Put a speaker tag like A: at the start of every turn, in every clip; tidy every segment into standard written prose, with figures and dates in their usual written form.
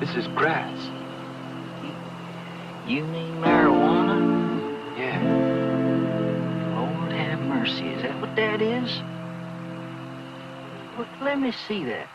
A: This is grass.
B: You mean marijuana?
A: Yeah.
B: Lord have mercy. Is that what that is? Look, let me see that.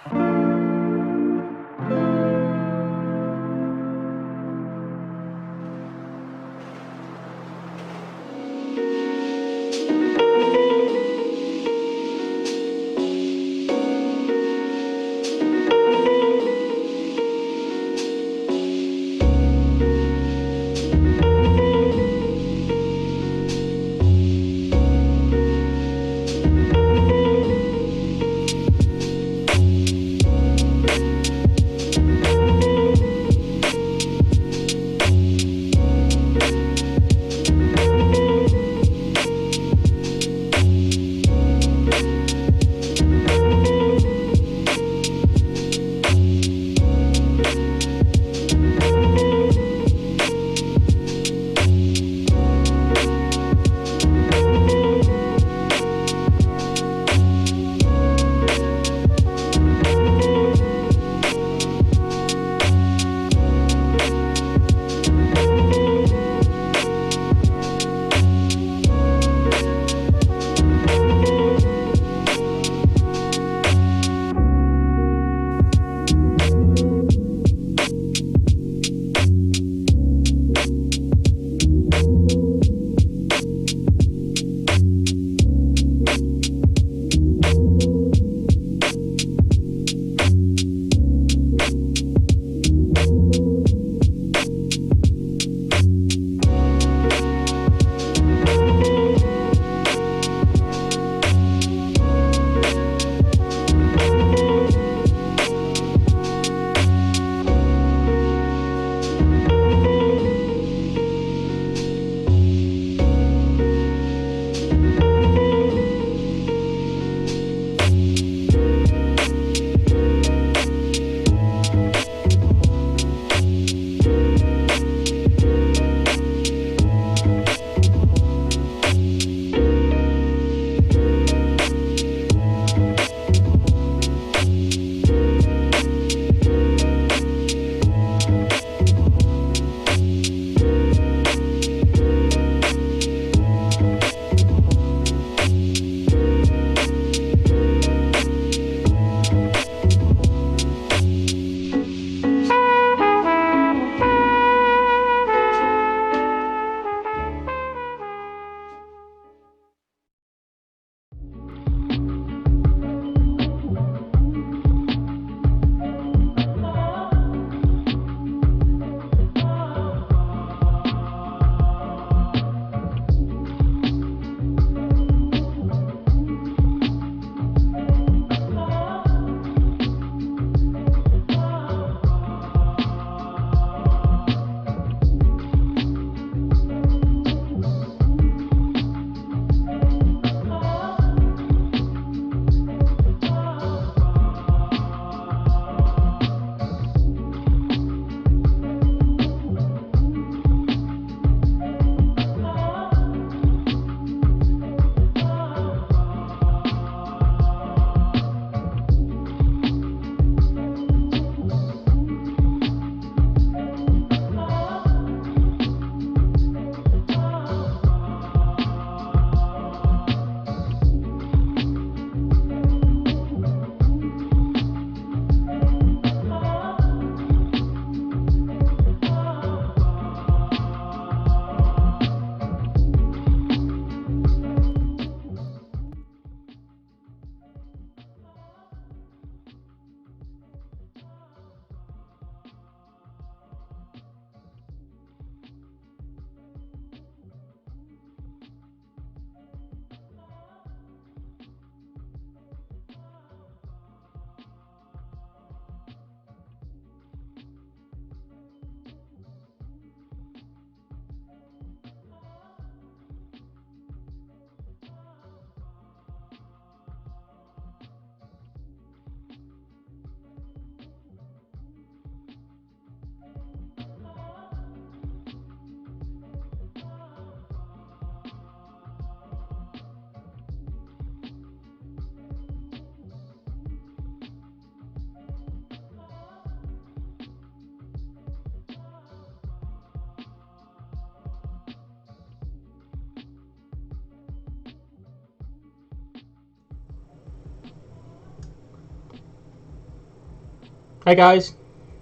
A: Hey guys,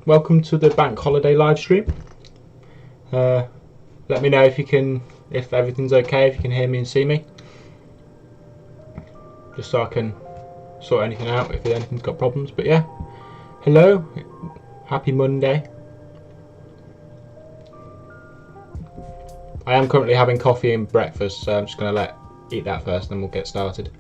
A: welcome to the bank holiday live stream. Let me know if everything's okay, if you can hear me and see me, just so I can sort anything out if anything's got problems. But yeah, hello, happy Monday. I am currently having coffee and breakfast, so I'm just going to eat that first, and then we'll get started.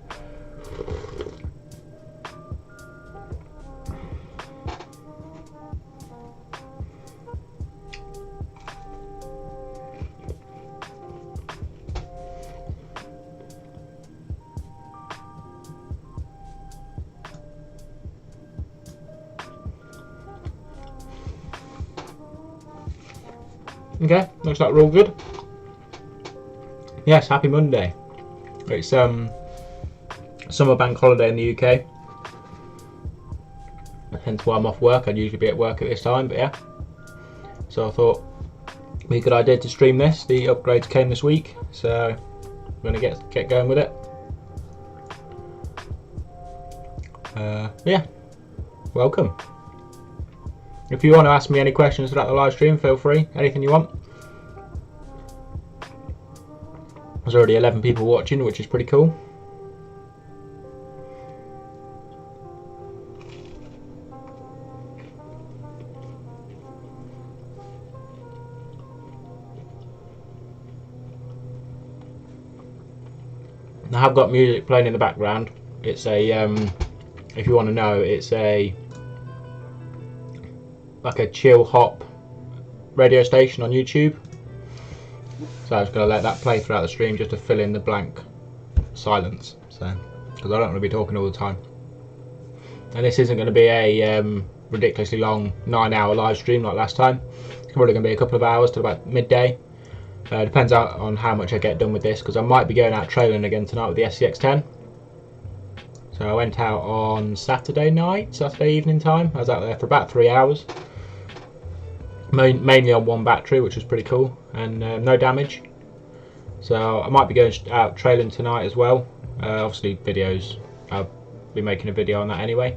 A: Okay, looks like we're all good. Yes, happy Monday. It's summer bank holiday in the UK. Hence why I'm off work. I'd usually be at work at this time, but yeah. So I thought it'd be a good idea to stream this. The upgrades came this week, so I'm gonna get going with it. Yeah, welcome. If you want to ask me any questions throughout the live stream, feel free. Anything you want. There's already 11 people watching, which is pretty cool. I have got music playing in the background. It's a, if you want to know, it's like a chill hop radio station on YouTube. So I was going to let that play throughout the stream just to fill in the blank silence. So, because I don't want to be talking all the time. And this isn't going to be a ridiculously long 9-hour live stream like last time. It's probably going to be a couple of hours to about midday. Depends on how much I get done with this, because I might be going out trailing again tonight with the SCX10. So I went out on Saturday evening time. I was out there for about 3 hours. Mainly on one battery, which was pretty cool, and no damage. So I might be going out trailing tonight as well. Obviously videos, I'll be making a video on that anyway.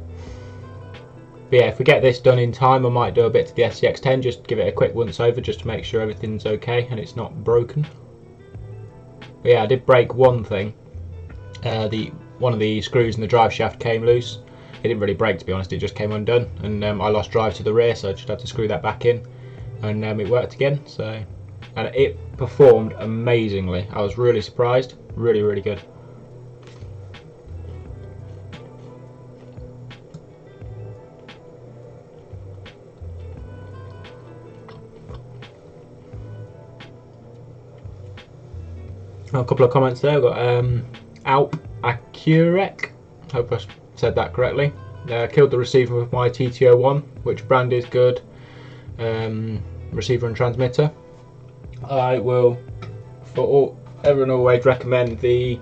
A: But yeah, if we get this done in time, I might do a bit to the SCX10, just give it a quick once over just to make sure everything's okay and it's not broken. But yeah, I did break one thing. One of the screws in the drive shaft came loose. It didn't really break, to be honest, it just came undone, and I lost drive to the rear, so I just had to screw that back in, and it worked again. So, and it performed amazingly. I was really surprised. Really, really good. A couple of comments there. I've got Alp Acurec, hope I said that correctly. Killed the receiver with my TTO1, which brand is good. Receiver and transmitter. I will ever and always recommend the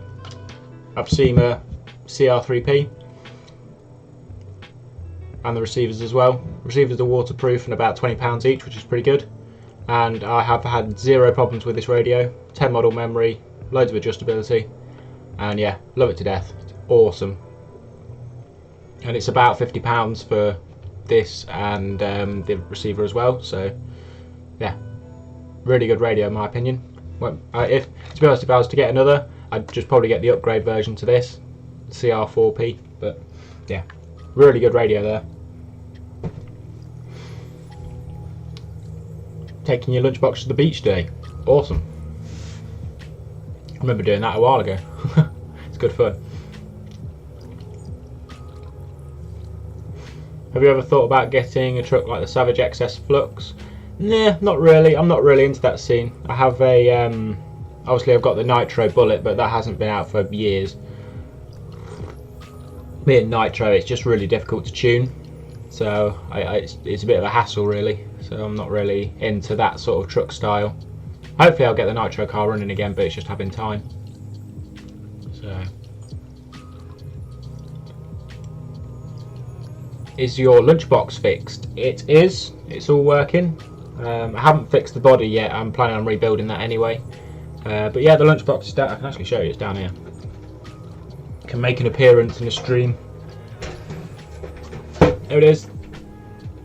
A: Absema CR3P and the receivers as well. Receivers are waterproof and about £20 each, which is pretty good. And I have had 0 problems with this radio. 10 model memory, loads of adjustability, and yeah, love it to death. It's awesome. And it's about £50 for this and the receiver as well. So yeah, really good radio in my opinion. Well, to be honest, if I was to get another, I'd just probably get the upgrade version to this, CR4P. But yeah, really good radio there. Taking your lunchbox to the beach today, awesome. I remember doing that a while ago. It's good fun. Have you ever thought about getting a truck like the Savage XS Flux? Nah, not really. I'm not really into that scene. I have a obviously I've got the Nitro Bullet, but that hasn't been out for years. Being Nitro, it's just really difficult to tune, so it's a bit of a hassle really. So I'm not really into that sort of truck style. Hopefully I'll get the Nitro car running again, but it's just having time. So, is your lunchbox fixed? It is. It's all working. I haven't fixed the body yet. I'm planning on rebuilding that anyway. But yeah, the lunchbox is down. I can actually show you. It's down here. Can make an appearance in the stream. There it is.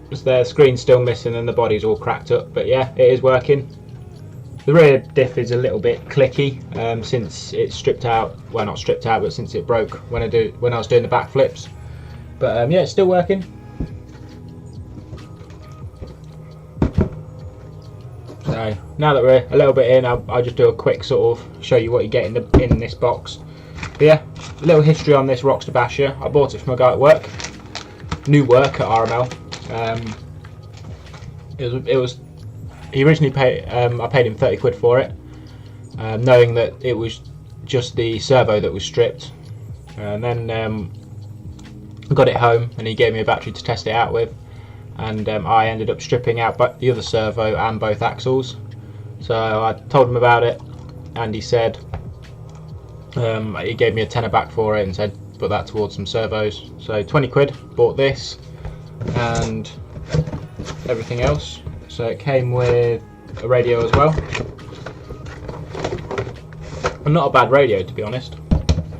A: the screen's still missing and the body's all cracked up, but yeah, it is working. The rear diff is a little bit clicky since it's stripped out. Well, not stripped out, but since it broke when I was doing the back flips. But yeah, it's still working. So now that we're a little bit in, I'll just do a quick sort of show you what you get in this box. But yeah, a little history on this Rocksta basher. I bought it from a guy at work, new work at RML. It was he originally paid. I paid him 30 quid for it, knowing that it was just the servo that was stripped. And then I got it home, and he gave me a battery to test it out with. And I ended up stripping out the other servo and both axles. So I told him about it, and he said he gave me a tenner back for it and said put that towards some servos. So 20 quid, bought this and everything else. So it came with a radio as well, and not a bad radio, to be honest.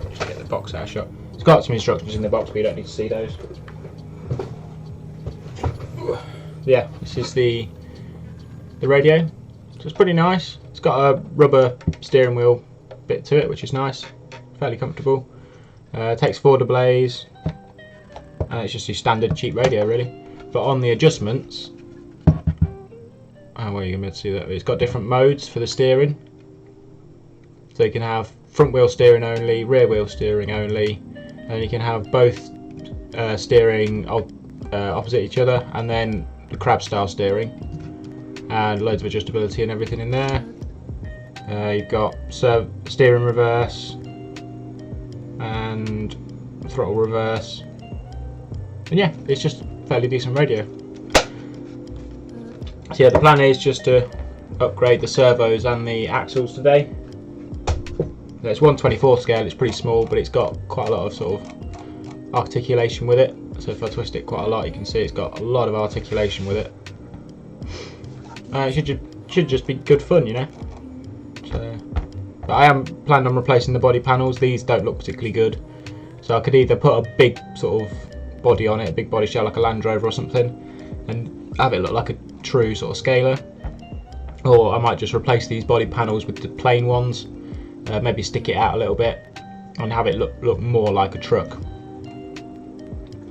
A: Just get the box out of shot. It's got some instructions in the box, but you don't need to see those. Yeah, this is the radio. So it's pretty nice. It's got a rubber steering wheel bit to it, which is nice, fairly comfortable. Takes 4 delays, and it's just your standard cheap radio really. But on the adjustments, well, you're going to be able to see that it's got different modes for the steering. So you can have front wheel steering only, rear wheel steering only, and you can have both steering opposite each other, and then the crab style steering, and loads of adjustability and everything in there. You've got steering reverse and throttle reverse, and yeah, it's just a fairly decent radio. So yeah, the plan is just to upgrade the servos and the axles today. So it's 1/24 scale, it's pretty small, but it's got quite a lot of sort of articulation with it. So if I twist it quite a lot, you can see it's got a lot of articulation with it. It should just be good fun, you know. So, but I am planning on replacing the body panels. These don't look particularly good, so I could either put a big sort of body on it, a big body shell like a Land Rover or something, and have it look like a true sort of scaler, or I might just replace these body panels with the plain ones, maybe stick it out a little bit and have it look more like a truck.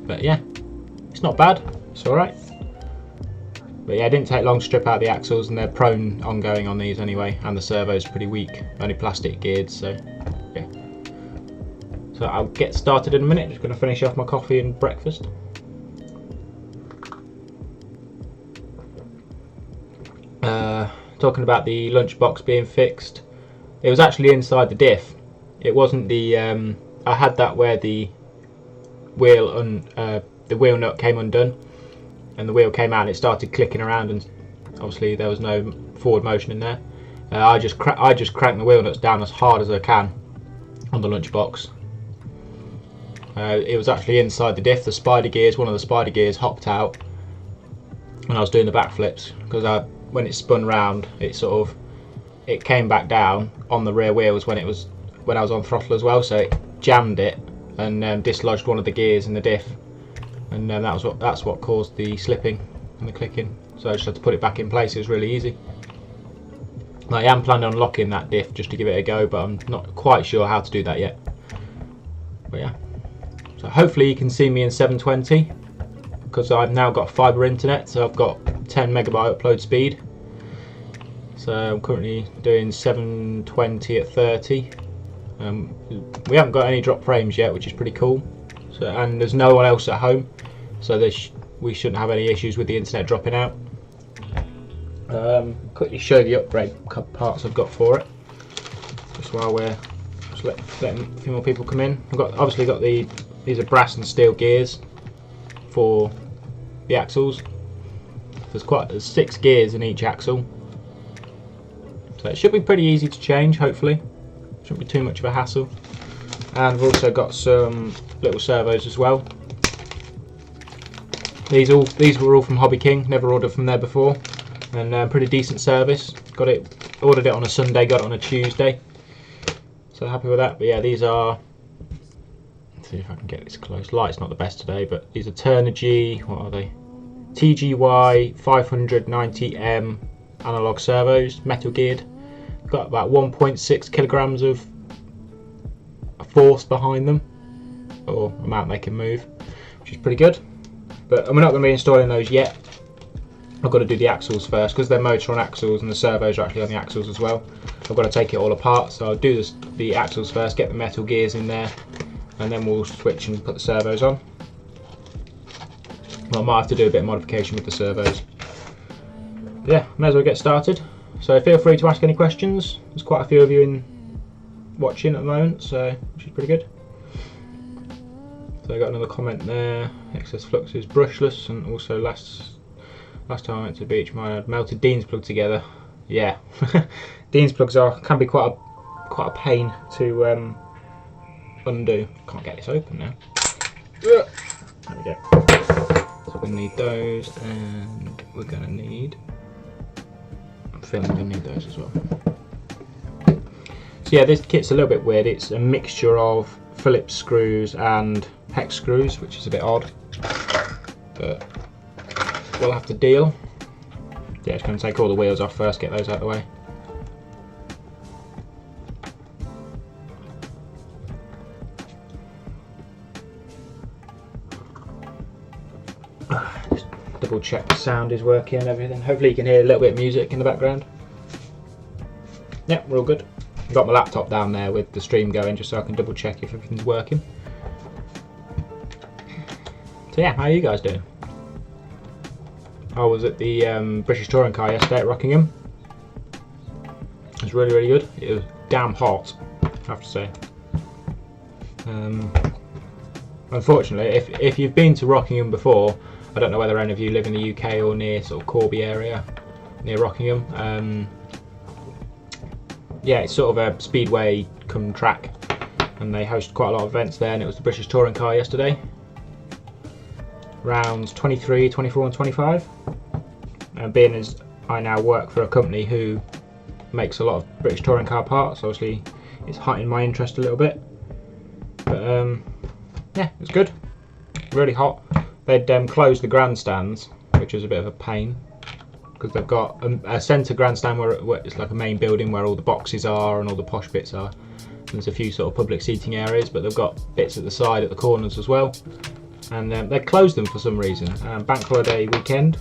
A: But yeah, it's not bad, it's alright. But yeah, it didn't take long to strip out the axles, and they're prone ongoing on these anyway, and the servo's pretty weak, only plastic geared, so yeah. So I'll get started in a minute, just going to finish off my coffee and breakfast. Talking about the lunchbox being fixed, it was actually inside the diff. It wasn't the I had that where the wheel nut came undone, and the wheel came out and it started clicking around, and obviously there was no forward motion in there. I just cranked the wheel nuts down as hard as I can on the lunchbox. It was actually inside the diff. The spider gears, one of the spider gears hopped out when I was doing the backflips, because when it spun round, it came back down on the rear wheels when I was on throttle as well, so it jammed it and dislodged one of the gears in the diff, and that's what caused the slipping and the clicking. So I just had to put it back in place. It was really easy. I am planning on locking that diff just to give it a go, but I'm not quite sure how to do that yet. But yeah, so hopefully you can see me in 720, because I've now got fibre internet, so I've got 10 megabyte upload speed. So I'm currently doing 720 at 30. We haven't got any drop frames yet, which is pretty cool. So, and there's no one else at home, so we shouldn't have any issues with the internet dropping out. Quickly show the upgrade parts I've got for it, just while we're just letting a few more people come in. I've obviously got these are brass and steel gears for the axles. There's 6 gears in each axle, so it should be pretty easy to change. Hopefully, shouldn't be too much of a hassle. And we've also got some little servos as well. These were all from Hobby King. Never ordered from there before, and pretty decent service. Ordered it on a Sunday, got it on a Tuesday. So happy with that. But yeah, these are. Let's see if I can get this close. Light's not the best today, but these are Turnigy. What are they? TGY 590M analog servos, metal geared. Got about 1.6 kilograms of force behind them, or amount they can move, which is pretty good. But we're not going to be installing those yet. I've got to do the axles first, because they're motor on axles and the servos are actually on the axles as well. I've got to take it all apart, so I'll do the axles first, get the metal gears in there, and then we'll switch and put the servos on. Well, I might have to do a bit of modification with the servos. Yeah, may as well get started. So feel free to ask any questions. There's quite a few of you watching at the moment, so which is pretty good. So I got another comment there. Excess flux is brushless, and also last time I went to the beach, mine had melted Dean's plug together. Yeah, Dean's plugs can be quite a pain to undo. Can't get this open now. There we go. So we're going to need those, and we're going to need. I'm feeling we're going to need those as well. So yeah, this kit's a little bit weird. It's a mixture of Phillips screws and hex screws, which is a bit odd, but we'll have to deal. Yeah, it's going to take all the wheels off first, get those out of the way. Just double check the sound is working and everything. Hopefully you can hear a little bit of music in the background. Yeah, we're all good. I've got my laptop down there with the stream going, just so I can double check if everything's working. So yeah, how are you guys doing? I was at the British Touring Car yesterday at Rockingham. It was really, really good. It was damn hot, I have to say. Unfortunately, if you've been to Rockingham before, I don't know whether any of you live in the UK or near sort of Corby area, near Rockingham. Yeah, it's sort of a speedway come track, and they host quite a lot of events there, and it was the British Touring Car yesterday. Rounds 23, 24 and 25. Being as I now work for a company who makes a lot of British Touring Car parts, obviously it's heightened my interest a little bit. But yeah, it's good. Really hot. They'd closed the grandstands, which was a bit of a pain, because they've got a centre grandstand where it's like a main building where all the boxes are and all the posh bits are. And there's a few sort of public seating areas, but they've got bits at the side, at the corners as well. And they closed them for some reason. Bank holiday weekend,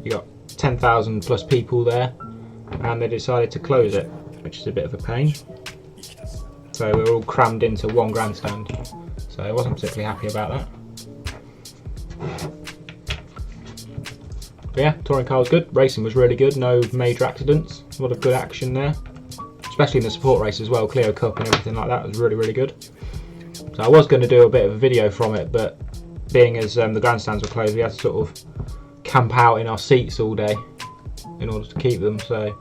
A: you got 10,000 plus people there, and they decided to close it, which is a bit of a pain. So we were all crammed into one grandstand, so I wasn't particularly happy about that. But yeah, touring car was good, racing was really good, no major accidents, a lot of good action there, especially in the support race as well. Clio Cup and everything like that was really, really good. So I was going to do a bit of a video from it, but being as the grandstands were closed, we had to sort of camp out in our seats all day in order to keep them, so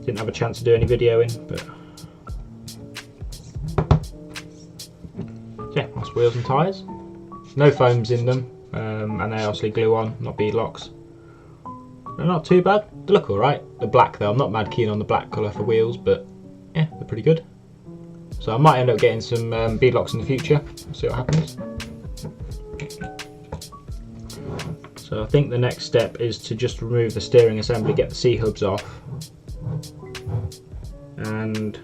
A: didn't have a chance to do any videoing. But yeah, that's wheels and tyres. No foams in them, and they obviously glue on, not bead locks. They're not too bad. They look alright. The black though, I'm not mad keen on the black colour for wheels, but yeah, they're pretty good. So I might end up getting some bead locks in the future. See what happens. So I think the next step is to just remove the steering assembly, get the C-hubs off, and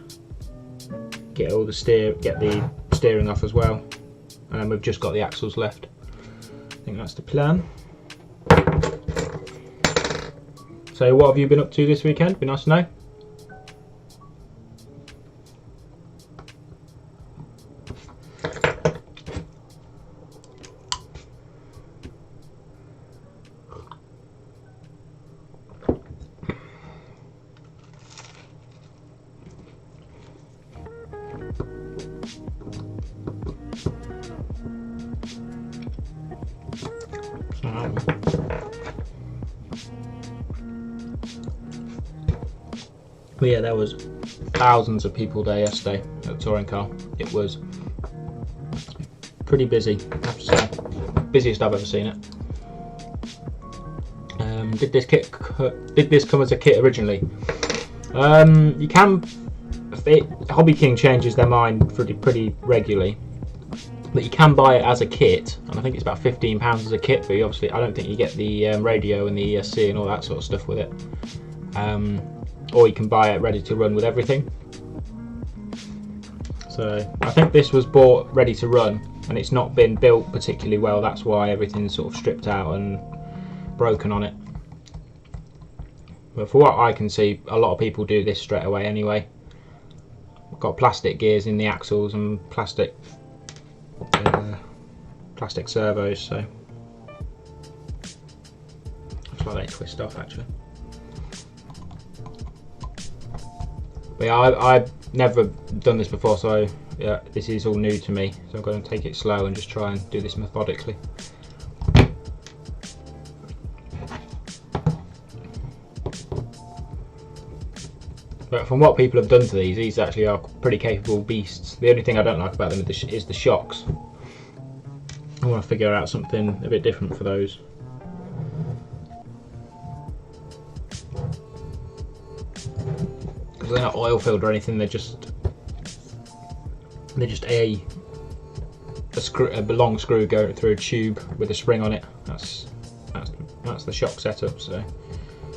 A: get the steering off as well. And then we've just got the axles left. I think that's the plan. So what have you been up to this weekend? Be nice to know. But yeah, there was thousands of people there yesterday at the touring car. It was pretty busy, I have to say. Busiest I've ever seen it. Did this come as a kit originally? Hobby King changes their mind pretty regularly. but you can buy it as a kit, and I think it's about £15 as a kit, but you obviously, I don't think you get the radio and the ESC and all that sort of stuff with it. Or you can buy it ready to run with everything. So I think this was bought ready to run, and it's not been built particularly well. That's why everything's sort of stripped out and broken on it. But for what I can see, a lot of people do this straight away anyway. I've got plastic gears in the axles and plastic servos, so looks like they twist off actually. But yeah, I've never done this before, so yeah, this is all new to me. So I'm going to take it slow and just try and do this methodically. But from what people have done to these actually are pretty capable beasts. The only thing I don't like about them is the shocks. I want to figure out something a bit different for those. Because they're not oil filled or anything. They're just a long screw going through a tube with a spring on it. That's the shock setup. So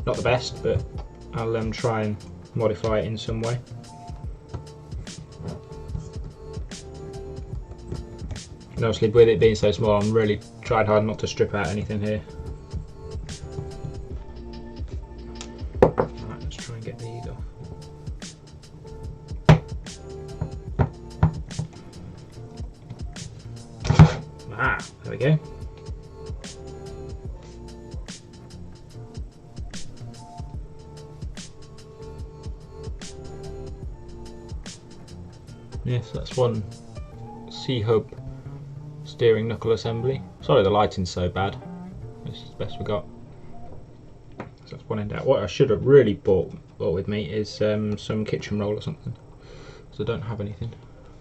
A: not the best, but I'll try and modify it in some way. And obviously with it being so small, I'm really tried hard not to strip out anything here. Right, let's try and get these off. There we go. Yes, that's one C-hub steering knuckle assembly. Sorry the lighting's so bad. This is the best we got. So that's one end out. What I should have really bought with me is some kitchen roll or something. So I don't have anything.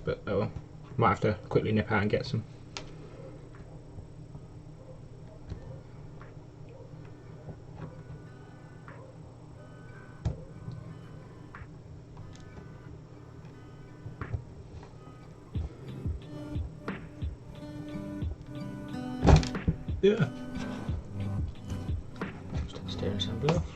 A: But oh well. Might have to quickly nip out and get some. Yeah. Just take the steering assembly off.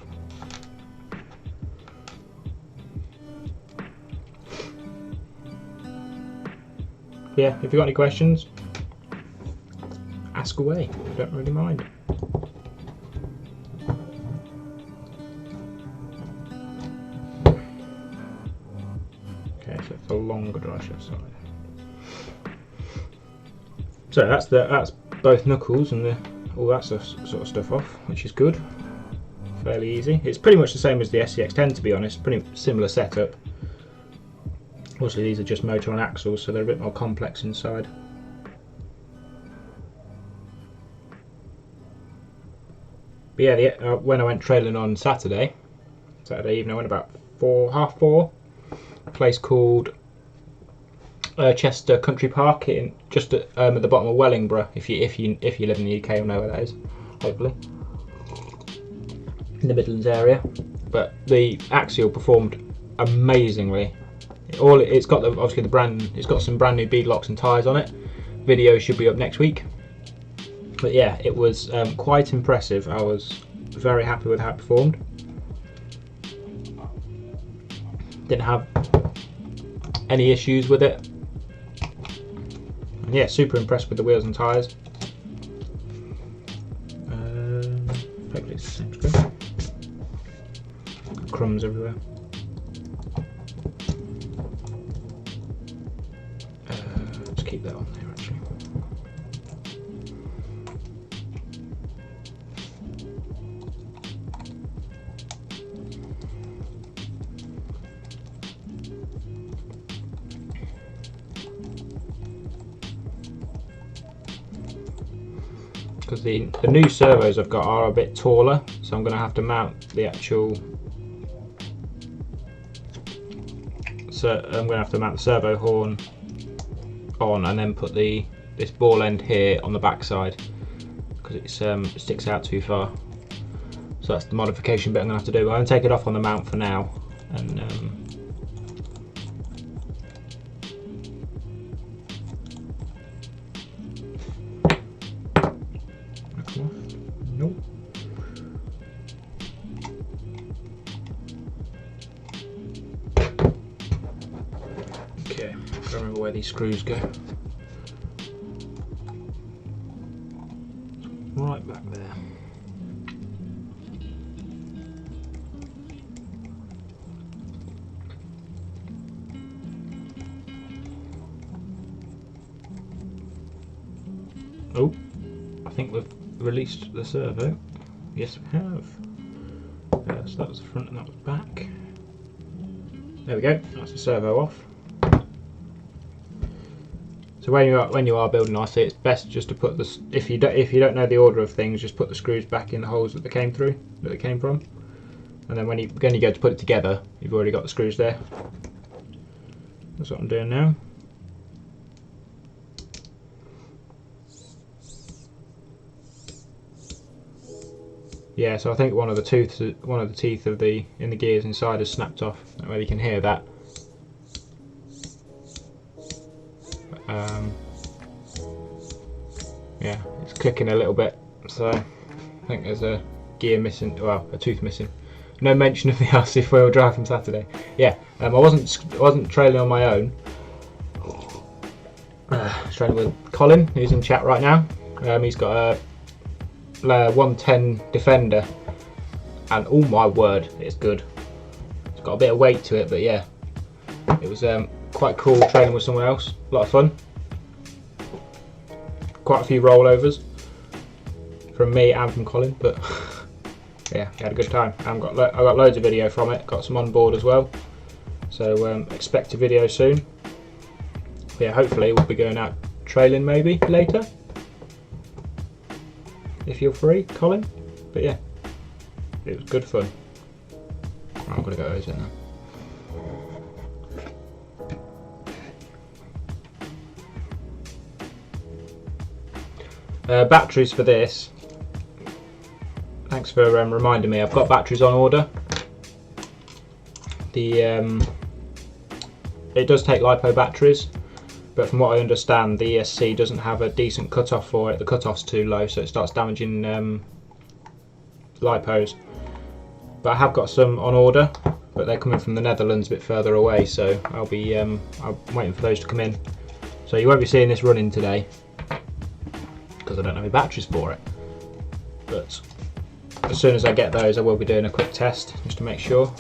A: Yeah, if you've got any questions, ask away. I don't really mind. Okay, so it's a longer dry shaft side. So that's both knuckles and all that sort of stuff off, which is good. Fairly easy. It's pretty much the same as the SCX-10 to be honest, pretty similar setup. Obviously these are just motor on axles, so they're a bit more complex inside. But yeah, when I went trailing on Saturday evening, I went about 4:30. A place called Chester Country Park, just at the bottom of Wellingborough. If you live in the UK, you'll know where that is. Hopefully, in the Midlands area. But the axial performed amazingly. It's got obviously it's got some brand new bead locks and tyres on it. Video should be up next week. But yeah, it was quite impressive. I was very happy with how it performed. Didn't have any issues with it. And yeah, super impressed with the wheels and tyres. Hopefully it's the same screen. Crumbs everywhere. Let's keep that on there actually. Because the new servos I've got are a bit taller, so I'm going to have to mount the actual. So I'm going to have to mount the servo horn on, and then put this ball end here on the back side because it sticks out too far. So that's the modification bit I'm going to have to do. I'm going to take it off on the mount for now, and where these screws go. Right back there. Oh, I think we've released the servo. Yes, we have. So that was the front and that was back. There we go. That's the servo off. So when you are building RC, it's best just to put the, if you don't know the order of things, just put the screws back in the holes that they came from, and then when you go to put it together, you've already got the screws there. That's what I'm doing now. Yeah, so I think one of the teeth of in the gears inside has snapped off. That way you can hear that. Yeah, it's clicking a little bit, so I think there's a gear missing, well, a tooth missing. No mention of the RC four-wheel drive from Saturday. Yeah, I wasn't trailing on my own. I was trailing with Colin, who's in chat right now. He's got a 110 Defender, and oh my word, it's good. It's got a bit of weight to it, but yeah, it was quite cool training with someone else. A lot of fun. Quite a few rollovers from me and from Colin, but yeah, we had a good time. I got loads of video from it. Got some on board as well, so expect a video soon. But yeah, hopefully we'll be going out trailing maybe later, if you're free, Colin. But yeah, it was good fun. I'm gonna go those in now. Batteries for this. Thanks for reminding me. I've got batteries on order. It does take LiPo batteries, but from what I understand, the ESC doesn't have a decent cutoff for it. The cutoff's too low, so it starts damaging LiPos. But I have got some on order, but they're coming from the Netherlands, a bit further away, so I'm waiting for those to come in. So you won't be seeing this running today, because I don't have any batteries for it. But as soon as I get those, I will be doing a quick test just to make sure.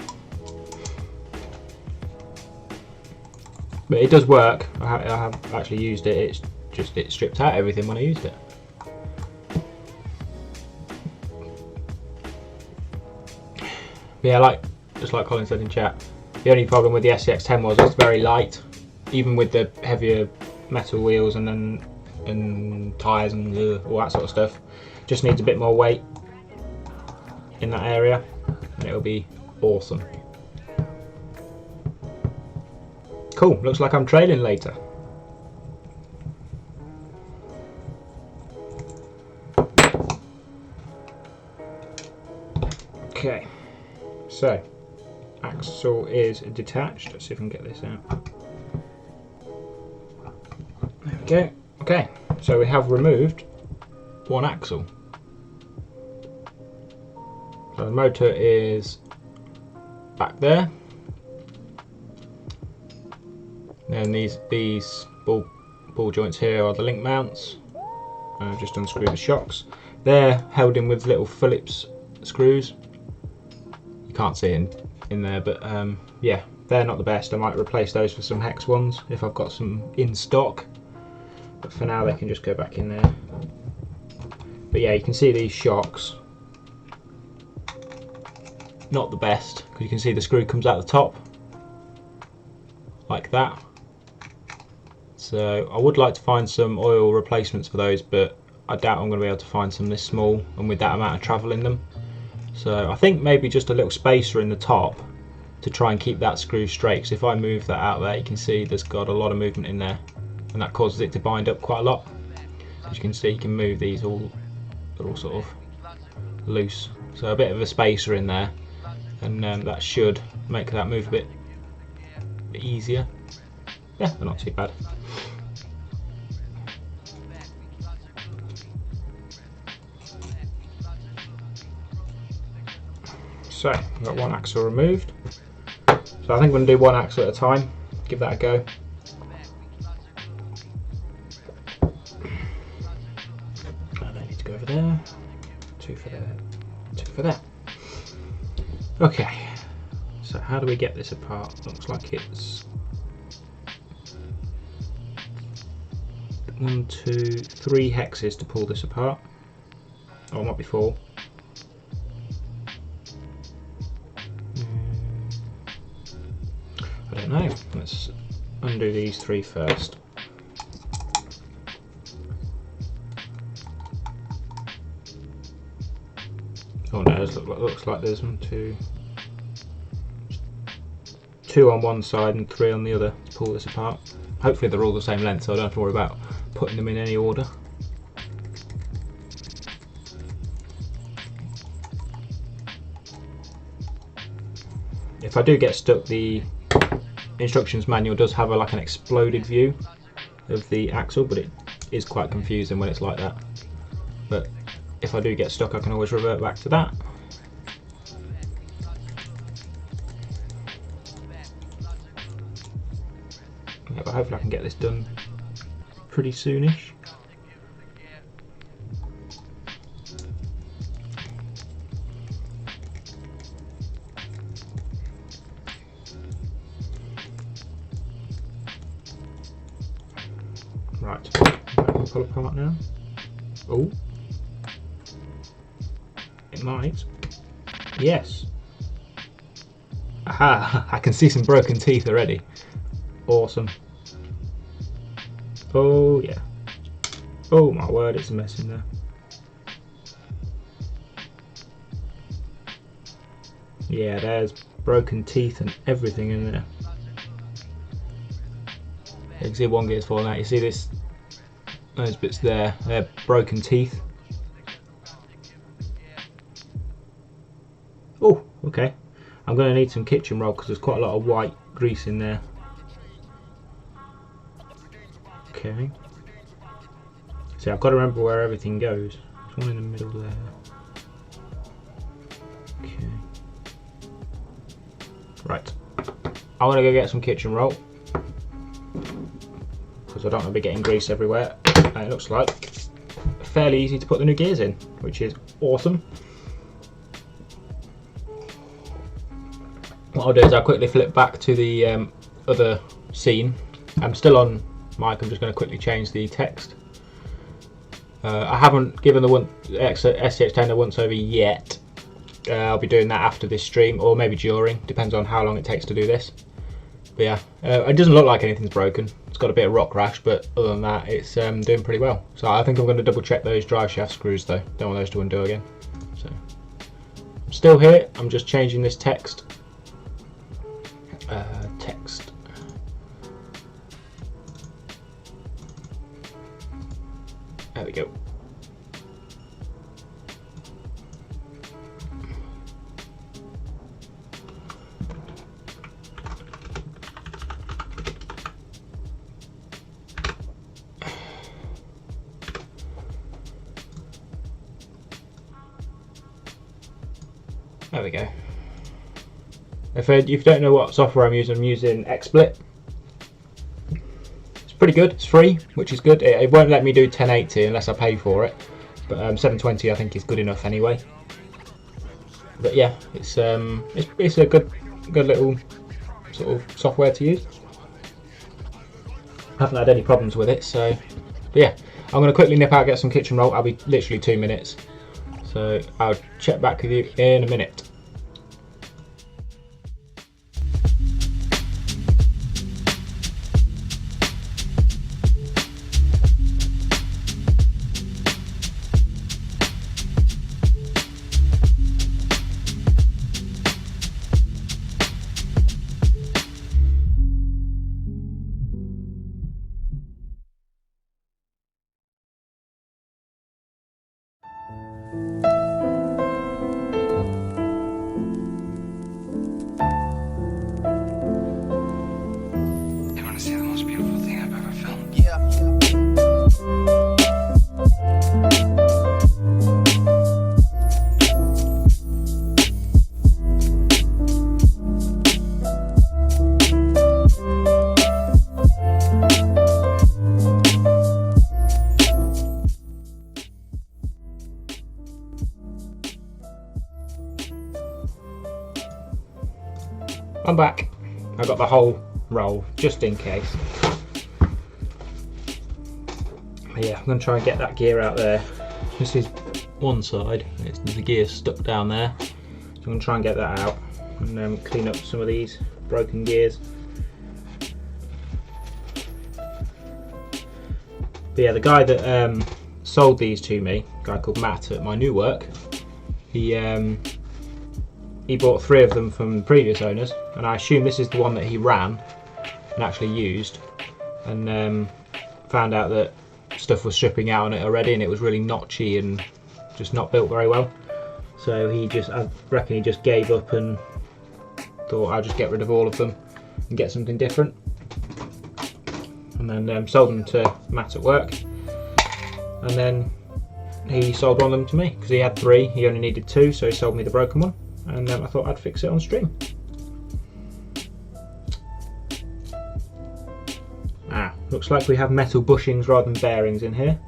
A: But it does work. I have actually used it. It's just it stripped out everything when I used it. But yeah, just like Colin said in chat, the only problem with the SCX10 was it's very light, even with the heavier metal wheels and tyres and all that sort of stuff. Just needs a bit more weight in that area and it'll be awesome. Cool, looks like I'm trailing later. Okay, so axle is detached. Let's see if I can get this out. There we go. Okay, so we have removed one axle. So the motor is back there. Then these ball joints here are the link mounts. I've just unscrewed the shocks. They're held in with little Phillips screws. You can't see in there, but yeah, they're not the best. I might replace those for some hex ones if I've got some in stock. But for now, they can just go back in there. But yeah, you can see these shocks. Not the best, because you can see the screw comes out the top like that. So I would like to find some oil replacements for those, but I doubt I'm going to be able to find some this small and with that amount of travel in them. So I think maybe just a little spacer in the top to try and keep that screw straight, because if I move that out there, you can see there's got a lot of movement in there, and that causes it to bind up quite a lot. As you can see, you can move these they're all sort of loose. So a bit of a spacer in there, and that should make that move a bit easier. Yeah, they're not too bad. So we've got one axle removed. So I think we're going to do one axle at a time, give that a go. over there, 2 for there, 2 for there. Okay, so how do we get this apart? Looks like it's 1, 2, 3 hexes to pull this apart. Oh, it might be 4. I don't know. Let's undo these 3 first. Oh no, it looks like there's 1, 2, 2 on one side and 3 on the other to pull this apart. Hopefully they're all the same length, so I don't have to worry about putting them in any order. If I do get stuck, the instructions manual does have like an exploded view of the axle, but it is quite confusing when it's like that. But if I do get stuck, I can always revert back to that. Yeah, but hopefully I can get this done pretty soonish. Right, I can pull apart now. Oh, it might. Yes. Aha! I can see some broken teeth already. Awesome. Oh yeah. Oh my word, it's a mess in there. Yeah, there's broken teeth and everything in there. You can see one gear's falling out. You see this? Those bits there, they're broken teeth. Oh, okay. I'm going to need some kitchen roll because there's quite a lot of white grease in there. Okay. See, I've got to remember where everything goes. There's one in the middle there. Okay. Right. I'm going to go get some kitchen roll because I don't want to be getting grease everywhere. And it looks like fairly easy to put the new gears in, which is awesome. What I'll do is I'll quickly flip back to the other scene. I'm still on mic, I'm just going to quickly change the text. I haven't given the SCX10 a once over yet. I'll be doing that after this stream, or maybe during, depends on how long it takes to do this. But yeah, it doesn't look like anything's broken. It's got a bit of rock rash, but other than that, it's doing pretty well. So I think I'm going to double check those drive shaft screws though. Don't want those to undo again. So I'm still here. I'm just changing this text. Text. There we go. There we go. If you don't know what software I'm using XSplit. It's pretty good. It's free, which is good. It won't let me do 1080 unless I pay for it. But 720 I think is good enough anyway. But yeah, it's a good little sort of software to use. I haven't had any problems with it, so. But yeah, I'm going to quickly nip out and get some kitchen roll. I'll be literally 2 minutes. So I'll check back with you in a minute. I'm back. I got the whole roll just in case. But yeah, I'm going to try and get that gear out there. This is one side, the gear's stuck down there. So I'm going to try and get that out and clean up some of these broken gears. But yeah, the guy that sold these to me, a guy called Matt at my new work, he bought 3 of them from the previous owners, and I assume this is the one that he ran and actually used, and found out that stuff was stripping out on it already and it was really notchy and just not built very well. So I reckon he just gave up and thought I'll just get rid of all of them and get something different. And then sold them to Matt at work, and then he sold one of them to me because he had 3, he only needed 2, so he sold me the broken one, and I thought I'd fix it on stream. Looks like we have metal bushings rather than bearings in here,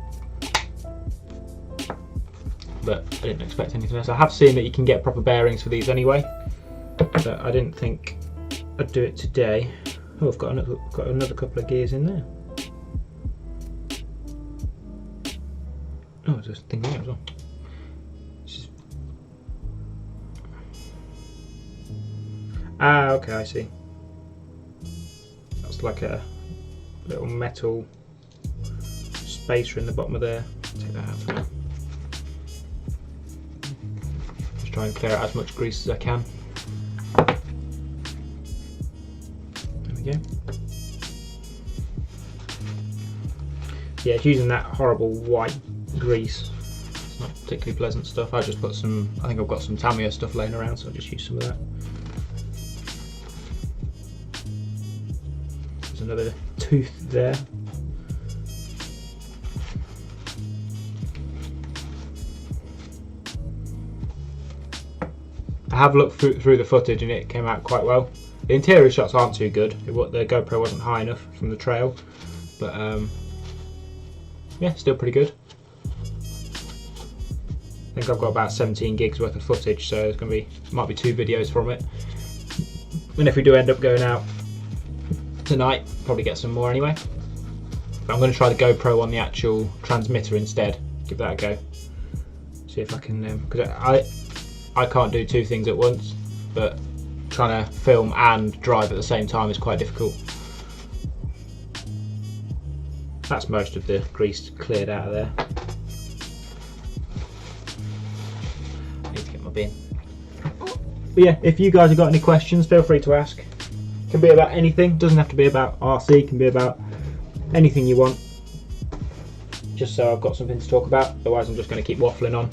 A: but I didn't expect anything else. I have seen that you can get proper bearings for these anyway, but I didn't think I'd do it today. Oh, I've got another couple of gears in there. Oh, there's a thing there as well. Okay, I see. That's like a little metal spacer in the bottom of there. Take that out for now. Just try and clear out as much grease as I can. Yeah, it's using that horrible white grease. It's not particularly pleasant stuff. I just put some, I think I've got some Tamiya stuff laying around, so I'll just use some of that. There's another tooth there. I have looked through the footage and it came out quite well. The interior shots aren't too good. The GoPro wasn't high enough from the trail, but yeah, still pretty good. I think I've got about 17 gigs worth of footage, so it's might be 2 videos from it. And if we do end up going out tonight, probably get some more anyway. But I'm going to try the GoPro on the actual transmitter instead. Give that a go. See if I can, because I can't do 2 things at once, but trying to film and drive at the same time is quite difficult. That's most of the grease cleared out of there. I need to get my bin. But yeah, if you guys have got any questions, feel free to ask. It can be about anything, doesn't have to be about RC, it can be about anything you want. Just so I've got something to talk about, otherwise I'm just going to keep waffling on.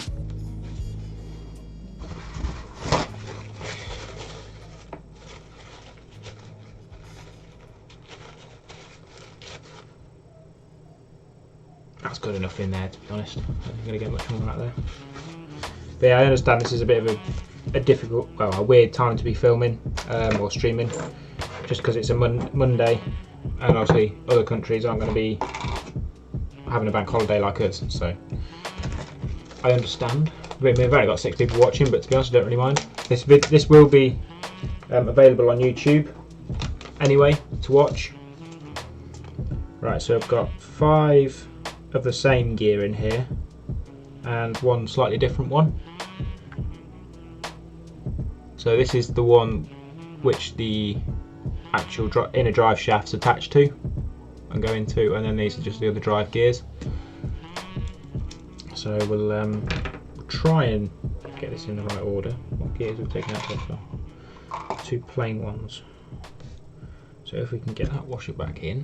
A: That's good enough in there, to be honest. I'm not going to get much more out there. But yeah, I understand this is a bit of a difficult, well, a weird time to be filming or streaming, just because it's a Monday, and obviously other countries aren't going to be having a bank holiday like us, so I understand. We've only got 6 people watching, but to be honest, I don't really mind. This will be available on YouTube anyway to watch. Right, so I've got 5 of the same gear in here and 1 slightly different one. So this is the one which the actual inner drive shaft's attached to and go into, and then these are just the other drive gears. So we'll try and get this in the right order. What gears we've taken out so far? 2 plain ones. So if we can get that washer back in.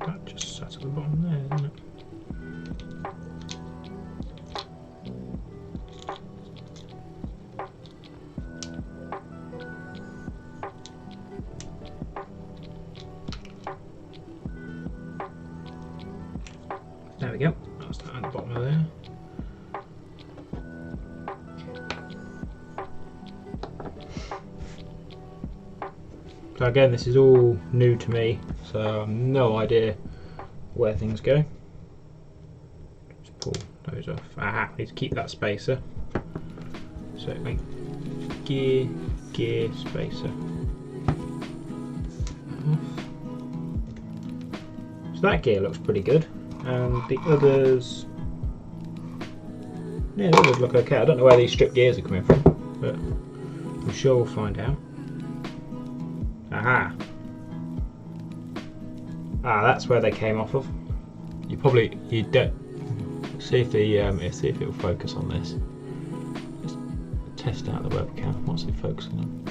A: That just sat at the bottom there, isn't it? There we go, that's that at the bottom of there. So again, this is all new to me, so I have no idea where things go. Just pull those off. Aha, need to keep that spacer. So make gear spacer. So that gear looks pretty good, and the others, yeah, the others look okay. I don't know where these strip gears are coming from, but I'm sure we'll find out. Aha! Ah, that's where they came off of. You don't see if see if it will focus on this. Just test out the webcam. What's it focusing on?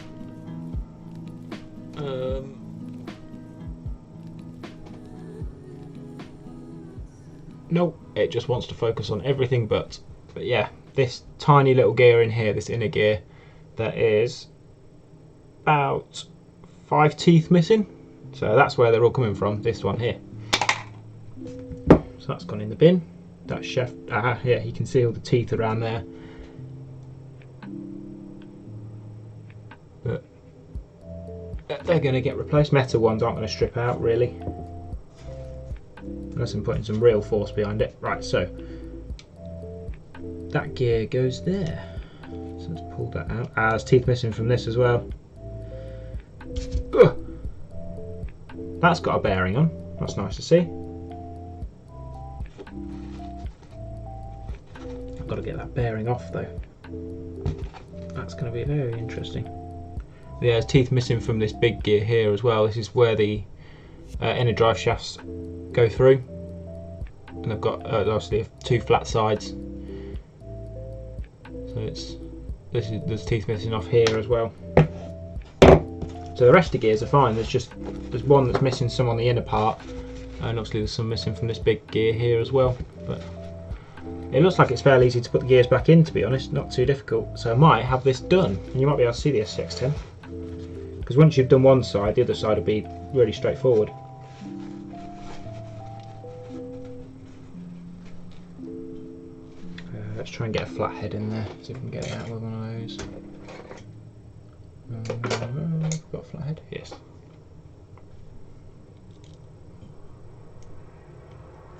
A: Nope, it just wants to focus on everything but yeah, this tiny little gear in here, this inner gear, that is about 5 teeth missing. So that's where they're all coming from, this one here. So that's gone in the bin. That shaft, aha, yeah, you can see all the teeth around there. But they're going to get replaced. Metal ones aren't going to strip out really, unless I'm putting some real force behind it. Right, so that gear goes there. So let's pull that out. Ah, there's teeth missing from this as well. Ugh. That's got a bearing on. That's nice to see. I've got to get that bearing off though. That's going to be very interesting. Yeah, there's teeth missing from this big gear here as well. This is where the inner drive shafts go through, and they've got obviously 2 flat sides. So there's teeth missing off here as well. So the rest of the gears are fine. There's one that's missing some on the inner part, and obviously there's some missing from this big gear here as well. But it looks like it's fairly easy to put the gears back in, to be honest. Not too difficult. So I might have this done, and you might be able to see the SCX10. Because once you've done one side, the other side will be really straightforward. Let's try and get a flathead in there, see if we can get it out with one of those. Got a flathead? Yes.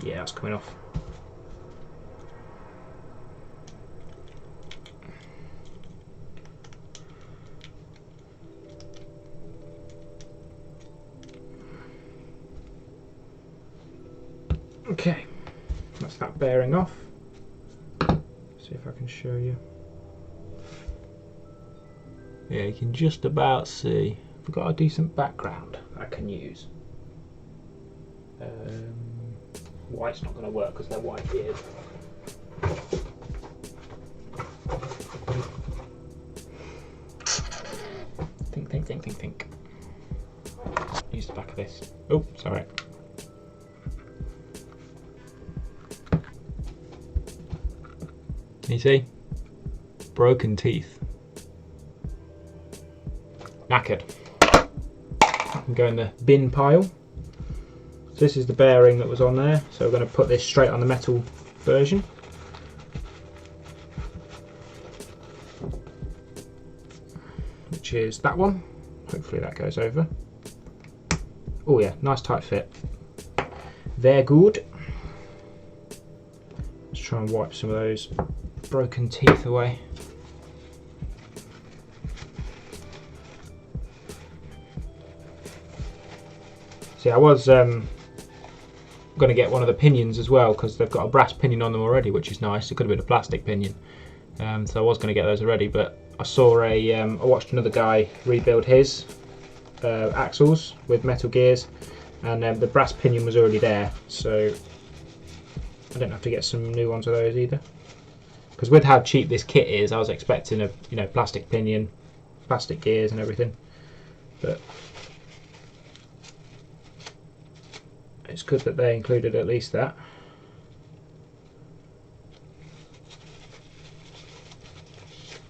A: Yeah, that's coming off. Okay, that's that bearing off. See if I can show you. Yeah, you can just about see. I've got a decent background I can use. White's not going to work because they're white gears. Think. Use the back of this. Oh, sorry. You see? Broken teeth. Knackered. I can go in the bin pile. So this is the bearing that was on there. So we're going to put this straight on the metal version. Which is that one. Hopefully that goes over. Oh yeah, nice tight fit. They're good. Let's try and wipe some of those broken teeth away. See, I was going to get one of the pinions as well because they've got a brass pinion on them already, which is nice. It could have been a plastic pinion, so I was going to get those already. But I saw I watched another guy rebuild his axles with metal gears, and the brass pinion was already there, so I don't have to get some new ones of those either. Because with how cheap this kit is, I was expecting a plastic pinion, plastic gears and everything, but it's good that they included at least that.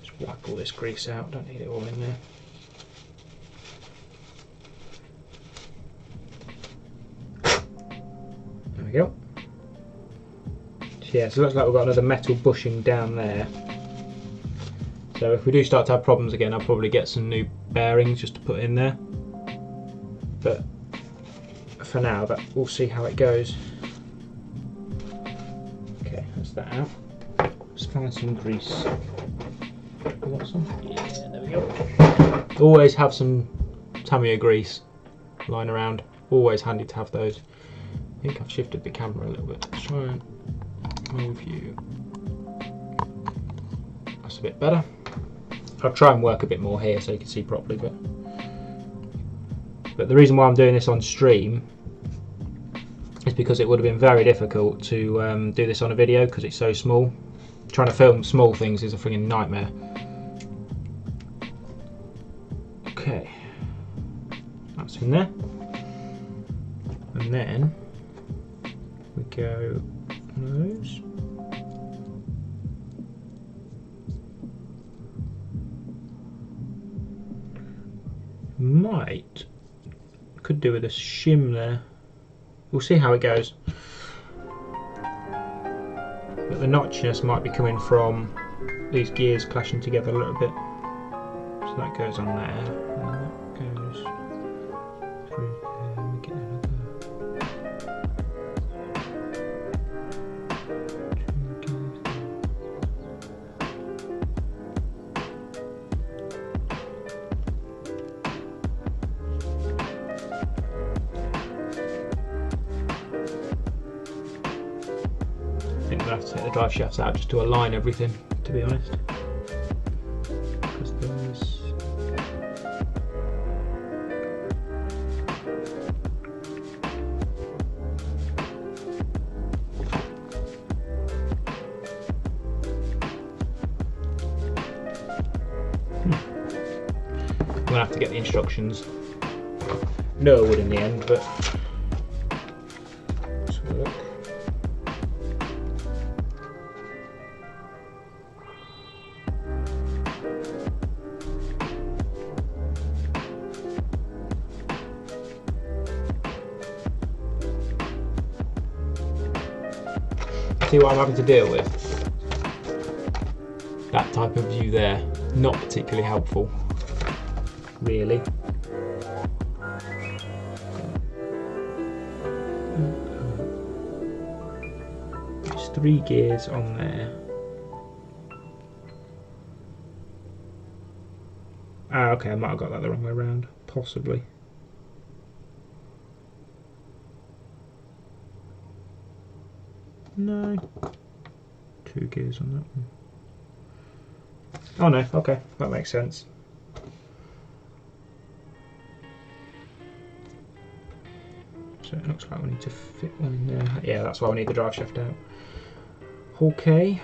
A: Just wipe all this grease out, don't need it all in there. There we go. Yeah, so it looks like we've got another metal bushing down there. So if we do start to have problems again, I'll probably get some new bearings just to put in there. for now, but we'll see how it goes. Okay, that's that out. Let's find some grease. You want some? Yeah, there we go. Always have some Tamiya grease lying around. Always handy to have those. I think I've shifted the camera a little bit. Let's try and move you. That's a bit better. I'll try and work a bit more here so you can see properly. But the reason why I'm doing this on stream is because it would have been very difficult to do this on a video because it's so small. Trying to film small things is a friggin' nightmare. Okay, that's in there. And then we go one of those. Could do with a shim there. We'll see how it goes. But the notchiness might be coming from these gears clashing together a little bit. So that goes on there. And that goes through there. We get another 2 gears there. I think we'll have to take the drive shafts out just to align everything, to be honest. Because there's... I'm going to have to get the instructions. No, I would in the end, but... Let's have a look. See what I'm having to deal with? That type of view there, not particularly helpful, really. There's 3 gears on there. Ah, okay, I might have got that the wrong way around, possibly. No. 2 gears on that one. Oh no, okay, that makes sense. So it looks like we need to fit one in there. Yeah, that's why we need the drive shaft out. Okay.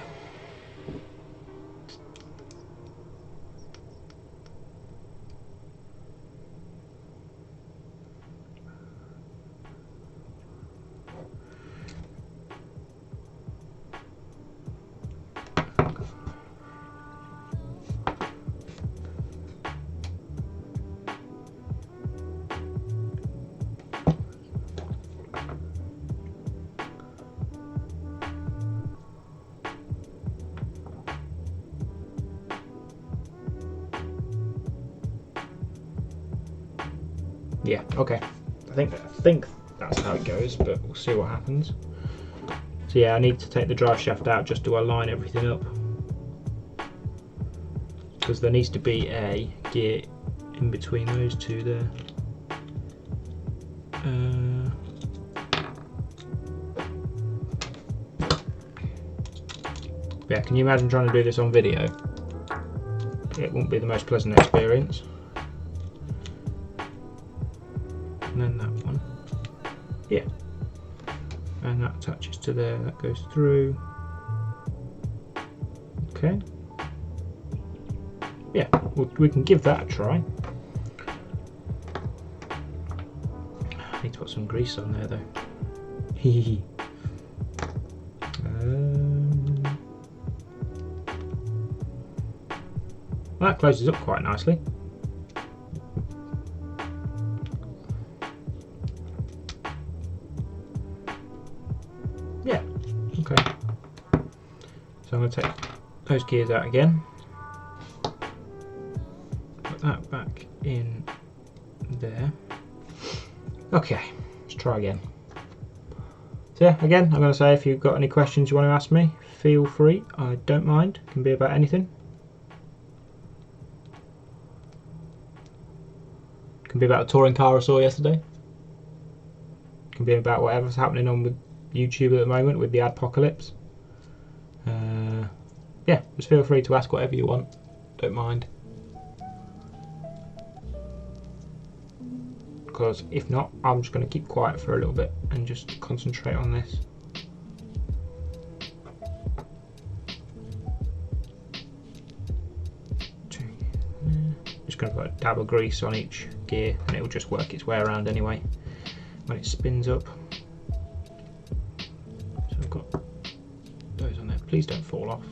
A: Yeah, okay. I think that's how it goes, but we'll see what happens. So yeah, I need to take the drive shaft out just to align everything up, because there needs to be a gear in between those 2 there. Yeah, can you imagine trying to do this on video? It won't be the most pleasant experience. And then that one, yeah, and that attaches to there, that goes through. Okay, yeah, we can give that a try. I need to put some grease on there though. Hee well, that closes up quite nicely. Yeah, okay. So I'm going to take those gears out again. Put that back in there. Okay, let's try again. So yeah, again, I'm going to say if you've got any questions you want to ask me, feel free. I don't mind. It can be about anything. It can be about a touring car I saw yesterday. It can be about whatever's happening on with YouTube at the moment with the adpocalypse. Yeah, just feel free to ask whatever you want. Don't mind. Because if not, I'm just going to keep quiet for a little bit and just concentrate on this. Just going to put a dab of grease on each gear and it will just work its way around anyway when it spins up. So I've got those on there. Please don't fall off.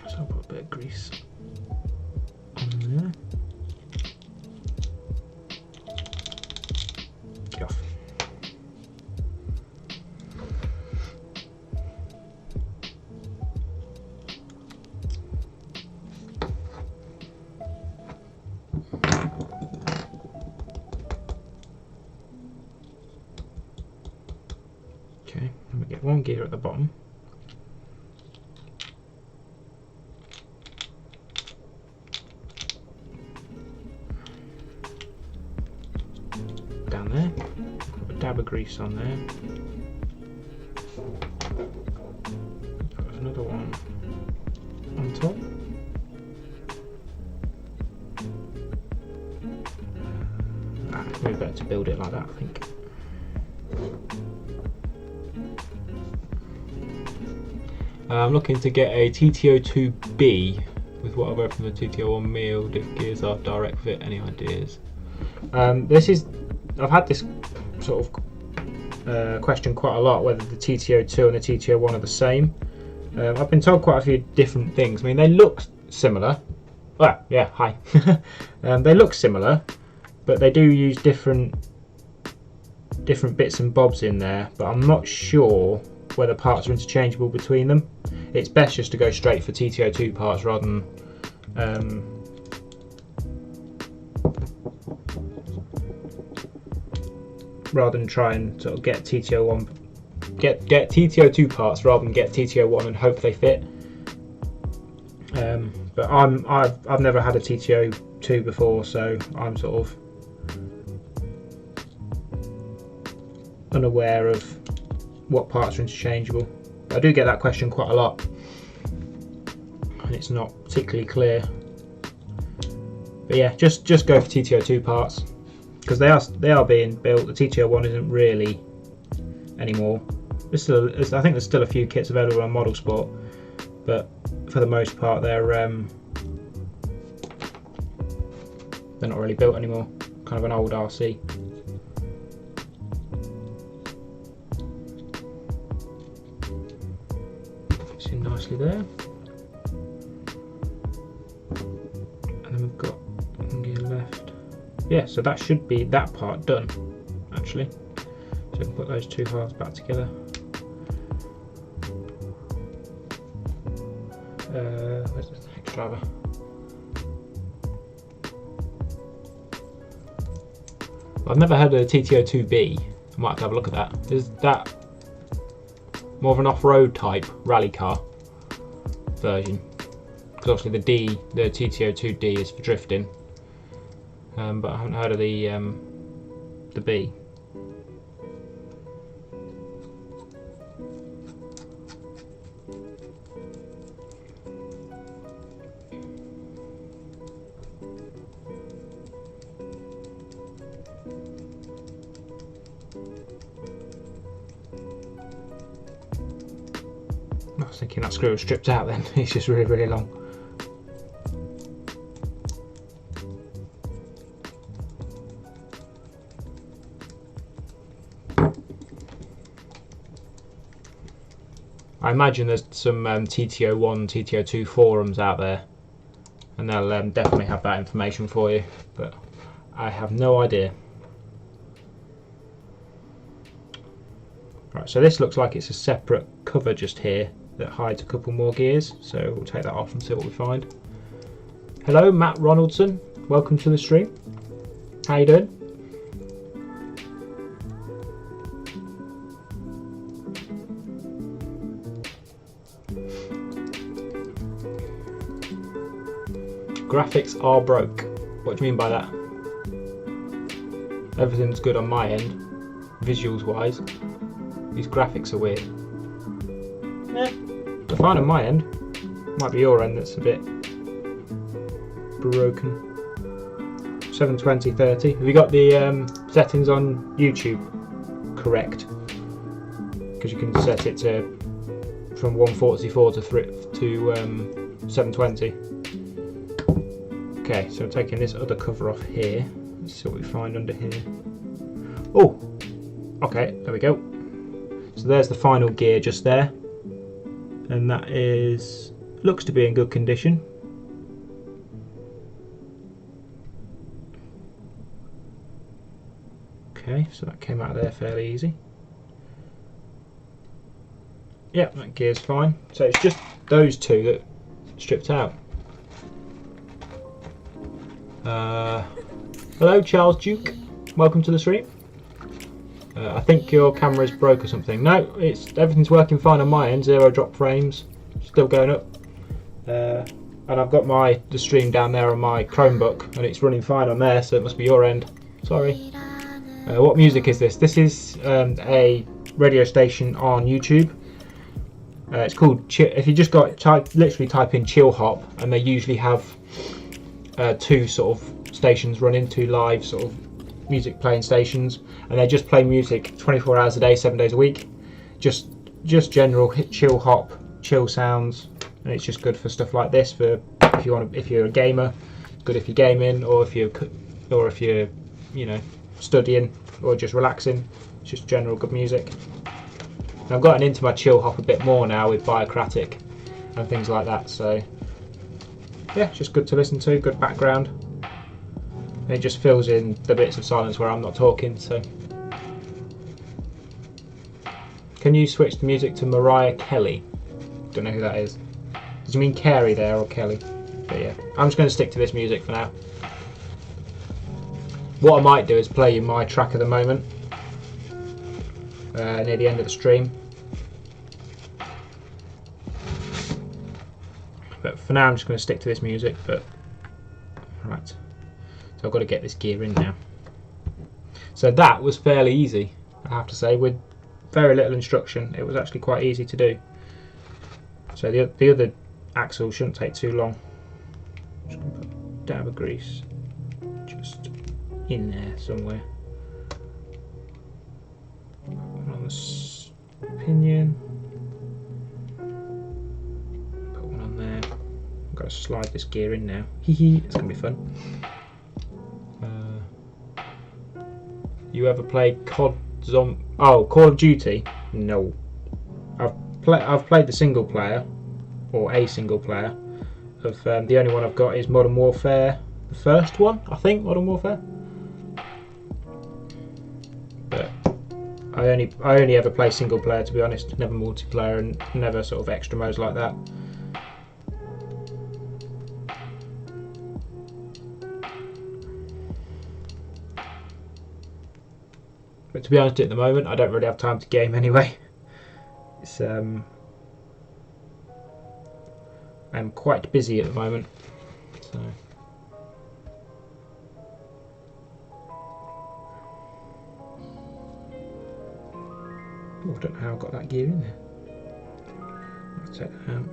A: So I'll put a bit of grease on there. Get off. Okay, let me get one gear at the bottom. Down there, put a dab of grease on there. Put another one on top. It's maybe better to build it like that, I think. I'm looking to get a TTO2B with what I've read from the TTO1 Mild if gears are direct fit. Any ideas? I've had this sort of question quite a lot, whether the TTO2 and the TTO1 are the same. I've been told quite a few different things. I mean, they look similar. Well, yeah, hi. They look similar, but they do use different bits and bobs in there, but I'm not sure whether parts are interchangeable between them. It's best just to go straight for TTO2 parts rather than try and sort of get TTO1 get TTO2 parts rather than get TTO1 and hope they fit. But I've never had a TTO2 before, so I'm sort of unaware of what parts are interchangeable. I do get that question quite a lot, and it's not particularly clear. But yeah, just go for TTO2 parts because they are being built. The TTO1 isn't really anymore. I think there's still a few kits available on Model Sport, but for the most part they're not really built anymore. Kind of an old RC. Fits in nicely there. And then we've got one gear left. Yeah, so that should be that part done actually. So we can put those two halves back together. Where's the hex driver? I've never heard of a TTO2B. I might have to have a look at that. Is that more of an off-road type rally car version? Because obviously the TTO2D is for drifting, but I haven't heard of the B. I was thinking that screw was stripped out then. It's just really, really long. I imagine there's some TTO1, TTO2 forums out there, and they'll definitely have that information for you, but I have no idea. Right, so this looks like it's a separate cover just here that hides a couple more gears, so we'll take that off and see what we find. Hello, Matt Ronaldson, welcome to the stream. How you doing? Graphics are broke. What do you mean by that? Everything's good on my end, visuals wise. These graphics are weird. They're fine on my end. Might be your end that's a bit broken. 720/30. Have you got the settings on YouTube correct? Because you can set it to from 144 to 720. Okay, so I'm taking this other cover off here. Let's see what we find under here. Oh, okay, there we go. So there's the final gear just there, and that looks to be in good condition. Okay, so that came out of there fairly easy. Yeah, that gear's fine. So it's just those two that stripped out. Hello, Charles Duke. Welcome to the stream. I think your camera's broke or something. No, everything's working fine on my end. 0 drop frames, still going up. And I've got the stream down there on my Chromebook, and it's running fine on there. So it must be your end. Sorry. What music is this? This is a radio station on YouTube. It's called. If you just literally type in chill hop, and they usually have two sort of stations running, two live sort of music playing stations, and they just play music 24 hours a day, 7 days a week. Just general chill hop, chill sounds, and it's just good for stuff like this. For if you're a gamer, good if you're gaming, or if you're studying or just relaxing. It's just general good music. And I've gotten into my chill hop a bit more now with Biocratic and things like that, so yeah, it's just good to listen to, good background. And it just fills in the bits of silence where I'm not talking. So can you switch the music to Mariah Kelly? Don't know who that is. Does you mean Carey there or Kelly? But yeah, I'm just going to stick to this music for now. What I might do is play you my track of the moment near the end of the stream. But for now I'm just going to stick to this music. But right, so I've got to get this gear in now. So that was fairly easy, I have to say, with very little instruction. It was actually quite easy to do. So the other axle shouldn't take too long. I'm just going to put a dab of grease just in there somewhere. Put one on the pinion. Put one on there. I've got to slide this gear in now. It's going to be fun. You ever played Call of Duty? No. I've played the single player, or a single player. Of the only one I've got is Modern Warfare, the first one, I think, Modern Warfare. But I only ever play single player, to be honest. Never multiplayer, and never sort of extra modes like that. But to be honest, at the moment, I don't really have time to game anyway. It's I'm quite busy at the moment, so. Oh, I don't know how I got that gear in there. Let's take that out.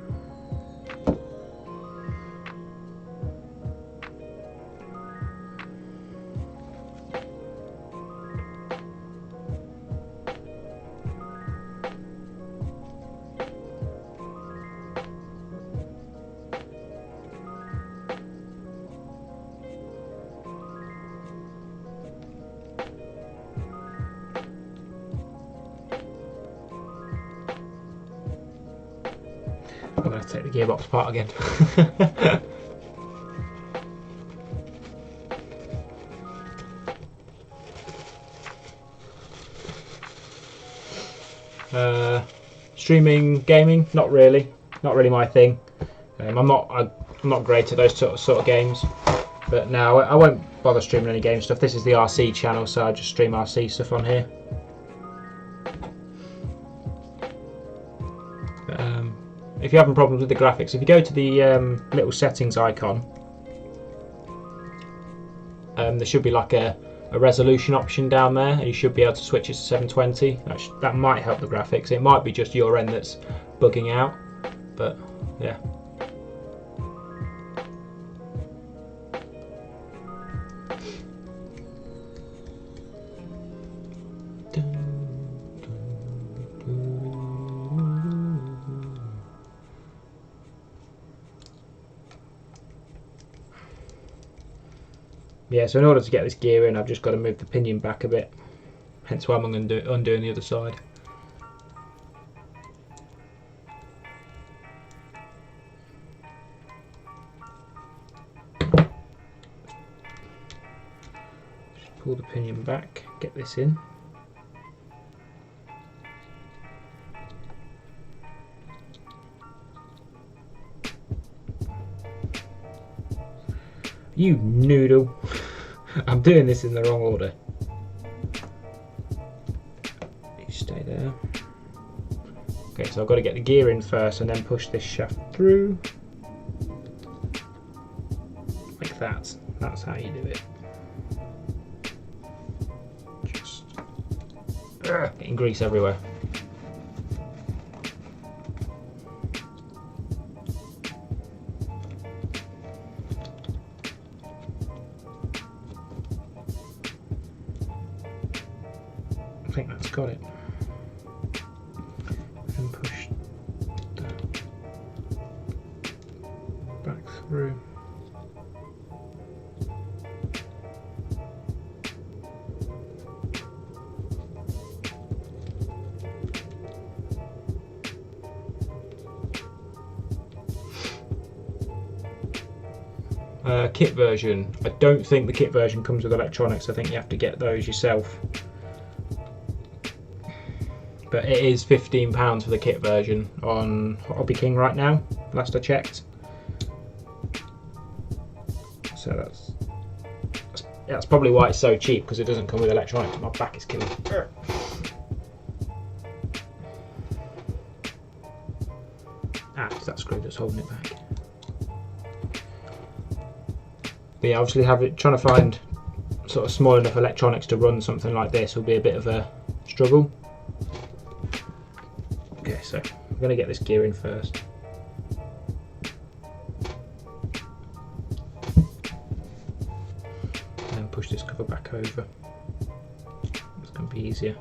A: I'm going to take the gearbox apart again. Streaming gaming, not really my thing. I'm not great at those sort of games, but no, I won't bother streaming any game stuff. This is the RC channel, so I just stream RC stuff on here. But, if you're having problems with the graphics, if you go to the little settings icon, there should be like a resolution option down there, and you should be able to switch it to 720. That might help the graphics. It might be just your end that's bugging out, but yeah. Yeah, so in order to get this gear in, I've just got to move the pinion back a bit. Hence why I'm going to undoing the other side. Just pull the pinion back, get this in. You noodle. I'm doing this in the wrong order. You stay there. Okay, so I've got to get the gear in first and then push this shaft through. Like that. That's how you do it. Just getting grease everywhere. I think that's got it. And push that back through. Kit version. I don't think the kit version comes with electronics. I think you have to get those yourself. But it is £15 for the kit version on Hobby King right now, last I checked. So that's probably why it's so cheap, because it doesn't come with electronics. My back is killing me. It's that screw that's holding it back. But yeah, obviously trying to find sort of small enough electronics to run something like this will be a bit of a struggle. Okay, so I'm going to get this gear in first. And then push this cover back over. It's going to be easier.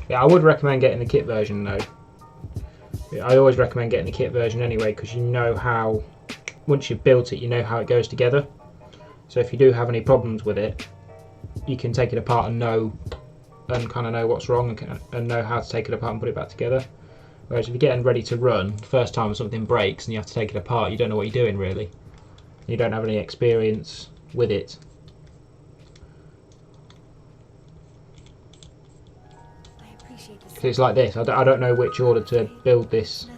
A: Yeah, I would recommend getting the kit version though. I always recommend getting the kit version anyway, because you know how, once you've built it, you know how it goes together. So if you do have any problems with it, you can take it apart and kind of know what's wrong and know how to take it apart and put it back together. Whereas if you're getting ready to run, the first time something breaks and you have to take it apart, you don't know what you're doing really. You don't have any experience with it. So it's like this. I don't know which order to build this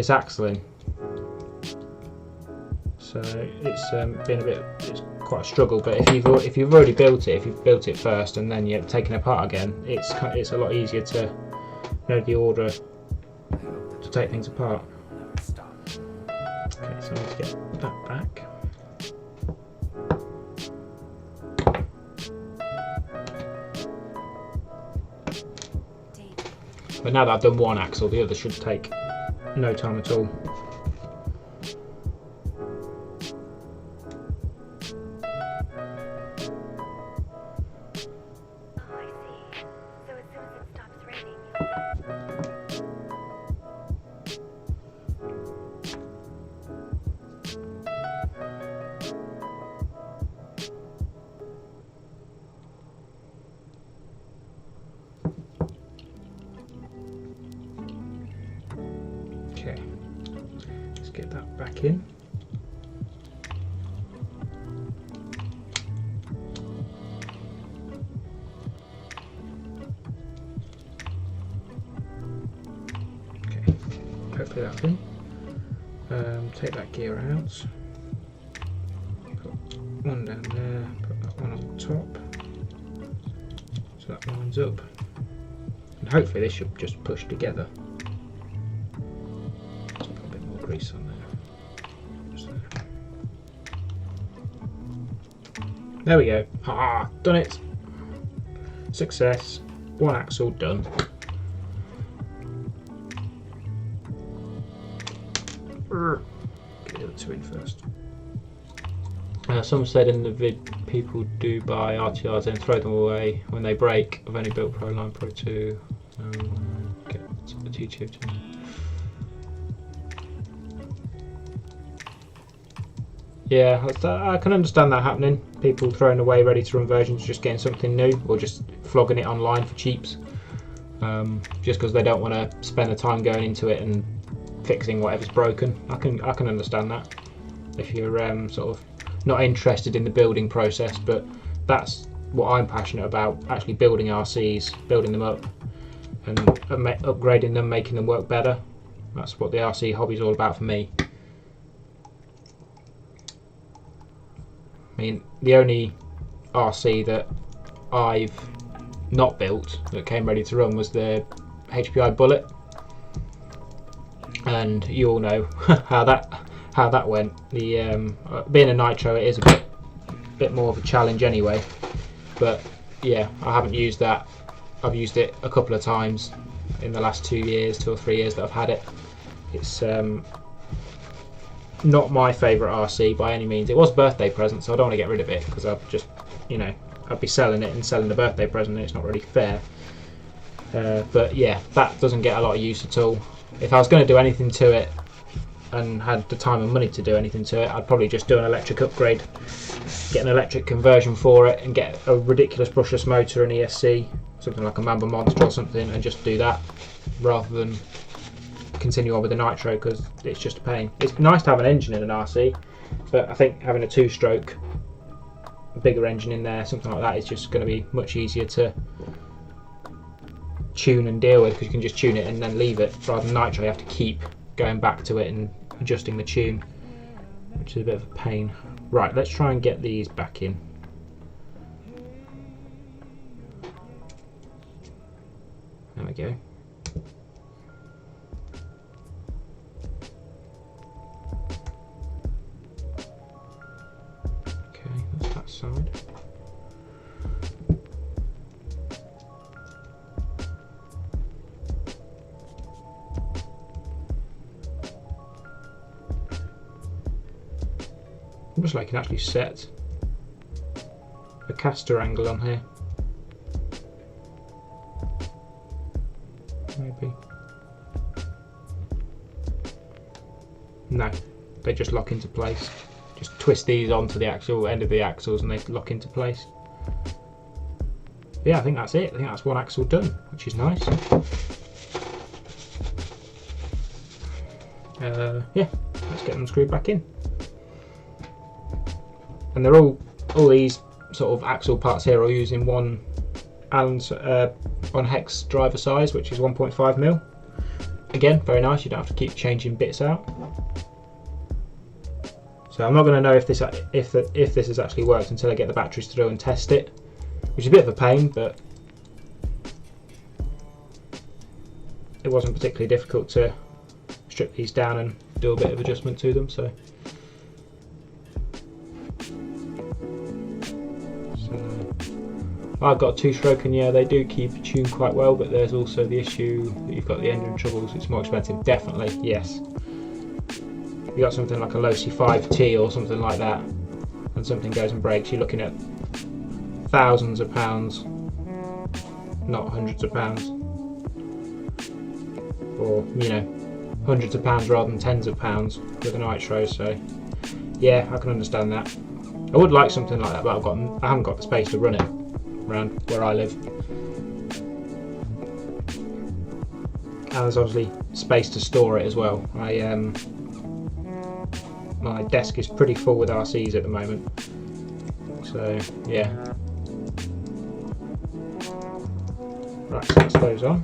A: axle in. So it's been it's quite a struggle. But if you've already built it, if you've built it first and then you're taking it apart again, it's a lot easier to know the order to take things apart. Okay, so I need to get that back. But now that I've done one axle, the other should take no time at all. back in. Okay, hopefully that's in. Take that gear out. Put one down there, put that one on top. So that lines up. And hopefully this should just push together. Let's put a bit more grease on there. Just there. There we go. Ah, done it. Success. One axle done. Get the other two in first. Some said in the vid people do buy RTRs and throw them away when they break. I've only built Pro Line Pro 2. Get a YouTube channel. Yeah, I can understand that happening. People throwing away ready to run versions, just getting something new, or just flogging it online for cheaps. Just because they don't want to spend the time going into it and fixing whatever's broken. I can understand that if you're sort of not interested in the building process, but that's what I'm passionate about, actually building RCs, building them up and upgrading them, making them work better. That's what the RC hobby is all about for me. I mean, the only RC that I've not built that came ready to run was the HPI Bullet, and you all know how that went. The being a nitro, it is a bit more of a challenge anyway. But yeah, I haven't used that. I've used it a couple of times in the last 2 or 3 years that I've had it. It's not my favourite RC by any means. It was a birthday present, so I don't want to get rid of it because I've just, you know, I'd be selling it and selling the birthday present, and it's not really fair. But yeah, that doesn't get a lot of use at all. If I was going to do anything to it and had the time and money to do anything to it, I'd probably just do an electric upgrade, get an electric conversion for it, and get a ridiculous brushless motor and ESC, something like a Mamba Monster or something, and just do that rather than continue on with the nitro, because it's just a pain. It's nice to have an engine in an RC, but I think having a 2-stroke, a bigger engine in there, something like that, is just going to be much easier to tune and deal with, because you can just tune it and then leave it, rather than nitro you have to keep going back to it and adjusting the tune, which is a bit of a pain. Right, let's try and get these back in. There we go. Okay, that's that side. Looks like you can actually set a caster angle on here. Maybe. No, they just lock into place. Just twist these onto the actual end of the axles and they lock into place. Yeah, I think that's it. I think that's one axle done, which is nice. Yeah, let's get them screwed back in. And they're all these sort of axle parts here are using one Allen's on hex driver size, which is 1.5mm. Again, very nice. You don't have to keep changing bits out. So I'm not going to know if this has actually worked until I get the batteries through and test it, which is a bit of a pain, but it wasn't particularly difficult to strip these down and do a bit of adjustment to them. So I've got a 2-stroke, and yeah, they do keep tuned quite well, but there's also the issue that you've got the engine troubles. It's more expensive, definitely, yes. If you got something like a Losi 5T or something like that, and something goes and breaks, you're looking at thousands of pounds, not hundreds of pounds, or you know, hundreds of pounds rather than tens of pounds with a nitro. So yeah, I can understand that. I would like something like that, but I haven't got the space to run it around where I live. And there's obviously space to store it as well. I my desk is pretty full with RCs at the moment. So yeah. Right, so that's those on.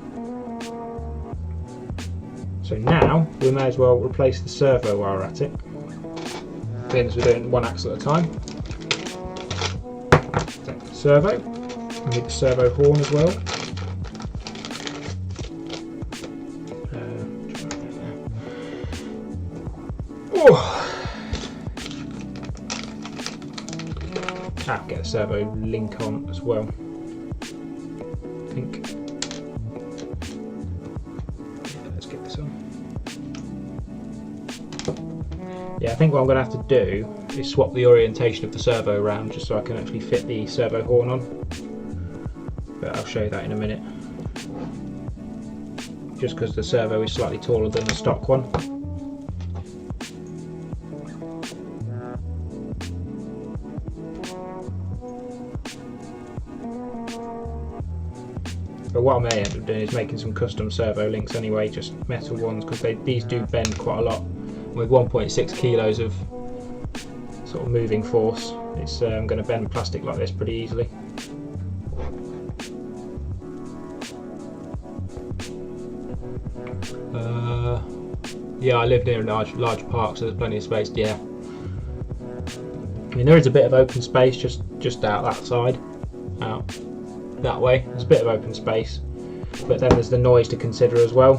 A: So now we may as well replace the servo while we're at it. Being as we're doing one axle at a time. Take the servo. We need the servo horn as well. Get the servo link on as well. I think. Yeah, let's get this on. Yeah, I think what I'm going to have to do is swap the orientation of the servo around just so I can actually fit the servo horn on. But I'll show you that in a minute. Just because the servo is slightly taller than the stock one. But what I may end up doing is making some custom servo links anyway, just metal ones, because these do bend quite a lot. With 1.6 kilos of sort of moving force, it's going to bend plastic like this pretty easily. Yeah, I live near a large park, so there's plenty of space. Yeah, I mean there is a bit of open space just out that side, out that way. There's a bit of open space, but then there's the noise to consider as well,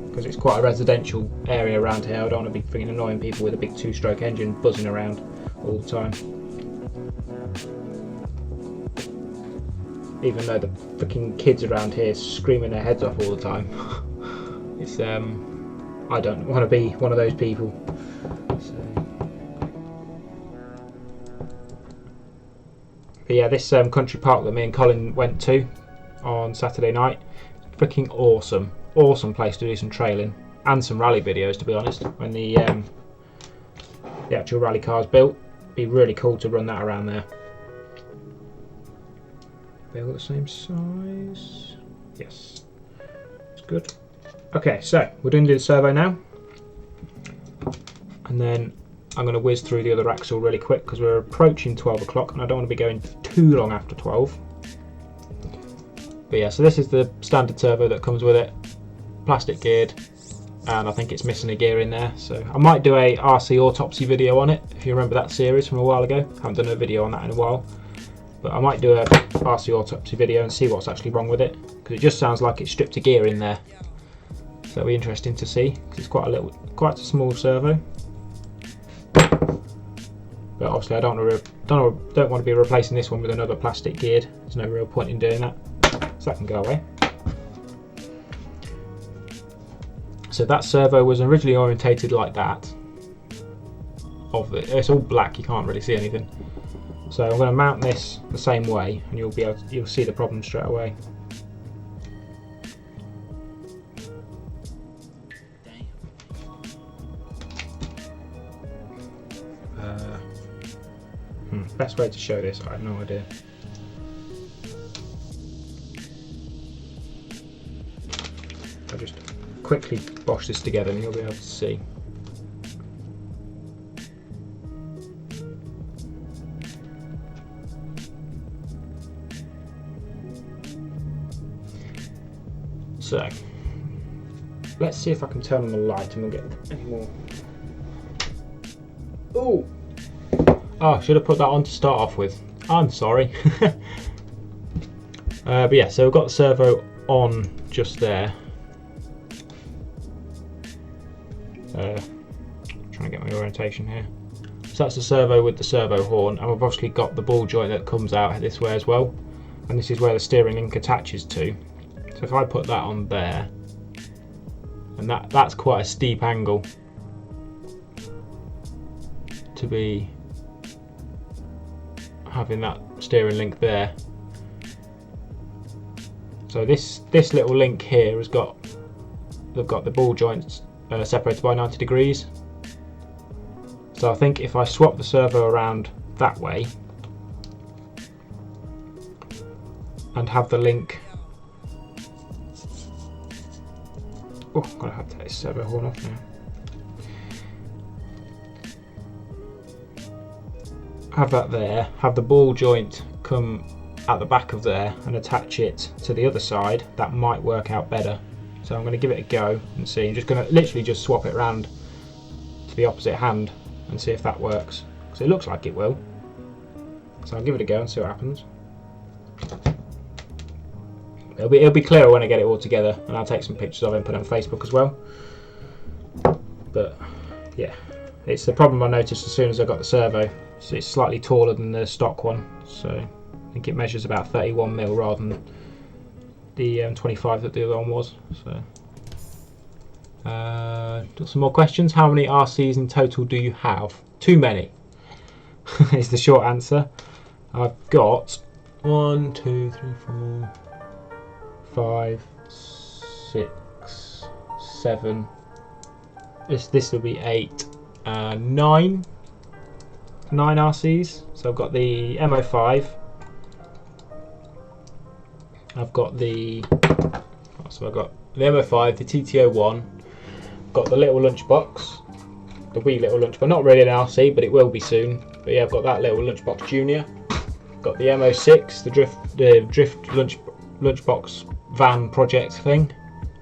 A: because it's quite a residential area around here. I don't want to be freaking annoying people with a big 2-stroke engine buzzing around all the time. Even though the freaking kids around here screaming their heads off all the time. It's I don't want to be one of those people. So. But yeah, this country park that me and Colin went to on Saturday night, freaking awesome. Awesome place to do some trailing and some rally videos, to be honest. When the actual rally car's built, it'd be really cool to run that around there. They all the same size. Yes, it's good. Okay, so we're doing the servo now, and then I'm going to whiz through the other axle really quick because we're approaching 12 o'clock and I don't want to be going too long after 12. But yeah, so this is the standard servo that comes with it, plastic geared, and I think it's missing a gear in there. So I might do a RC autopsy video on it, if you remember that series from a while ago. Haven't done a video on that in a while, but I might do a RC autopsy video and see what's actually wrong with it, because it just sounds like it's stripped a gear in there. So it'll be interesting to see, because it's quite a small servo. But obviously I don't want to be replacing this one with another plastic geared. There's no real point in doing that. So that can go away. So that servo was originally orientated like that. It's all black, you can't really see anything. So I'm going to mount this the same way, and you'll see the problem straight away. Best way to show this, I have no idea. I'll just quickly bosh this together and you'll be able to see. So, let's see if I can turn on the light and we'll get any more. Ooh! Oh, I should have put that on to start off with. I'm sorry. But yeah, so we've got the servo on just there. Trying to get my orientation here. So that's the servo with the servo horn, and we've obviously got the ball joint that comes out this way as well. And this is where the steering link attaches to. So if I put that on there, and that's quite a steep angle to be having that steering link there. So this little link here they've got the ball joints separated by 90 degrees. So I think if I swap the servo around that way and have the link, oh, gotta have to take this servo horn off now. have that there, have the ball joint come at the back of there and attach it to the other side, that might work out better. So I'm going to give it a go and see. I'm just going to literally just swap it around to the opposite hand and see if that works. Because it looks like it will. So I'll give it a go and see what happens. It'll be clearer when I get it all together, and I'll take some pictures of it and put it on Facebook as well. But yeah, it's the problem I noticed as soon as I got the servo. So it's slightly taller than the stock one, so I think it measures about 31mm rather than the 25 that the other one was. So got some more questions. How many RCs in total do you have? Too many is the short answer. I've got 1, 2, 3, 4, 5, 6, 7. This will be 8, 9 RCs. So I've got the MO5. I've got the MO5, the TT01. Got the little lunchbox, the wee little lunchbox. Not really an RC, but it will be soon. But yeah, I've got that little lunchbox junior. Got the MO6, the drift lunchbox van project thing.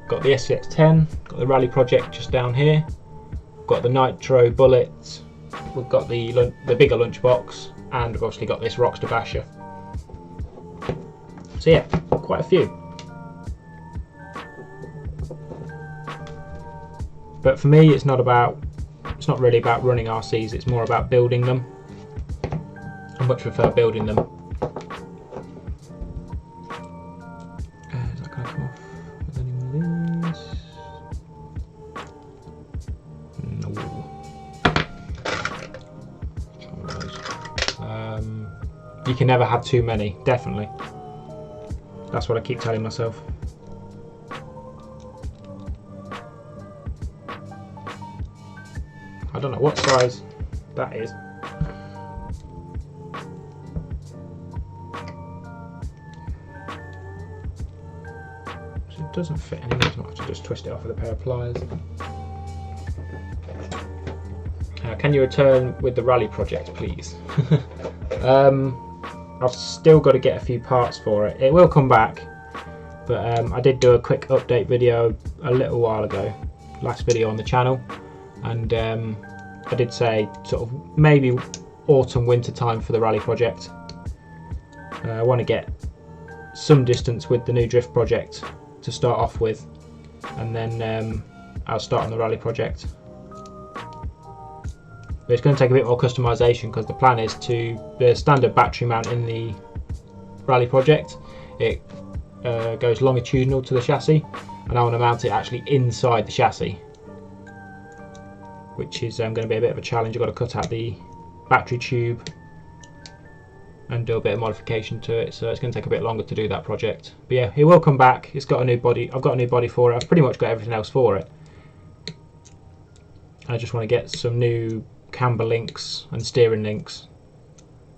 A: Got the SCX10. Got the rally project just down here. Got the nitro bullets. We've got the bigger lunchbox, and we've obviously got this Rocksta basher. So yeah, quite a few. But for me, it's not really about running RCs. It's more about building them. I much prefer building them. Is that going to come off with any one of these? No. You can never have too many, definitely. That's what I keep telling myself. I don't know what size that is. So it doesn't fit anymore, so I have to just twist it off with a pair of pliers. Can you return with the rally project, please? I've still got to get a few parts for it. It will come back, but I did do a quick update video a little while ago, last video on the channel, and I did say sort of maybe autumn winter time for the rally project. I want to get some distance with the new drift project to start off with, and then I'll start on the rally project. But it's going to take a bit more customization, because the plan is the standard battery mount in the rally project, it goes longitudinal to the chassis, and I want to mount it actually inside the chassis, which is going to be a bit of a challenge. I've got to cut out the battery tube and do a bit of modification to it, so it's going to take a bit longer to do that project. But yeah, it will come back. It's got a new body. I've got a new body for it. I've pretty much got everything else for it. I just want to get some new camber links and steering links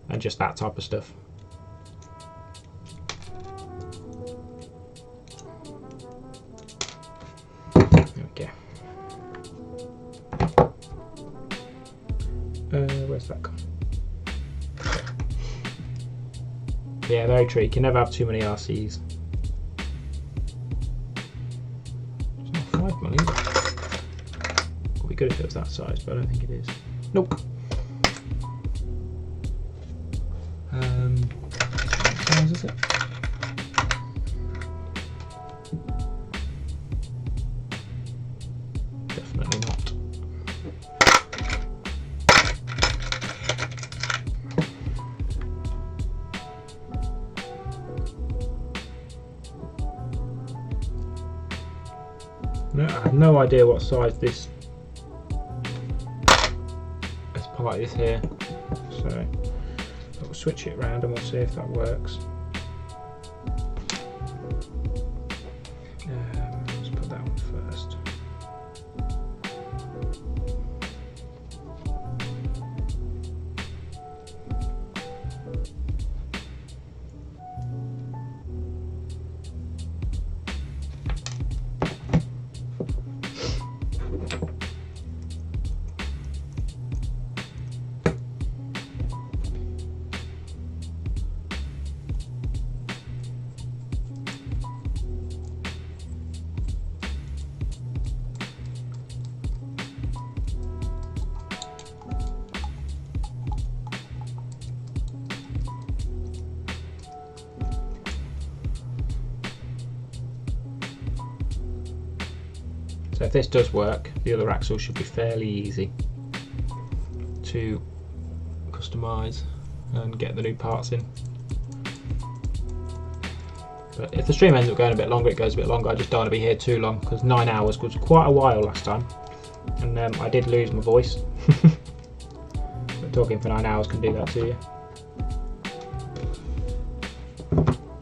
A: and just that type of stuff. Okay. Where's that gone? Yeah, very true. You can never have too many RCs. It's not 5 million. It would be good if it was that size, but I don't think it is. Nope. What size is it? Definitely not. No, I have no idea what size this part is here, so I'll switch it around and we'll see if that works. Let's put that one first. So if this does work, the other axle should be fairly easy to customise and get the new parts in. But if the stream ends up going a bit longer, it goes a bit longer. I just don't want to be here too long, because 9 hours was quite a while last time, and I did lose my voice. But talking for 9 hours can do that to you.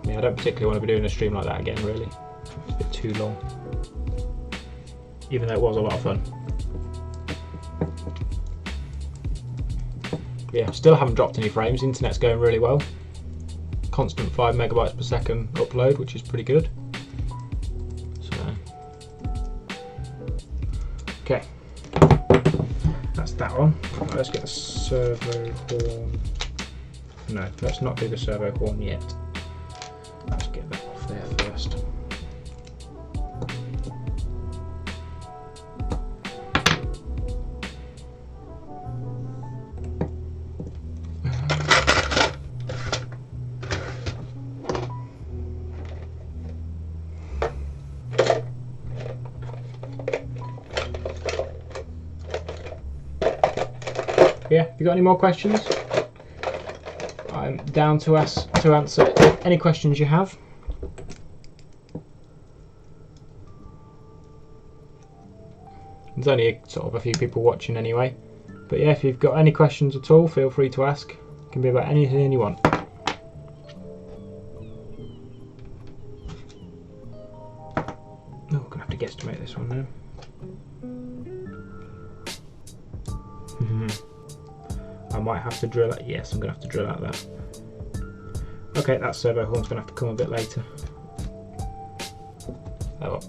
A: Yeah, I don't particularly want to be doing a stream like that again, really. It's a bit too long, even though it was a lot of fun. Yeah, still haven't dropped any frames. The internet's going really well. Constant 5 megabytes per second upload, which is pretty good. So, okay, that's that one. Let's get the servo horn. No, let's not do the servo horn yet. Let's get that off there first. Yeah, if you got any more questions, I'm down to answer any questions you have. There's only sort of a few people watching anyway, but yeah, if you've got any questions at all, feel free to ask. It can be about anything you want. Oh, I'm gonna have to guesstimate this one now. I might have to drill it. Yes, I'm going to have to drill out that. Okay, that servo horn's going to have to come a bit later. Oh well.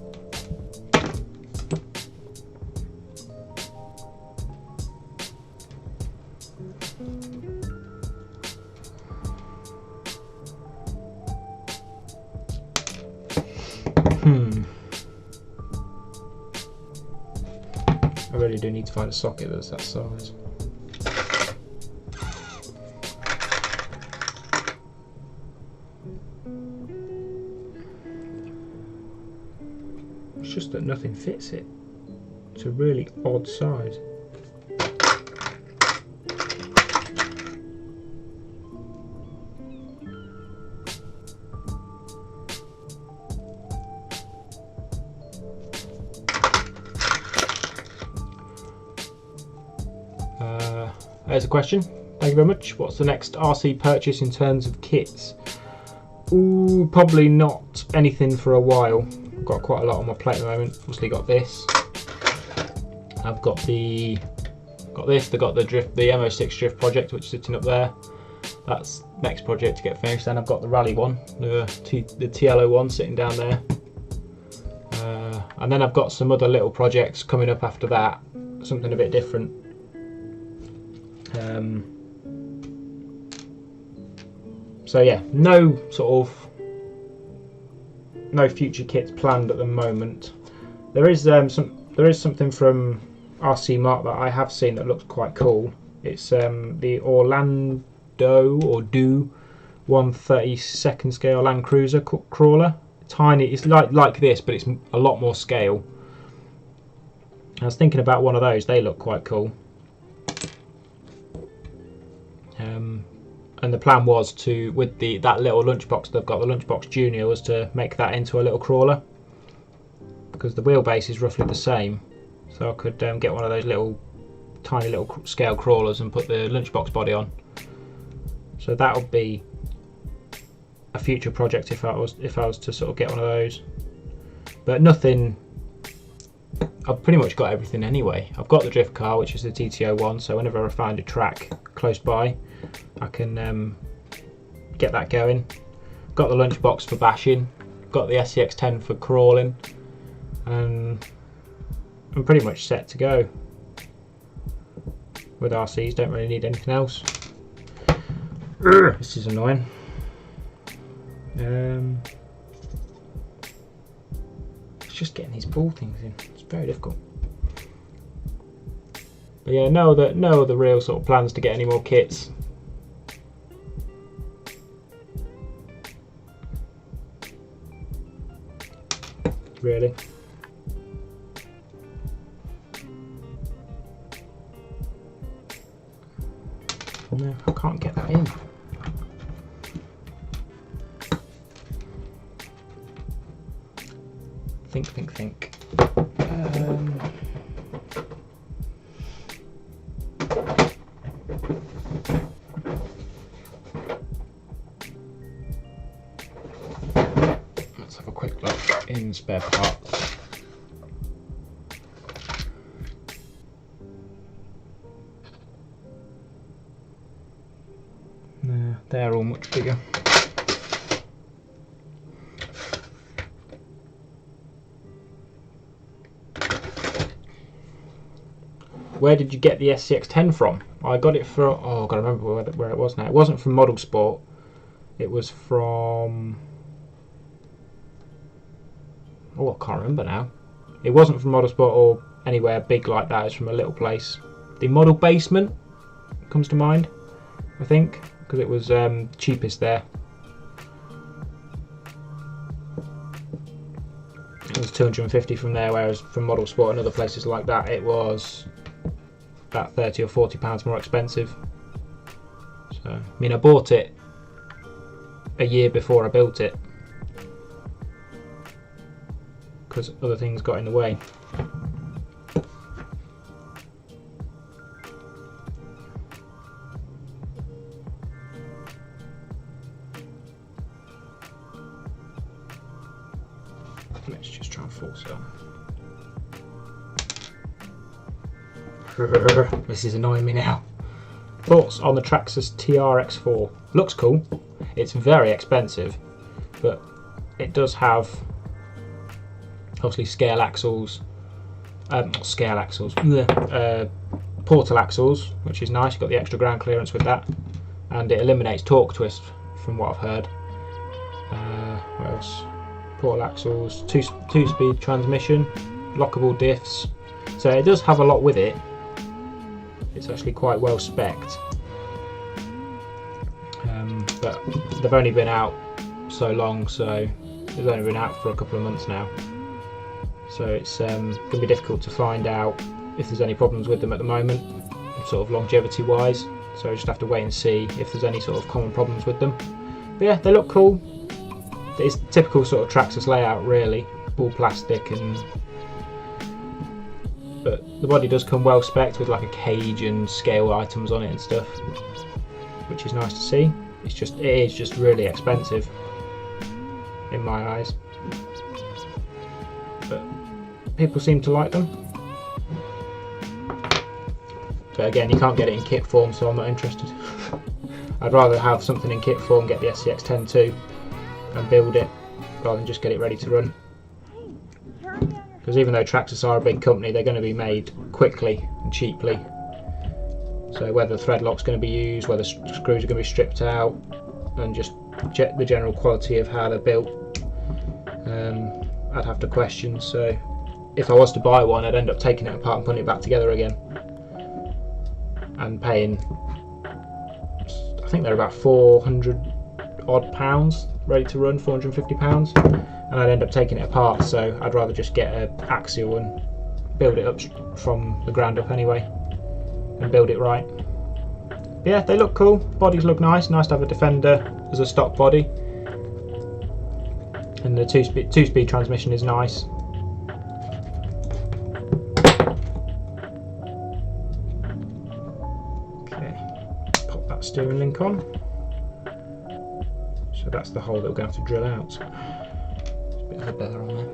A: I really do need to find a socket that's that size. It's just that nothing fits it. It's a really odd size. There's a question. Thank you very much. What's the next RC purchase in terms of kits? Ooh, probably not anything for a while. I've got quite a lot on my plate at the moment. Obviously got this. I've got this. They've got the MO6 drift project, which is sitting up there. That's next project to get finished. Then I've got the rally one, the TLO one sitting down there. And then I've got some other little projects coming up after that. Something a bit different. So yeah, no future kits planned at the moment. There is something from RC Mark that I have seen that looks quite cool. It's the Orlando or Do 1/32 scale Land Cruiser crawler. Tiny. It's like this, but it's a lot more scale. I was thinking about one of those. They look quite cool. And the plan was to, with that little lunchbox they've got, the Lunchbox Junior, was to make that into a little crawler, because the wheelbase is roughly the same. So I could get one of those tiny little scale crawlers and put the Lunchbox body on. So that would be a future project if I was to sort of get one of those. But nothing. I've pretty much got everything anyway. I've got the drift car, which is the TTO one, so whenever I find a track close by, I can get that going. Got the lunchbox for bashing, got the SCX10 for crawling, and I'm pretty much set to go. With RCs, don't really need anything else. This is annoying. It's just getting these ball things in. It's very difficult. But yeah, no other real sort of plans to get any more kits. Really. No, I can't get that in. Think. Let's have a quick look in spare parts. No, they're all much bigger. Where did you get the SCX10 from? I got it from, oh, I've got to remember where it was now. It wasn't from Model Sport. It was from, oh, I can't remember now. It wasn't from Model Sport or anywhere big like that. It's from a little place. The Model Basement comes to mind, I think, because it was cheapest there. It was 250 from there, whereas from Model Sport and other places like that, it was about 30 or 40 pounds more expensive. So, I mean, I bought it a year before I built it because other things got in the way. Let's just try and force it on. This is annoying me now. Thoughts on the Traxxas TRX4? Looks cool. It's very expensive, but it does have obviously scale axles, portal axles, which is nice. You've got the extra ground clearance with that, and it eliminates torque twist from what I've heard. What else? Portal axles, two-speed transmission, lockable diffs. So it does have a lot with it. It's actually quite well spec'd, but they've only been out so long, so they've only been out for a couple of months now. So it's going to be difficult to find out if there's any problems with them at the moment, sort of longevity-wise. So I just have to wait and see if there's any sort of common problems with them. But yeah, they look cool. It's typical sort of Traxxas layout, really, all plastic and. But the body does come well spec'd with like a cage and scale items on it and stuff, which is nice to see. It is just really expensive in my eyes, but people seem to like them. But again, you can't get it in kit form, so I'm not interested. I'd rather have something in kit form, get the SCX10 too, and build it rather than just get it ready to run. Because even though Traxxas are a big company, they're going to be made quickly and cheaply. So whether the thread lock's going to be used, whether screws are going to be stripped out, and just the general quality of how they're built, I'd have to question. So if I was to buy one, I'd end up taking it apart and putting it back together again, and paying, I think they're about 400 odd pounds ready to run, 450 pounds. And I'd end up taking it apart, so I'd rather just get an axial and build it up from the ground up anyway, and build it right. But yeah, they look cool, bodies look nice to have a Defender as a stock body, and the two-speed transmission is nice. Okay, pop that steering link on. So that's the hole that we're going to have to drill out. Bit of a better on there.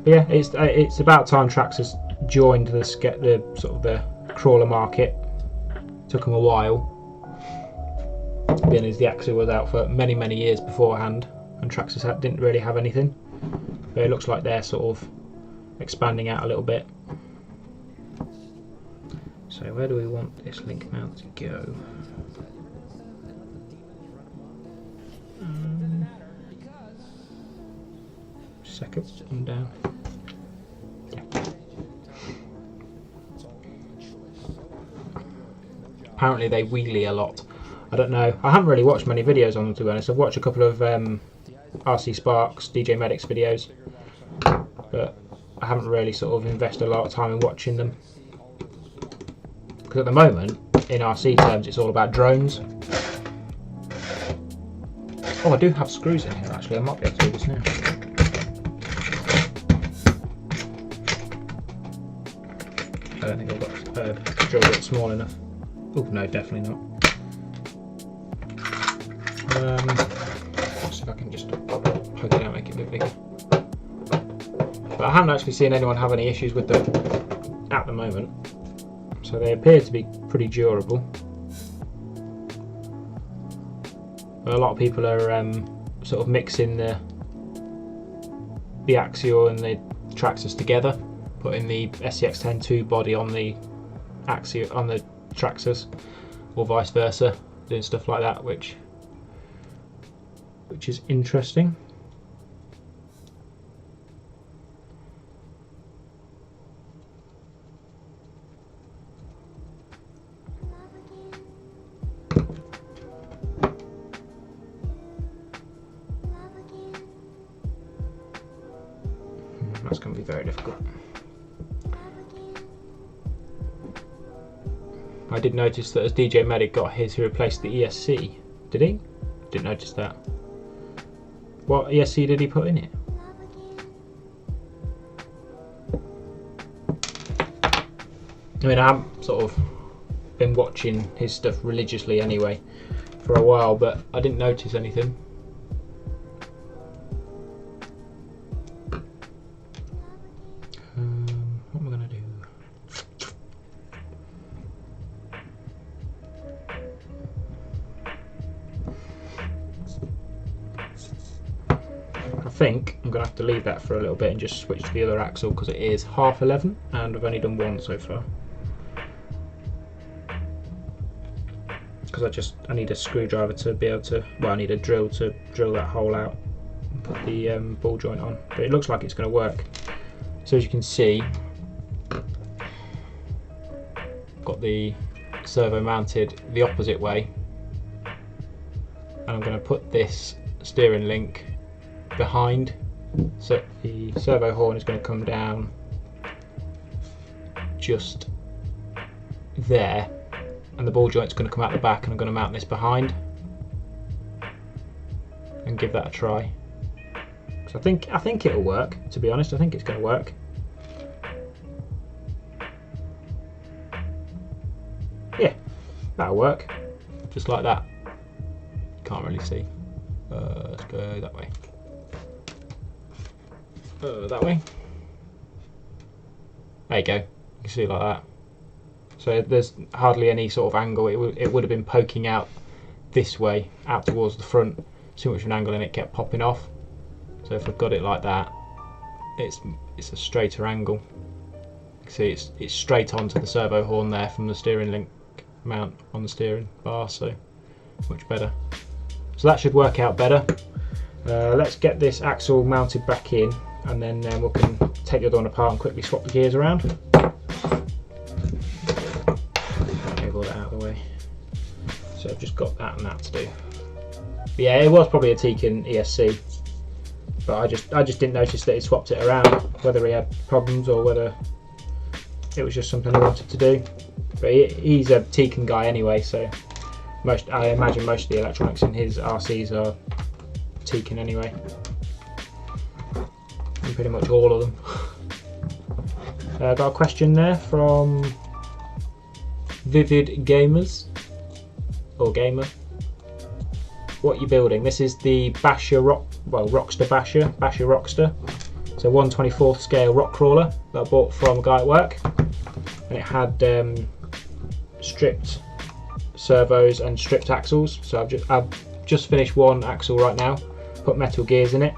A: But yeah, it's about time Traxxas joined the sort of the crawler market. Took them a while, being as the Axial was out for many years beforehand, and Traxxas didn't really have anything. But it looks like they're sort of expanding out a little bit. So where do we want this link mount to go? Second one down. Yeah. Apparently they wheelie a lot. I don't know. I haven't really watched many videos on them, to be honest. I've watched a couple of RC Sparks, DJ Medics videos, but I haven't really sort of invested a lot of time in watching them. Because at the moment, in RC terms, it's all about drones. Oh, I do have screws in here actually. I might be able to do this now. I don't think I've got a drill bit small enough. Oh no, definitely not. Let's see if I can just poke it out, make it a bit bigger. But I haven't actually seen anyone have any issues with them at the moment. So they appear to be pretty durable. But a lot of people are sort of mixing the axial and the Traxxas together, putting the SCX-10 body on the axial on the Traxxas, or vice versa, doing stuff like that, which is interesting. That's going to be very difficult. I did notice that as DJ Medic got his, he replaced the ESC. Did he? Didn't notice that. What ESC did he put in it? I mean, I haven't sort of been watching his stuff religiously anyway for a while, but I didn't notice anything. What am I going to do? I think I'm going to have to leave that for a little bit and just switch to the other axle because it is 11:30 and I've only done one so far. Because I need a screwdriver to be able to, well, I need a drill to drill that hole out and put the ball joint on. But it looks like it's going to work. So as you can see, I've got the servo mounted the opposite way, and I'm going to put this steering link behind, so the servo horn is going to come down just there, and the ball joint's going to come out the back, and I'm going to mount this behind and give that a try. So I think it'll work, to be honest. I think it's going to work. Yeah, that'll work, just like that. Can't really see. Let's go that way. That way. There you go. You can see like that. So there's hardly any sort of angle. It would have been poking out this way, out towards the front. Too much of an angle, and it kept popping off. So if I've got it like that, it's a straighter angle. You can see it's straight onto the servo horn there from the steering link mount on the steering bar. So much better. So that should work out better. Let's get this axle mounted back in, and then we can take the other one apart and quickly swap the gears around. Move all that out of the way. So I've just got that and that to do. But yeah, it was probably a Tekin ESC, but I just didn't notice that he swapped it around, whether he had problems or whether it was just something he wanted to do. But he's a Tekin guy anyway, so I imagine most of the electronics in his RCs are Tekin anyway. And pretty much all of them. Got a question there from Vivid Gamers, or Gamer. What are you building? This is the Basher Rocksta Basher Rocksta. It's a 1/24th scale rock crawler that I bought from a guy at work, and it had stripped servos and stripped axles. So I've just finished one axle right now, put metal gears in it,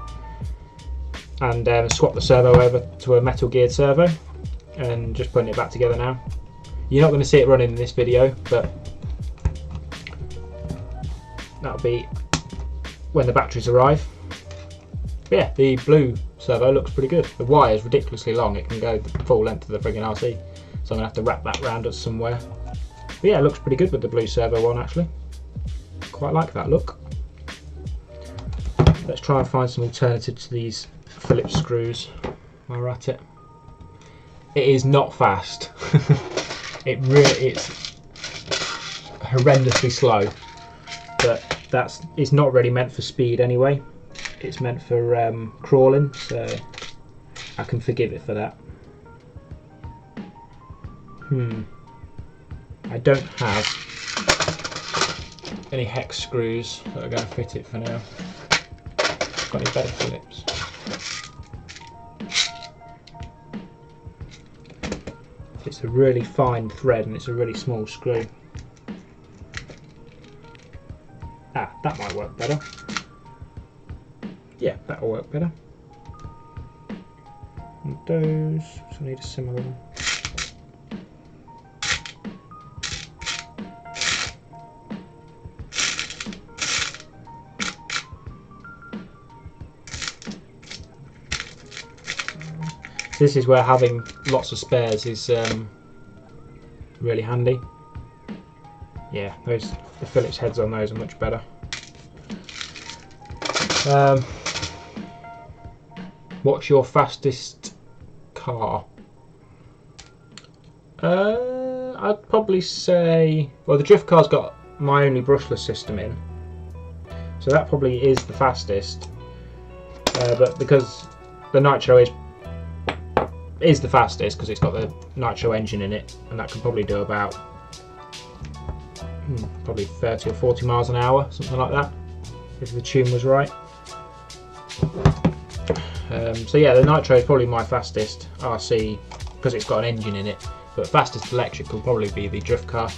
A: and swapped the servo over to a metal geared servo, and just putting it back together now. You're not going to see it running in this video, but that'll be when the batteries arrive. But yeah, the blue servo looks pretty good. The wire is ridiculously long. It can go the full length of the friggin' RC, so I'm going to have to wrap that round us somewhere. But yeah, it looks pretty good with the blue servo one actually. Quite like that look. Let's try and find some alternatives to these Phillips screws while we're at it. It is not fast. It's horrendously slow, but it's not really meant for speed anyway. It's meant for crawling, so I can forgive it for that. I don't have any hex screws that are going to fit it for now. Got any better Phillips? It's a really fine thread and it's a really small screw. Ah, that might work better. Yeah, that'll work better. And those, so I need a similar one. This is where having lots of spares is really handy. Yeah, the Phillips heads on those are much better. What's your fastest car? I'd probably say, well, the drift car's got my only brushless system in, so that probably is the fastest. But because the nitro is the fastest because it's got the nitro engine in it, and that can probably do about probably 30 or 40 miles an hour, something like that, if the tune was right. So yeah, the nitro is probably my fastest RC because it's got an engine in it, but fastest electric will probably be the drift car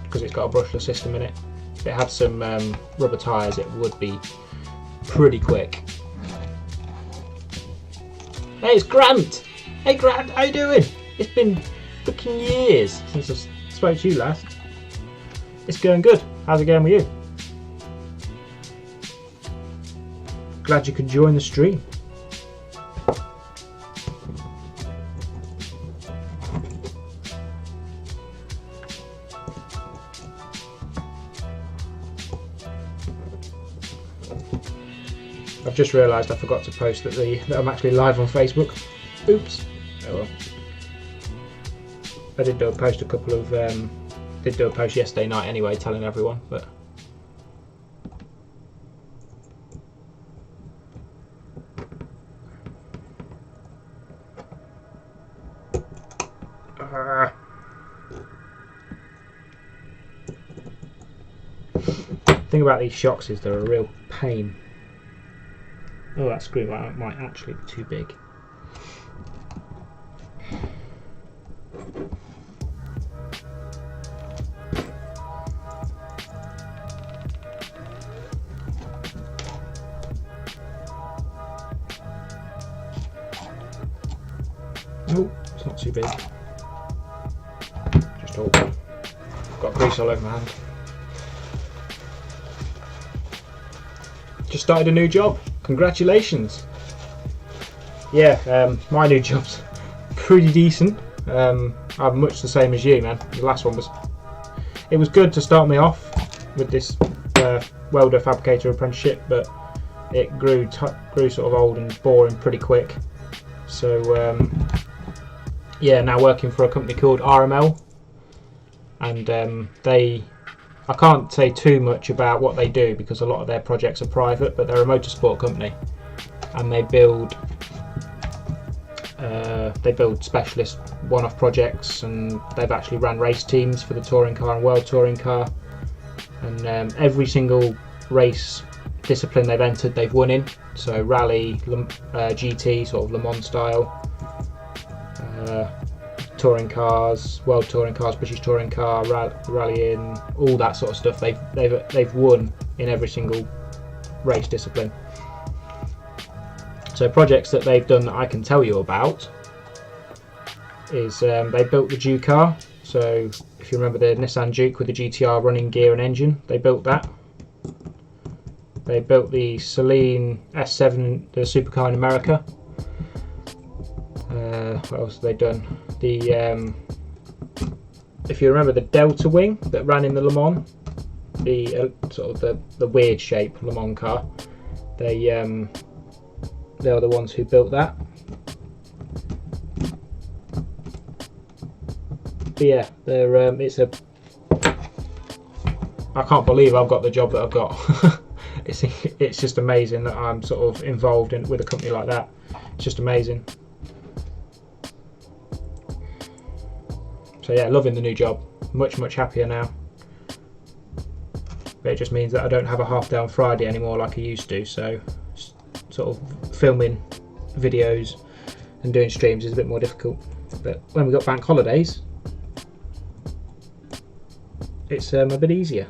A: because it's got a brushless system in it. If it had some rubber tyres, it would be pretty quick. Hey, it's Grant! Hey Grant, how you doing? It's been fucking years since I spoke to you last. It's going good. How's it going with you? Glad you could join the stream. I've just realised I forgot to post that I'm actually live on Facebook. Oops. Oh well. I did do a post did do a post yesterday night anyway, telling everyone, but the thing about these shocks is they're a real pain. Oh, that screw might actually be too big. No, it's not too big. Just open. Got grease all over my hand. Just started a new job. Congratulations. Yeah, my new job's pretty decent. I'm much the same as you, man. The last one was good to start me off with this welder fabricator apprenticeship, but it grew sort of old and boring pretty quick. So yeah, now working for a company called RML, and I can't say too much about what they do because a lot of their projects are private, but they're a motorsport company and they build specialist one-off projects, and they've actually ran race teams for the touring car and world touring car, and every single race discipline they've entered they've won in, so rally, GT, sort of Le Mans style, touring cars, world touring cars, British touring car, rallying, all that sort of stuff. They've won in every single race discipline. So projects that they've done that I can tell you about is they built the Duke car. So if you remember the Nissan Duke with the GTR running gear and engine, they built that. They built the Celine S7, the supercar in America. What else have they done? The if you remember the Delta Wing that ran in the Le Mans, the sort of the weird shape Le Mans car, they are the ones who built that. But yeah, they're it's a I can't believe I've got the job that I've got. It's just amazing that I'm sort of involved with a company like that. It's just amazing. So yeah, loving the new job. Much happier now. But it just means that I don't have a half day on Friday anymore like I used to. So sort of filming videos and doing streams is a bit more difficult. But when we got bank holidays, it's a bit easier.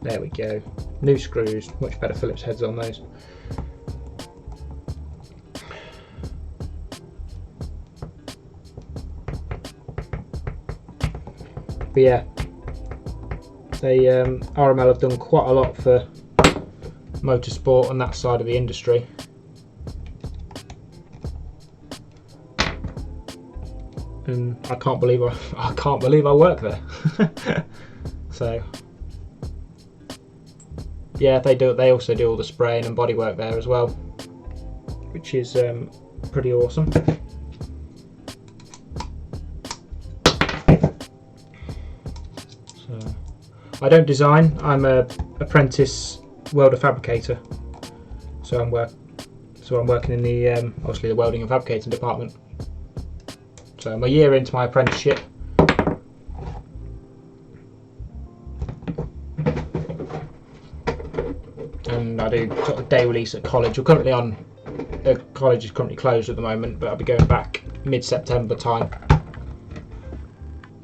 A: There we go. New screws, much better Phillips heads on those. But yeah, they RML have done quite a lot for motorsport on that side of the industry. And I can't believe I work there. So yeah, they also do all the spraying and bodywork there as well, which is pretty awesome. So I don't design. I'm a apprentice welder fabricator. So I'm working in the obviously the welding and fabricating department. So I'm a year into my apprenticeship. And I do sort of day release at college. We're currently the college is currently closed at the moment, but I'll be going back mid-September time.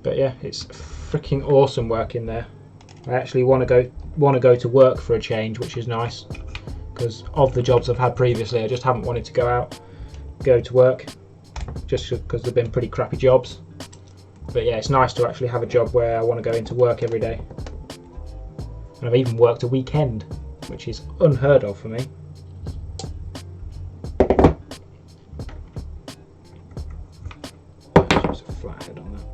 A: But yeah, it's freaking awesome working there. I actually want to go to work for a change, which is nice, because of the jobs I've had previously, I just haven't wanted to go to work, just because they've been pretty crappy jobs. But yeah, it's nice to actually have a job where I want to go into work every day. And I've even worked a weekend, which is unheard of for me. Just a flat head on that.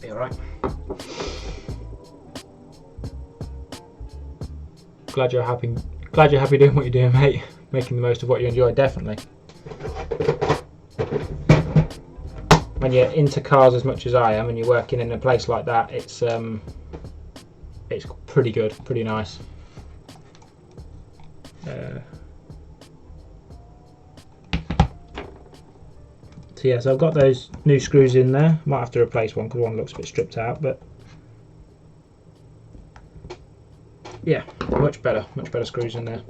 A: Be alright. Glad you're happy doing what you're doing, mate. Making the most of what you enjoy, definitely. When you're into cars as much as I am and you're working in a place like that, it's pretty good, pretty nice. So yeah, so I've got those new screws in there. Might have to replace one because one looks a bit stripped out, but yeah, much better screws in there.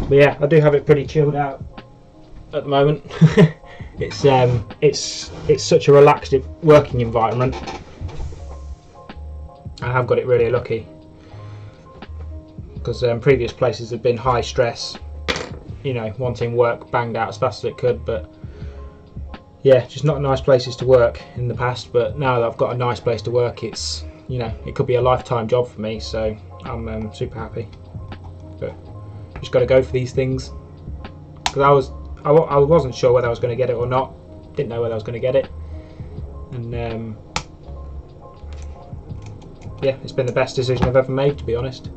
A: But yeah, I do have it pretty chilled out at the moment. It's such a relaxed working environment. I have got it really lucky, because previous places have been high stress, you know, wanting work banged out as fast as it could. But yeah, just not nice places to work in the past. But now that I've got a nice place to work, it's, you know, it could be a lifetime job for me. So I'm super happy. But just got to go for these things, because I wasn't sure whether I was going to get it or not. Didn't know whether I was going to get it, and yeah, it's been the best decision I've ever made, to be honest.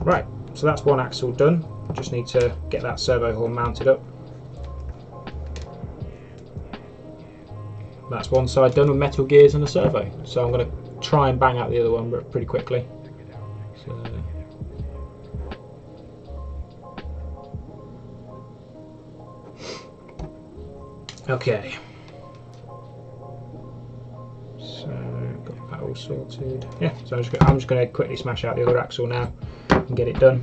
A: Right, so that's one axle done. Just need to get that servo horn mounted up. That's one side done with metal gears and a servo. So I'm going to try and bang out the other one pretty quickly. So, okay. So got that all sorted. Yeah, so I'm just going to quickly smash out the other axle now and get it done.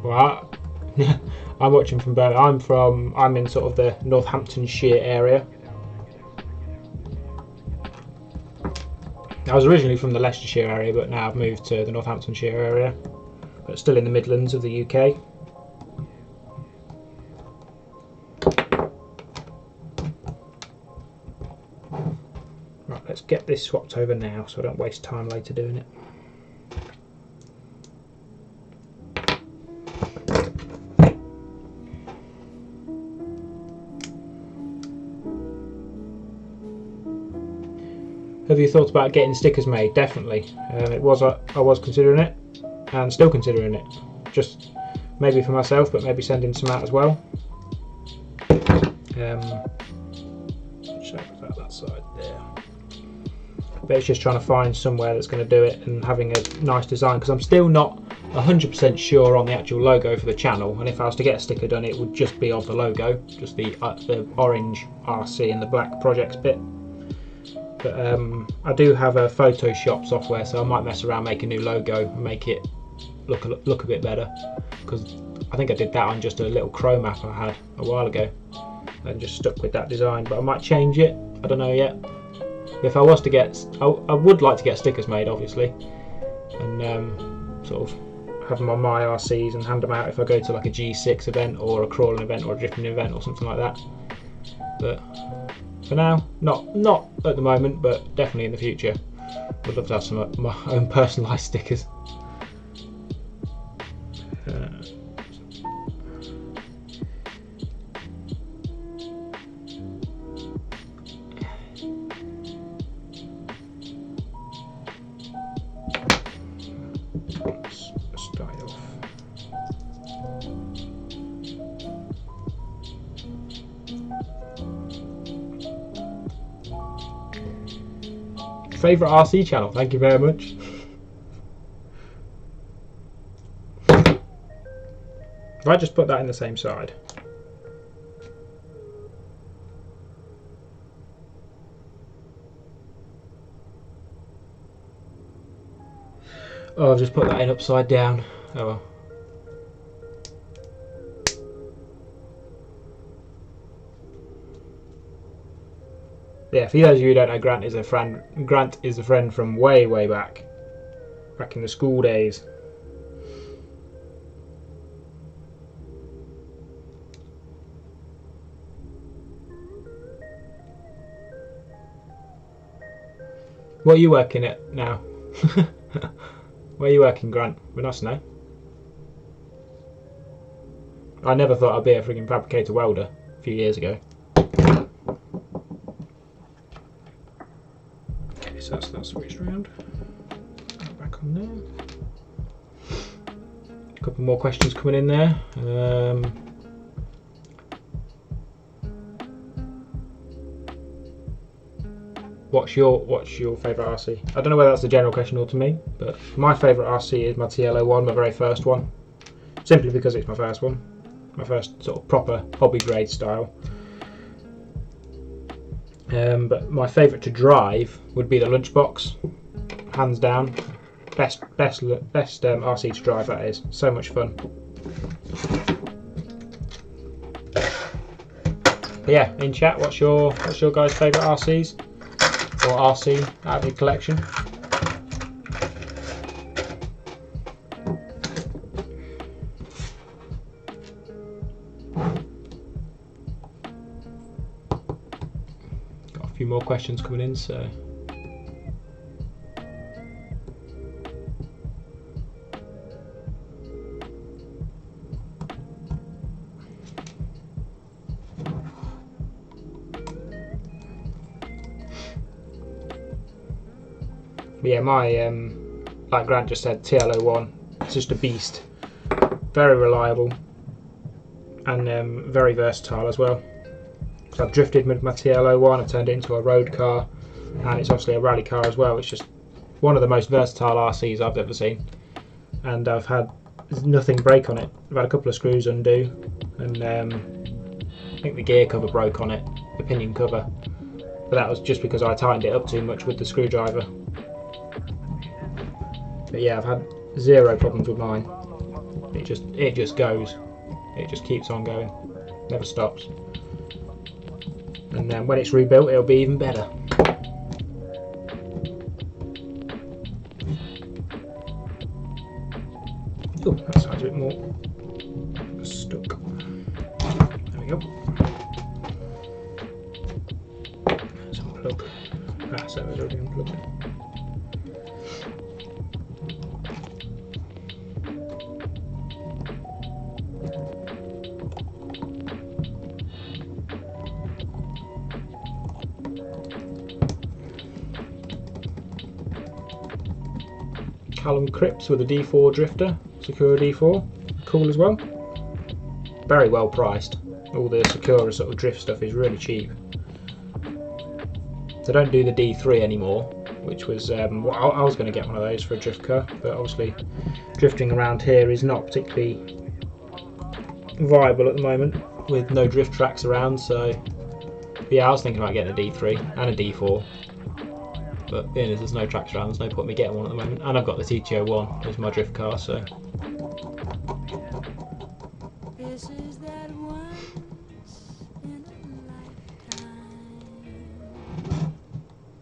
A: Well, I'm watching from Birmingham. I'm in sort of the Northamptonshire area. I was originally from the Leicestershire area, but now I've moved to the Northamptonshire area, but still in the Midlands of the UK. Right, let's get this swapped over now so I don't waste time later doing it. Have you thought about getting stickers made? Definitely. I was considering it, and still considering it. Just maybe for myself, but maybe sending some out as well. Check that side there. But it's just trying to find somewhere that's going to do it and having a nice design, because I'm still not 100% sure on the actual logo for the channel. And if I was to get a sticker done, it would just be of the logo, just the orange RC and the black projects bit. But I do have a Photoshop software, so I might mess around, make a new logo and make it look a bit better, because I think I did that on just a little Chrome app I had a while ago and just stuck with that design. But I might change it, I don't know yet. If I was to get, I would like to get stickers made, obviously, and sort of have them on my RCs and hand them out if I go to like a G6 event or a crawling event or a drifting event or something like that. But for now, not at the moment, but definitely in the future. Would love to have some of my own personalised stickers. Let's start off. Favourite RC channel, thank you very much. If I just put that in the same side. Oh, I've just put that in upside down. Oh well. Yeah, for those of you who don't know, Grant is a friend. Grant is a friend from way back in the school days. What are you working at now? Where are you working, Grant? We're nice to know. I never thought I'd be a frigging fabricator welder a few years ago. Okay, so that's switched around. Back on there. A couple more questions coming in there. What's your favourite RC? I don't know whether that's a general question or to me, but my favourite RC is my TL01, my very first one. Simply because it's my first one. My first sort of proper hobby grade style. But my favourite to drive would be the Lunchbox, hands down. Best RC to drive, that is. So much fun. But yeah, in chat, what's your guys' favourite RCs? Or RC out of your collection? Got a few more questions coming in, so but yeah, my like Grant just said, TL01, it's just a beast. Very reliable and very versatile as well. So I've drifted with my TL01, I've turned it into a road car, and it's obviously a rally car as well. It's just one of the most versatile RCs I've ever seen, and I've had nothing break on it. I've had a couple of screws undo, and I think the gear cover broke on it, the pinion cover, but that was just because I tightened it up too much with the screwdriver. But yeah, I've had zero problems with mine. It just goes. It just keeps on going. Never stops. And then when it's rebuilt, it'll be even better. Oh, that side's a bit more stuck. There we go. Let's unplug that servo's already unplugged. Callum Cripps with a D4 drifter, Sakura D4, cool as well. Very well priced. All the Sakura sort of drift stuff is really cheap. They don't do the D3 anymore, which was I was going to get one of those for a drift car, but obviously drifting around here is not particularly viable at the moment with no drift tracks around. So yeah, I was thinking about getting a D3 and a D4. But being as there's no tracks around, there's no point in me getting one at the moment. And I've got the TTO1 as my drift car, so.
C: This is that once in a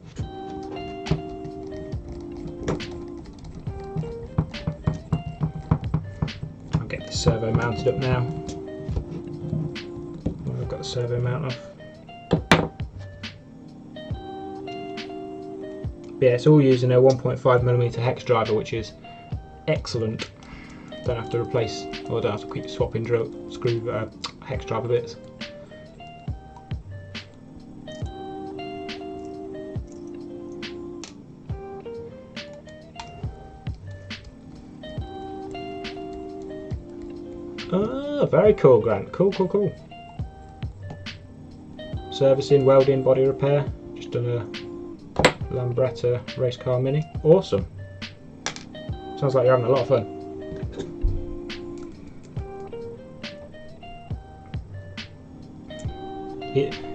C: lifetime.
A: I'll get this servo mounted up now. Well, I've got the servo mount off. Yeah, it's all using a 1.5mm hex driver, which is excellent. Don't have to replace, or don't have to keep swapping hex driver bits. Ah, very cool, Grant. Cool, cool, cool. Servicing, welding, body repair. Just done a Lambretta race car mini. Awesome. Sounds like you're having a lot of fun.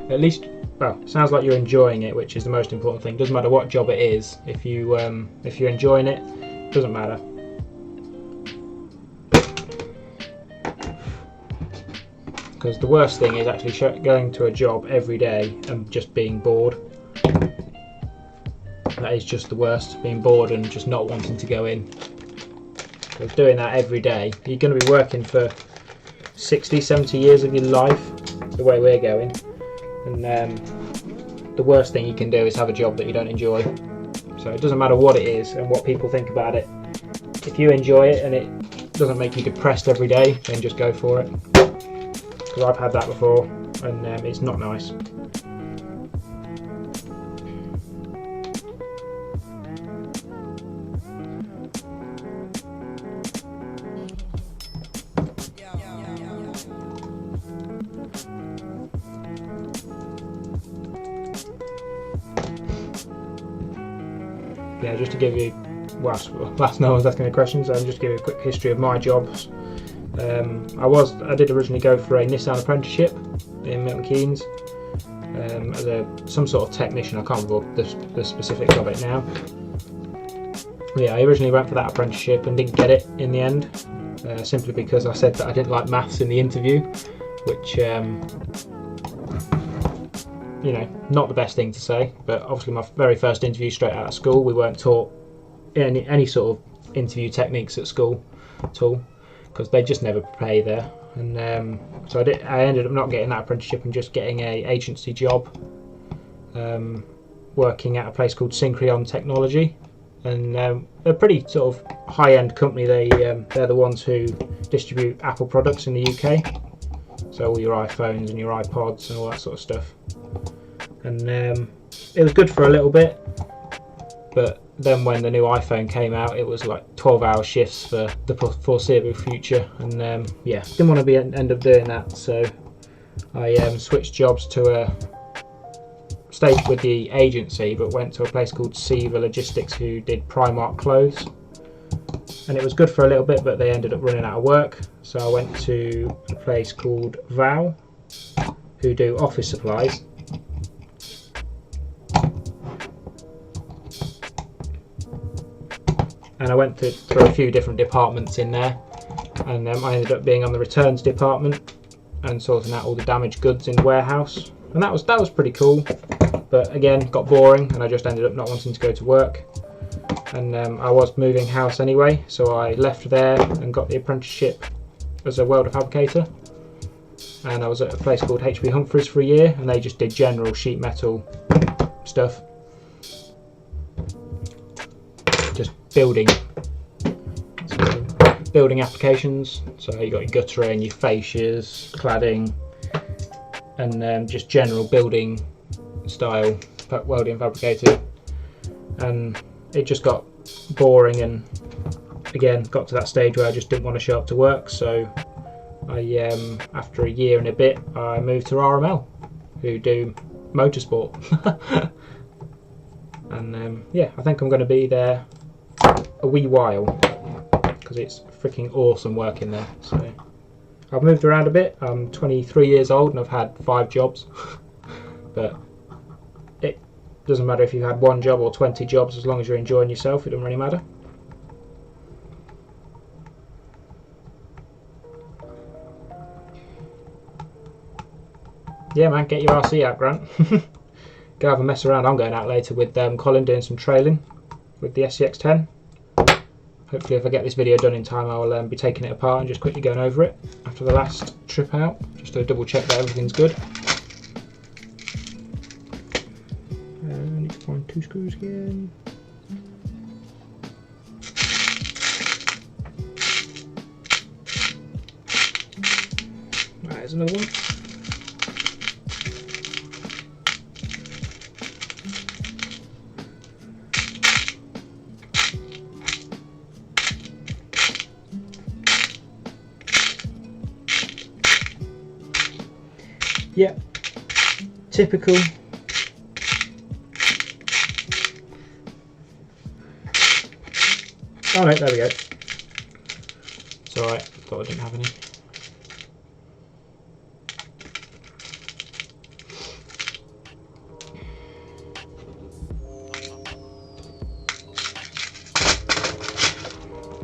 A: At least, well, sounds like you're enjoying it, which is the most important thing. Doesn't matter what job it is. If you're enjoying it, doesn't matter. Because the worst thing is actually going to a job every day and just being bored. That is just the worst, being bored and just not wanting to go in. Because doing that every day, you're going to be working for 60, 70 years of your life, the way we're going. And the worst thing you can do is have a job that you don't enjoy. So it doesn't matter what it is and what people think about it. If you enjoy it and it doesn't make you depressed every day, then just go for it. Because I've had that before and it's not nice. Yeah, just to give you, whilst no one's asking any questions, I'll just give you a quick history of my jobs. I did originally go for a Nissan apprenticeship in Milton Keynes as some sort of technician. I can't remember the specifics of it now. Yeah, I originally went for that apprenticeship and didn't get it in the end, simply because I said that I didn't like maths in the interview, which you know, not the best thing to say, but obviously my very first interview straight out of school, we weren't taught any sort of interview techniques at school at all, because they just never prepare you there. And so I ended up not getting that apprenticeship and just getting a agency job, working at a place called Syncreon Technology, and they're a pretty sort of high-end company. They're the ones who distribute Apple products in the UK, so all your iPhones and your iPods and all that sort of stuff. And it was good for a little bit, but then when the new iPhone came out, it was like 12-hour shifts for the foreseeable future, and yeah, didn't want to end up doing that, so I switched jobs to stayed with the agency, but went to a place called Seva Logistics, who did Primark clothes, and it was good for a little bit, but they ended up running out of work, so I went to a place called Vow, who do office supplies. And I went through a few different departments in there, and I ended up being on the returns department and sorting out all the damaged goods in the warehouse, and that was pretty cool, but again got boring and I just ended up not wanting to go to work. And I was moving house anyway, so I left there and got the apprenticeship as a welder fabricator, and I was at a place called HB Humphreys for a year, and they just did general sheet metal stuff. building applications. So you got your guttering, your fascias, cladding, and just general building style welding fabricating. And it just got boring, and again got to that stage where I just didn't want to show up to work. So I after a year and a bit I moved to RML, who do motorsport. And yeah, I think I'm going to be there a wee while because it's freaking awesome working there. So I've moved around a bit. I'm 23 years old and I've had 5 jobs. But it doesn't matter if you've had 1 job or 20 jobs, as long as you're enjoying yourself, it doesn't really matter. Yeah man, get your RC out, Grant. Go have a mess around. I'm going out later with Colin doing some trailing with the SCX10. Hopefully if I get this video done in time I'll be taking it apart and just quickly going over it after the last trip out, just to double check that everything's good. I need to find 2 screws again. There's another one. Yep, typical. Oh no, there we go. It's alright, thought I didn't have any.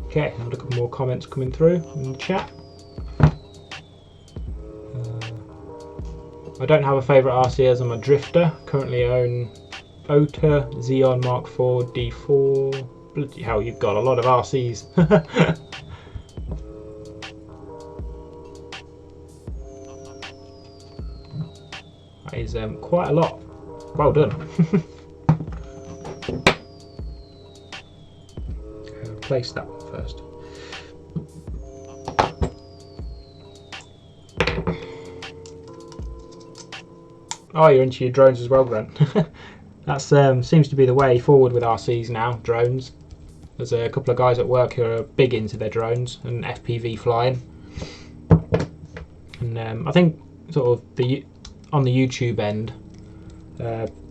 A: Okay, I've got a couple more comments coming through in the chat. I don't have a favourite RC as I'm a drifter. Currently own Ota Xeon Mark IV D4. Bloody hell, you've got a lot of RCs. That is quite a lot. Well done. Place that one first. Oh, you're into your drones as well, Grant. That seems to be the way forward with RCs now, drones. There's a couple of guys at work who are big into their drones and FPV flying. And I think sort of on the YouTube end,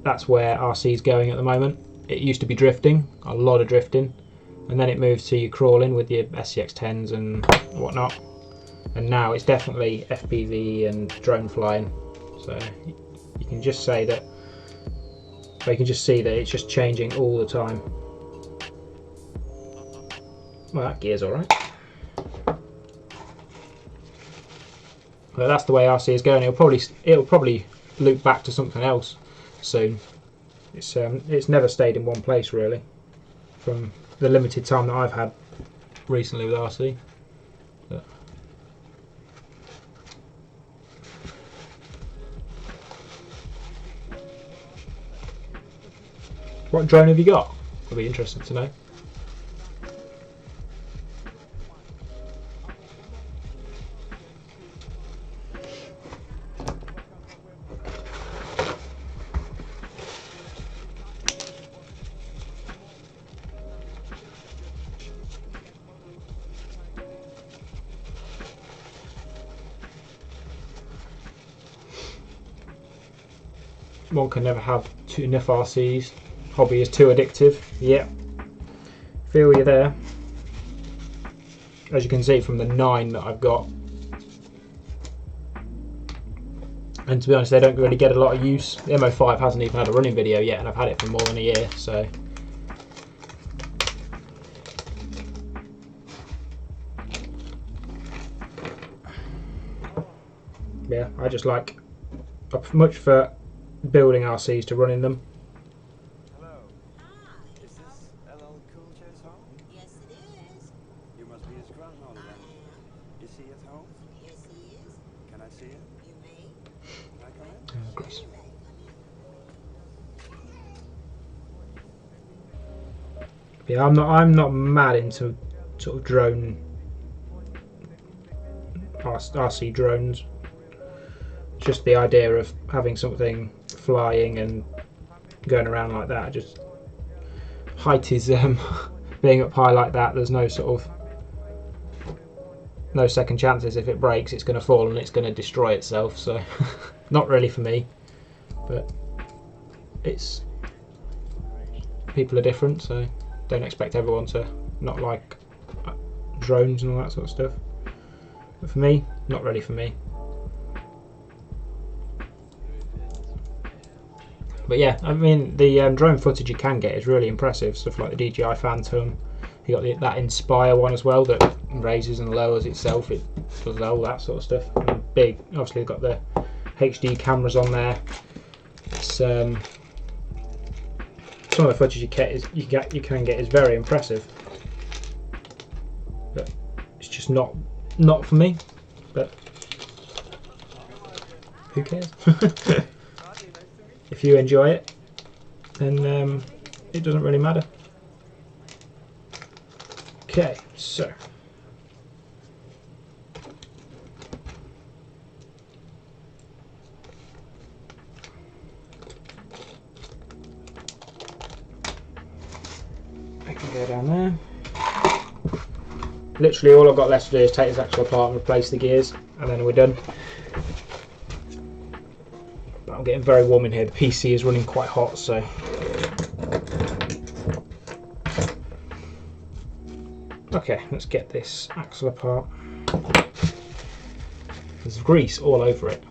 A: that's where RC's going at the moment. It used to be drifting, a lot of drifting, and then it moved to your crawling with your SCX10s and whatnot. And now it's definitely FPV and drone flying. So you can just say that, or you can just see that it's just changing all the time. Well, that gear's alright. Well, that's the way RC is going. It'll probably loop back to something else soon. It's never stayed in one place really, from the limited time that I've had recently with RC. But what drone have you got? It'll be interesting to know. One can never have enough RCs. Hobby is too addictive. Yep. Feel you there. As you can see from the 9 that I've got. And to be honest, they don't really get a lot of use. The MO5 hasn't even had a running video yet, and I've had it for more than a year, so. Yeah, I just like, I much prefer building RCs to running them.
D: Hello. Is this LL Cool J's home?
C: Yes, it is.
D: You must be his grandmother then. Is he at home?
C: Yes, he is.
D: Can I see him?
C: You may.
D: Can I come in?
A: Gross.
C: You may.
A: Yeah, I'm not mad into sort of drone RC drones. Just the idea of having something flying and going around like that. Just height is being up high like that. There's no sort of no second chances. If it breaks, it's going to fall and it's going to destroy itself. So not really for me. But it's people are different, so don't expect everyone to not like drones and all that sort of stuff. But for me, not really for me. But yeah, I mean the drone footage you can get is really impressive. Stuff like the DJI Phantom. You got that Inspire one as well that raises and lowers itself. It does all that sort of stuff. And big, obviously, they've got the HD cameras on there. It's, some of the footage you can get is very impressive. But it's just not for me. But who cares? If you enjoy it, then it doesn't really matter. Okay, so I can go down there. Literally all I've got left to do is take this axle apart and replace the gears, and then we're done. But I'm getting very warm in here. The PC is running quite hot, so okay, let's get this axle apart. There's grease all over it.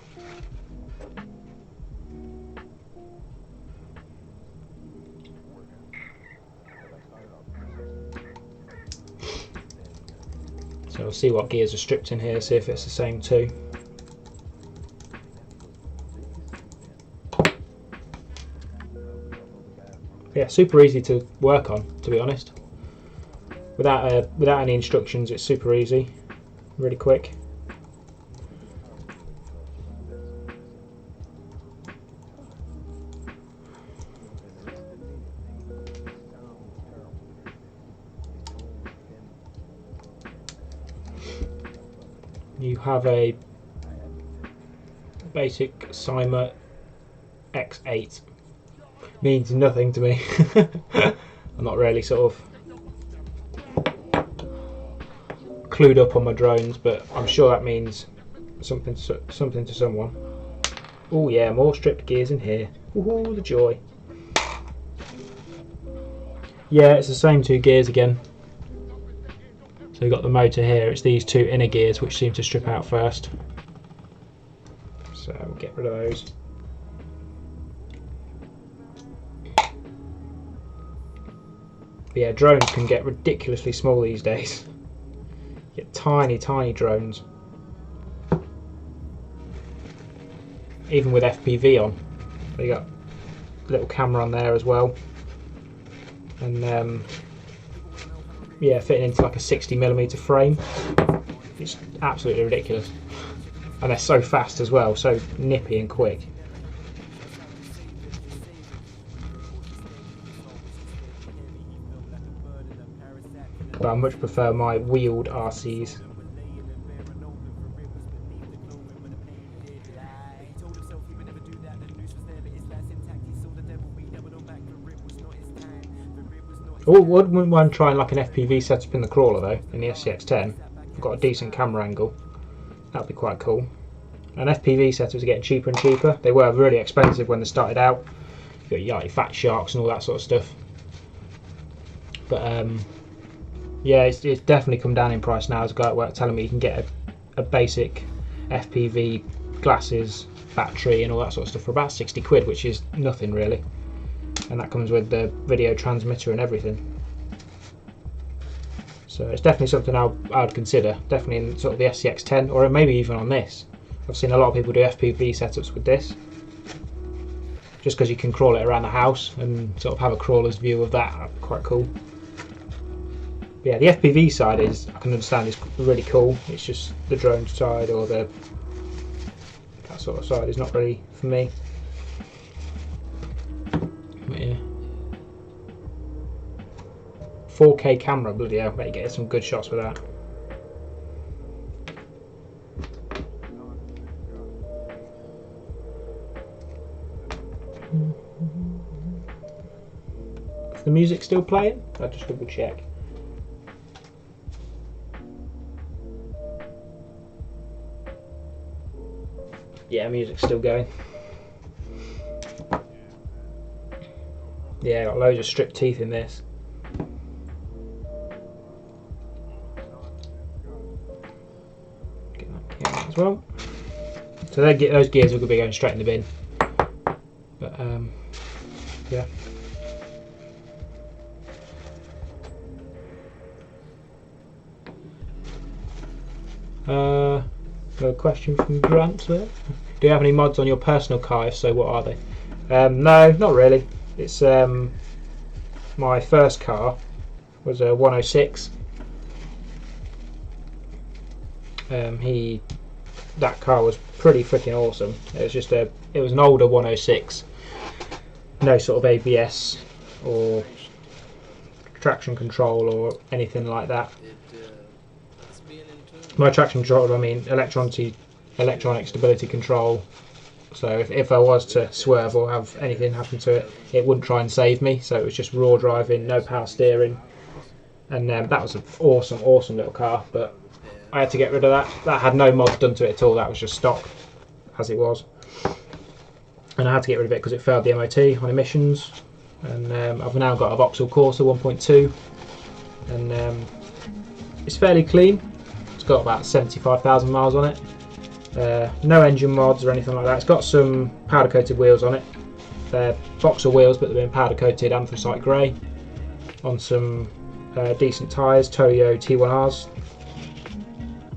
A: So we'll see what gears are stripped in here, see if it's the same too. Yeah, super easy to work on, to be honest. Without any instructions, it's super easy, really quick. You have a basic Cyma X8. Means nothing to me. I'm not really sort of clued up on my drones, but I'm sure that means something to someone. Oh yeah, more stripped gears in here. Woohoo, the joy. Yeah, it's the same two gears again. So we've got the motor here, it's these two inner gears which seem to strip out first. So we'll get rid of those. But yeah, drones can get ridiculously small these days. You get tiny, tiny drones. Even with FPV on. So you got a little camera on there as well. And yeah, fitting into like a 60mm frame. It's absolutely ridiculous. And they're so fast as well, so nippy and quick. But I much prefer my wheeled RCs. Oh, wouldn't mind trying like an FPV setup in the crawler though, in the SCX-10. I've got a decent camera angle. That'd be quite cool. And FPV setups are getting cheaper and cheaper. They were really expensive when they started out. You got your fat sharks and all that sort of stuff. But yeah, it's definitely come down in price now. There's a guy at work telling me you can get a basic FPV glasses, battery and all that sort of stuff for about 60 quid, which is nothing really. And that comes with the video transmitter and everything. So it's definitely something I would consider, definitely in sort of the SCX-10 or maybe even on this. I've seen a lot of people do FPV setups with this, just because you can crawl it around the house and sort of have a crawler's view of that. That'd be quite cool. But yeah, the FPV side is, I can understand, is really cool. It's just the drone side or that sort of side is not really for me. But yeah. 4K camera, bloody hell, better get some good shots with that. Is the music still playing? I'll just double check. Yeah, music's still going. Yeah, got loads of stripped teeth in this. Get that gear out as well. So those gears are going to be going straight in the bin. But yeah. Another question from Grant there. Do you have any mods on your personal car? If so, what are they? No, not really. It's my first car was a 106. That car was pretty freaking awesome. It was an older 106. No sort of ABS or traction control or anything like that. My traction control, I mean electronic stability control. So if I was to swerve or have anything happen to it, it wouldn't try and save me. So it was just raw driving, no power steering, and that was an awesome little car. But I had to get rid of that. That had no mods done to it at all. That was just stock as it was, and I had to get rid of it because it failed the MOT on emissions. And I've now got a Vauxhall Corsa 1.2, and it's fairly clean. It's got about 75,000 miles on it. No engine mods or anything like that. It's got some powder coated wheels on it. They're Vauxhall wheels, but they've been powder coated anthracite grey on some decent tyres, Toyo T1Rs.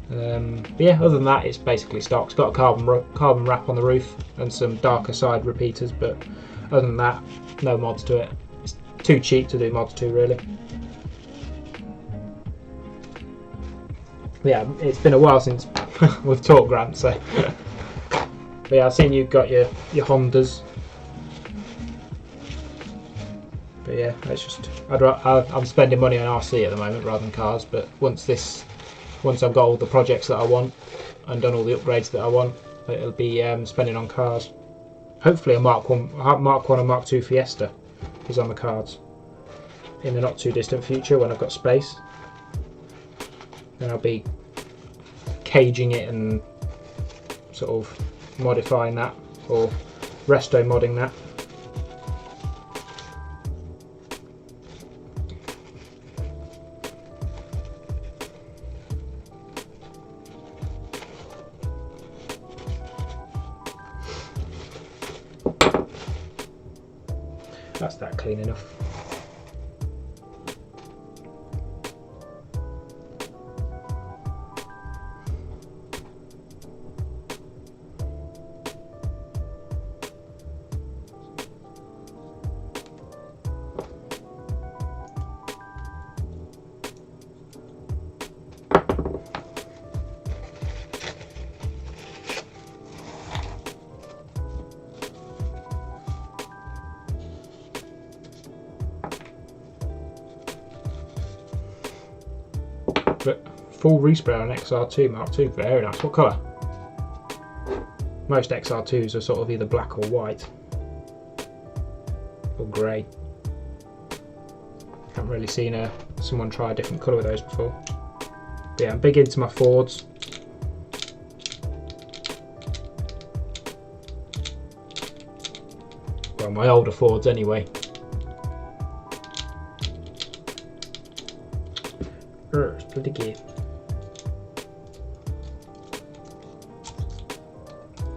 A: But yeah, other than that, it's basically stock. It's got a carbon wrap on the roof and some darker side repeaters, but other than that, no mods to it. It's too cheap to do mods to, really. Yeah, it's been a while since we've talked, Grant, so but yeah, I've seen you've got your Hondas, but yeah, it's just I'm spending money on RC at the moment rather than cars. But once I've got all the projects that I want and done all the upgrades that I want, it'll be spending on cars. Hopefully a Mark 1 and Mark 2 Fiesta is on the cards in the not too distant future when I've got space. Then I'll be caging it and sort of modifying that, or resto modding that. That's that clean enough. But full respray on XR2 Mark II, very nice. What colour? Most XR2s are sort of either black or white or grey. Haven't really seen someone try a different colour with those before. But yeah, I'm big into my Fords. Well, my older Fords anyway. Bloody gear.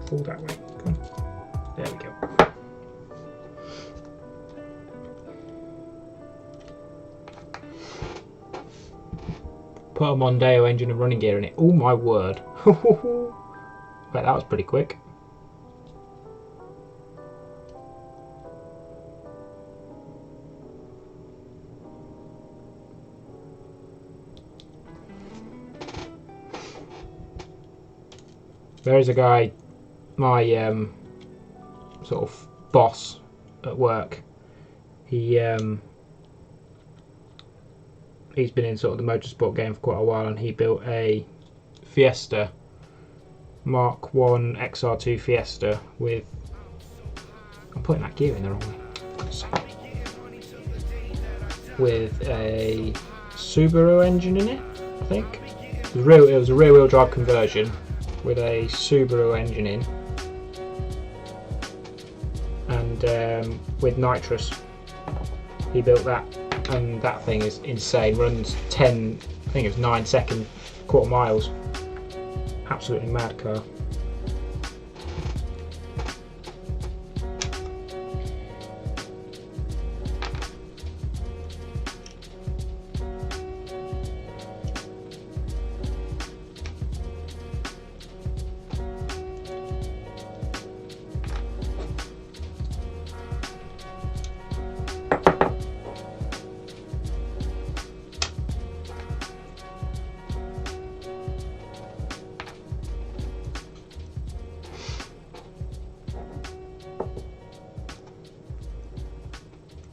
A: Fall that way. Come on. There we go. Put a Mondeo engine and running gear in it. Oh my word. Wait, that was pretty quick. There is a guy, my sort of boss at work. He he's been in sort of the motorsport game for quite a while, and he built a Fiesta Mark 1 XR2 Fiesta with, I'm putting that gear in the wrong way, with a Subaru engine in it, I think. It was a rear wheel drive conversion with a Subaru engine in, and with nitrous. He built that, and that thing is insane. Runs 10, I think it's 9-second quarter miles. Absolutely mad car.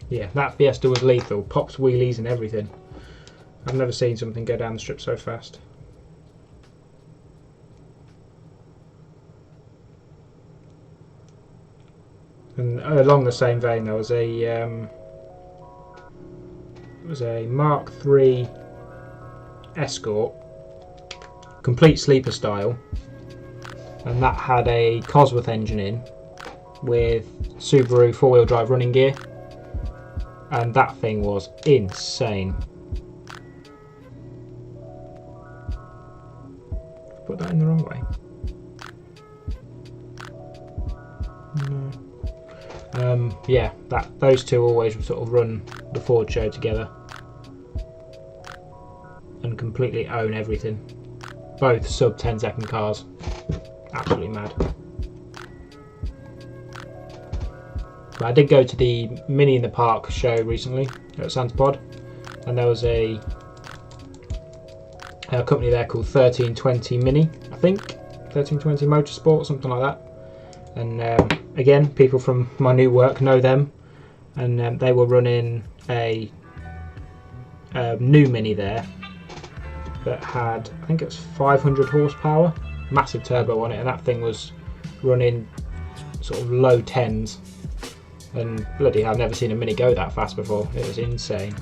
A: Yeah, that Fiesta was lethal. Pops wheelies and everything. I've never seen something go down the strip so fast. And along the same vein, there was a Mark III Escort, complete sleeper style, and that had a Cosworth engine in with Subaru four-wheel drive running gear. And that thing was insane. Put that in the wrong way. No. Yeah, those two always sort of run the Ford show together and completely own everything. Both sub 10-second cars. Absolutely mad. But I did go to the Mini in the Park show recently at Santapod, and there was a company there called 1320 Mini, I think, 1320 Motorsport, something like that. And again, people from my new work know them, and they were running a new Mini there that had, I think it was 500 horsepower, massive turbo on it, and that thing was running sort of low tens. And bloody hell, I've never seen a Mini go that fast before. It was insane.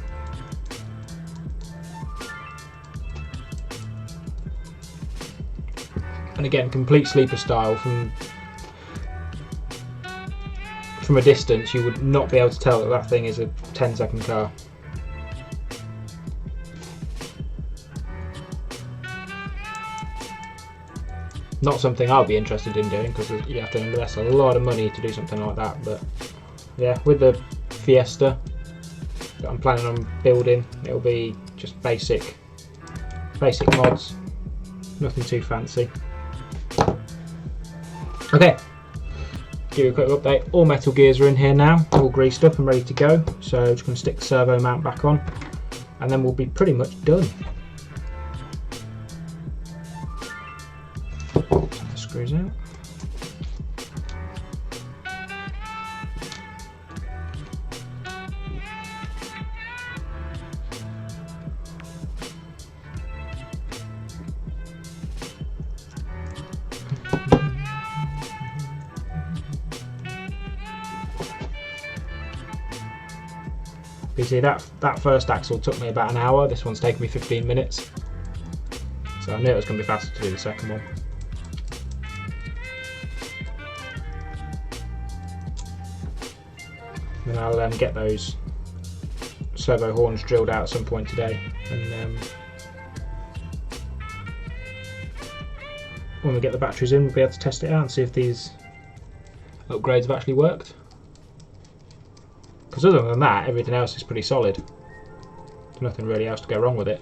A: And again, complete sleeper style. From a distance, you would not be able to tell that that thing is a 10-second car. Not something I'll be interested in doing, because you have to invest a lot of money to do something like that. But yeah, with the Fiesta that I'm planning on building, it'll be just basic mods, nothing too fancy. Okay, give you a quick update. All metal gears are in here now, all greased up and ready to go. So just going to stick the servo mount back on, and then we'll be pretty much done. Take the screws out. You see that first axle took me about an hour, this one's taken me 15 minutes. So I knew it was going to be faster to do the second one. Then I'll get those servo horns drilled out at some point today, and when we get the batteries in, we'll be able to test it out and see if these upgrades have actually worked. Because other than that, everything else is pretty solid. There's nothing really else to go wrong with it.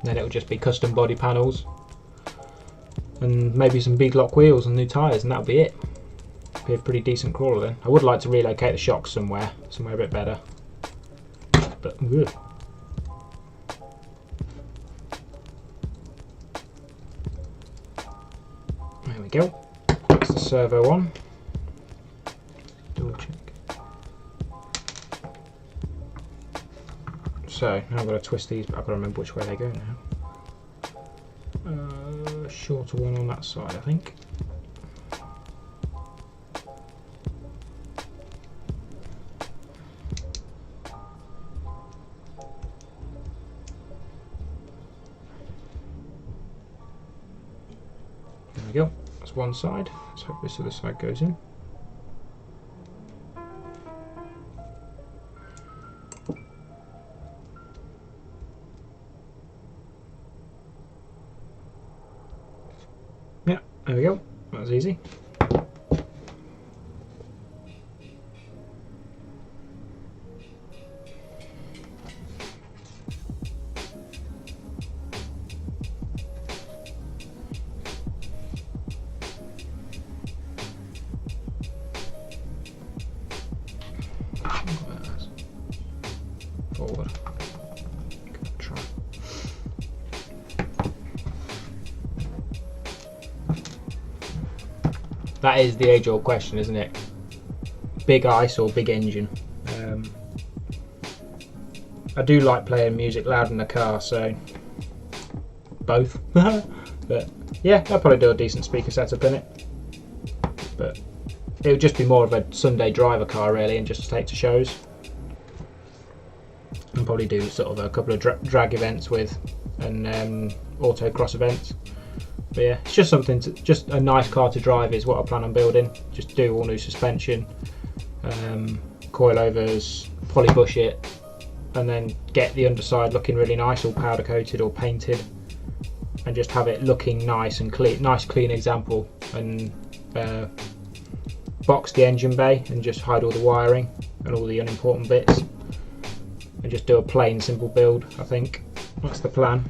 A: Then it'll just be custom body panels and maybe some big lock wheels and new tyres, and that'll be it. Be a pretty decent crawler then. I would like to relocate the shocks somewhere a bit better, but but ugh. There we go. That's the servo on. Double check. So now I've got to twist these, but I've got to remember which way they go now. Shorter one on that side, I think. There we go. That's one side. Let's hope this other side goes in. Yeah, there we go. That was easy. Forward. Try. That is the age-old question, isn't it? Big ice or big engine? I do like playing music loud in the car, so both. But yeah, I'll probably do a decent speaker setup in it. But it would just be more of a Sunday driver car, really, and just to take to shows. And probably do sort of a couple of drag events with, and autocross events. But yeah, it's just something to, just a nice car to drive is what I plan on building. Just do all new suspension, coilovers, polybush it, and then get the underside looking really nice, all powder coated or painted, and just have it looking nice and clean, nice clean example, and box the engine bay and just hide all the wiring and all the unimportant bits, and just do a plain simple build. I think that's the plan.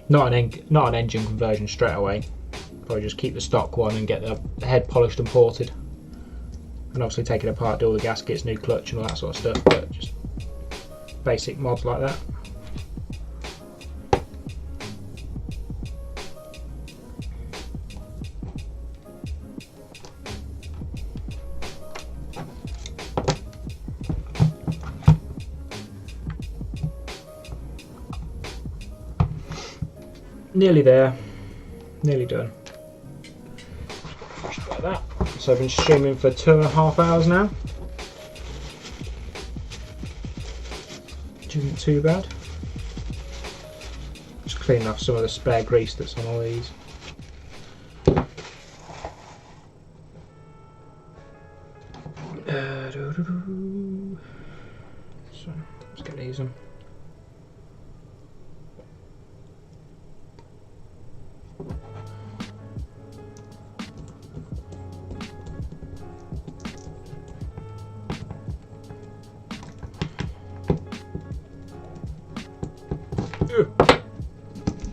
A: Not an engine conversion straight away. Probably just keep the stock one and get the head polished and ported, and obviously take it apart, do all the gaskets, new clutch and all that sort of stuff, but just basic mods like that. Nearly there, nearly done. Just like that. So I've been streaming for 2.5 hours now. Which isn't too bad. Just cleaning off some of the spare grease that's on all these. So let's get these on.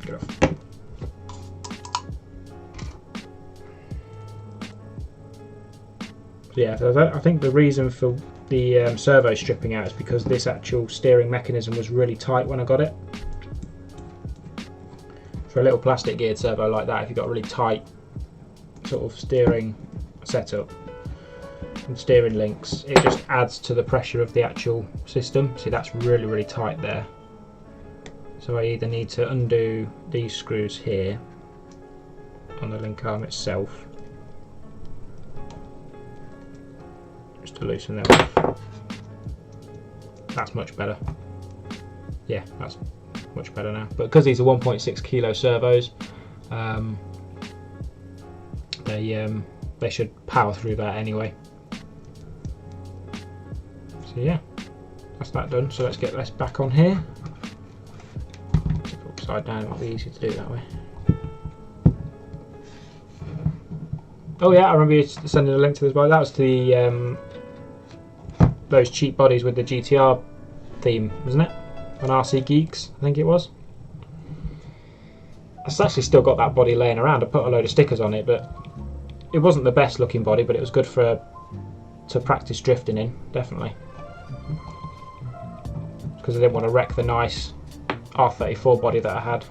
A: Get off. Yeah, I think the reason for the servo stripping out is because this actual steering mechanism was really tight when I got it. For a little plastic geared servo like that, if you've got a really tight sort of steering setup and steering links, it just adds to the pressure of the actual system. See, that's really, really tight there. So I either need to undo these screws here on the link arm itself, just to loosen them off. That's much better. Yeah, that's much better now. But because these are 1.6 kilo servos, they should power through that anyway. So yeah, that's that done. So let's get this back on here. Upside down, it might be easier to do it that way. Oh yeah, I remember you sending a link to this bike. That was the those cheap bodies with the GTR theme, wasn't it? On RC Geeks, I think it was. I've actually still got that body laying around. I put a load of stickers on it, but it wasn't the best looking body, but it was good for to practice drifting in, definitely. Because I didn't want to wreck the nice R34 body that I had.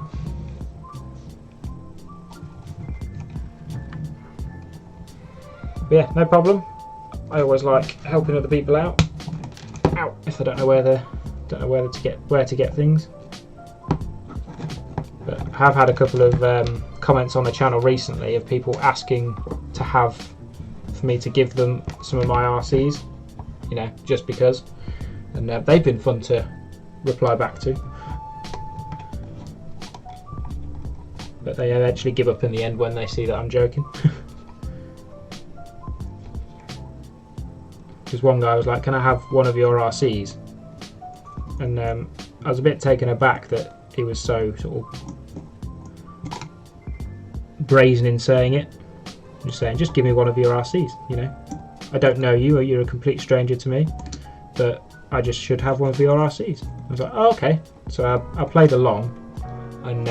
A: But yeah, no problem. I always like helping other people out. Ow, if I don't know where to get things. But I have had a couple of comments on the channel recently of people asking for me to give them some of my RCs, you know, just because, and they've been fun to reply back to. But they eventually give up in the end when they see that I'm joking. Because one guy was like, "Can I have one of your RCs?" And I was a bit taken aback that he was so sort of brazen in saying it. Just saying, just give me one of your RCs, you know. I don't know you, or you're a complete stranger to me, but I just should have one of your RCs. I was like, oh, okay. So I played along and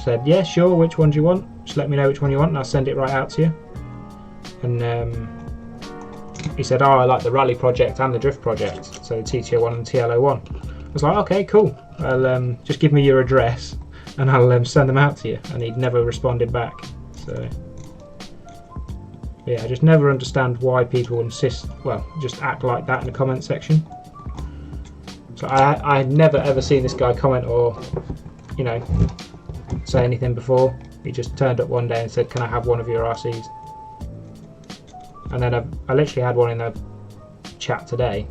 A: said, yeah, sure, which one do you want? Just let me know which one you want and I'll send it right out to you. And he said, oh, I like the Rally project and the Drift project, so the TTO1 and the TLO1. I was like, okay, cool. I'll just give me your address and I'll send them out to you. And he'd never responded back. So yeah, I just never understand why people insist, well, just act like that in the comment section. So I had never ever seen this guy comment or, you know, say anything before. He just turned up one day and said, can I have one of your RCs? And then I literally had one in the chat today.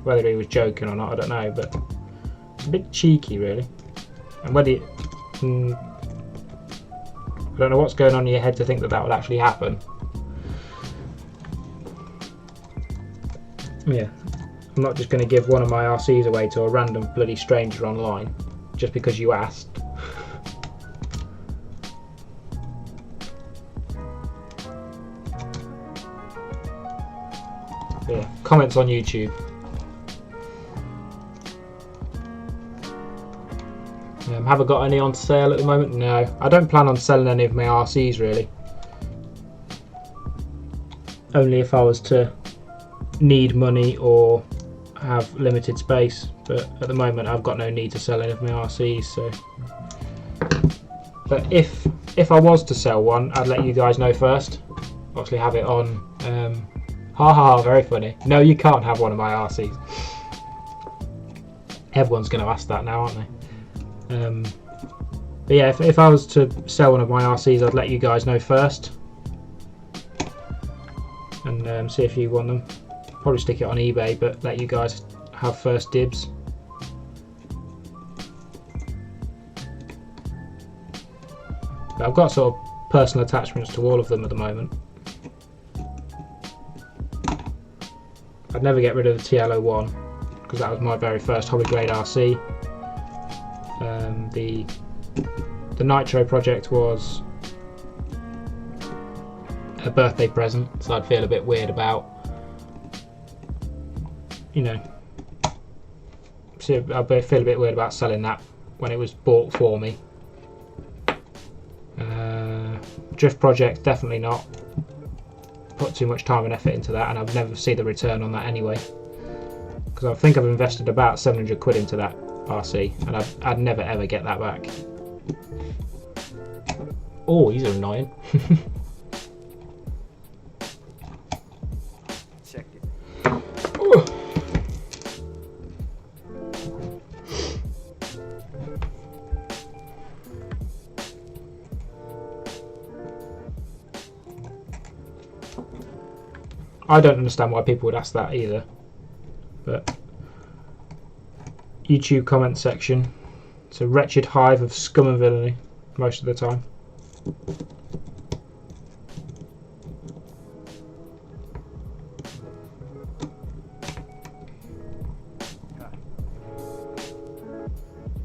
A: Whether he was joking or not, I don't know, but a bit cheeky really. And whether I don't know what's going on in your head to think that that would actually happen. Yeah, I'm not just going to give one of my RCs away to a random bloody stranger online just because you asked. But yeah, comments on YouTube. Have I got any on sale at the moment? No, I don't plan on selling any of my RCs really. Only if I was to need money or have limited space, but at the moment I've got no need to sell any of my RCs. So, but if I was to sell one, I'd let you guys know first. Obviously have it on. Ha, very funny. No, you can't have one of my RCs. Everyone's going to ask that now, aren't they? But yeah, if I was to sell one of my RCs, I'd let you guys know first and see if you want them. Probably stick it on eBay, but let you guys have first dibs. But I've got sort of personal attachments to all of them at the moment. I'd never get rid of the TLO1 because that was my very first hobby grade RC. The Nitro project was a birthday present, so I'd feel a bit weird about, you know, I'd feel a bit weird about selling that when it was bought for me. Drift project, definitely not. Put too much time and effort into that, and I'd never see the return on that anyway. Because I think I've invested about 700 quid into that RC, and I'd never ever get that back. Oh, these are annoying.
D: Check it.
A: Oh. I don't understand why people would ask that either, but YouTube comment section, it's a wretched hive of scum and villainy most of the time.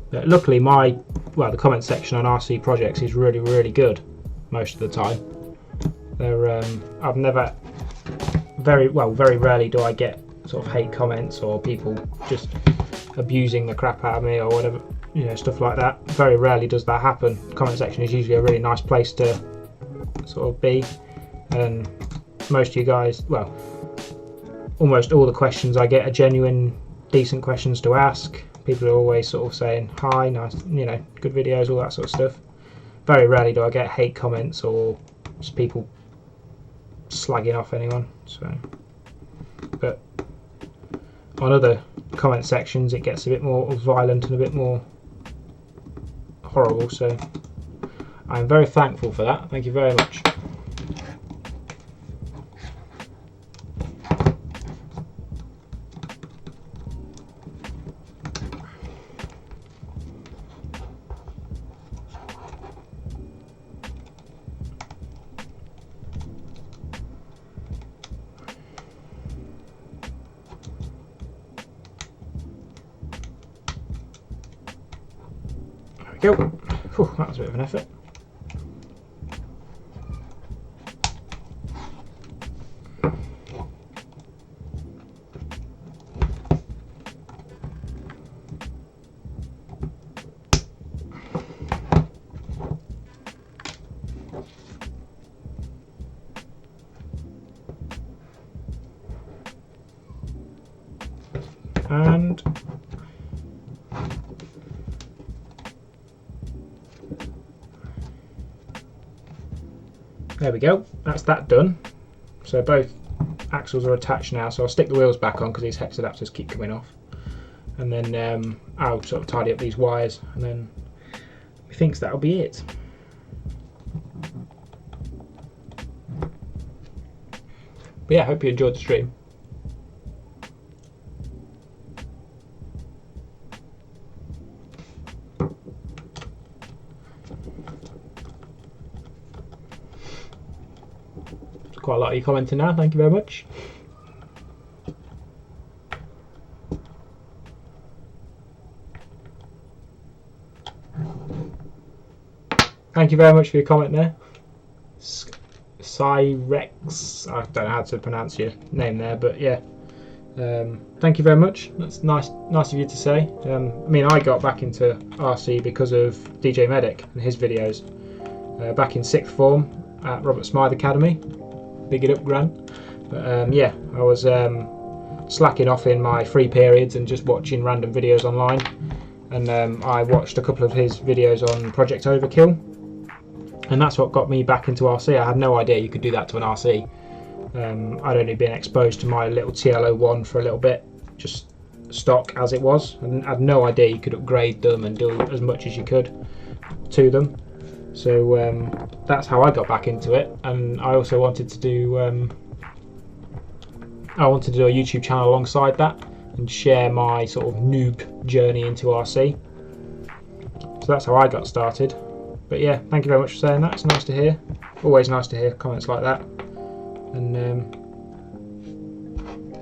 A: But luckily the comment section on RC projects is really, really good most of the time. I've never, very rarely do I get sort of hate comments or people just abusing the crap out of me or whatever, you know, stuff like that. Very rarely does that happen. The comment section is usually a really nice place to sort of be, and most of you guys, well, almost all the questions I get are genuine, decent questions to ask. People are always sort of saying hi, nice, you know, good videos, all that sort of stuff. Very rarely do I get hate comments or just people slagging off anyone. So, but on other comment sections, it gets a bit more violent and a bit more horrible. So, I'm very thankful for that. Thank you very much. There we go. Whew, that was a bit of an effort. And there we go, that's that done. So both axles are attached now, so I'll stick the wheels back on because these hex adapters keep coming off, and then I'll sort of tidy up these wires, and then he thinks that'll be it. But yeah, I hope you enjoyed the stream. Quite a lot of you commenting now, thank you very much. Thank you very much for your comment there. Cyrex, I don't know how to pronounce your name there, but yeah. Thank you very much. That's nice of you to say. I mean, I got back into RC because of DJ Medic and his videos. Back in 6th form at Robert Smythe Academy. Big it up, Grant. But yeah, I was slacking off in my free periods and just watching random videos online, and I watched a couple of his videos on Project Overkill, and that's what got me back into RC. I had no idea you could do that to an RC. I'd only been exposed to my little TL01 for a little bit, just stock as it was, and I had no idea you could upgrade them and do as much as you could to them. So that's how I got back into it, and I also wanted to do a YouTube channel alongside that and share my sort of noob journey into RC. So that's how I got started. But yeah, thank you very much for saying that. It's nice to hear. Always nice to hear comments like that. And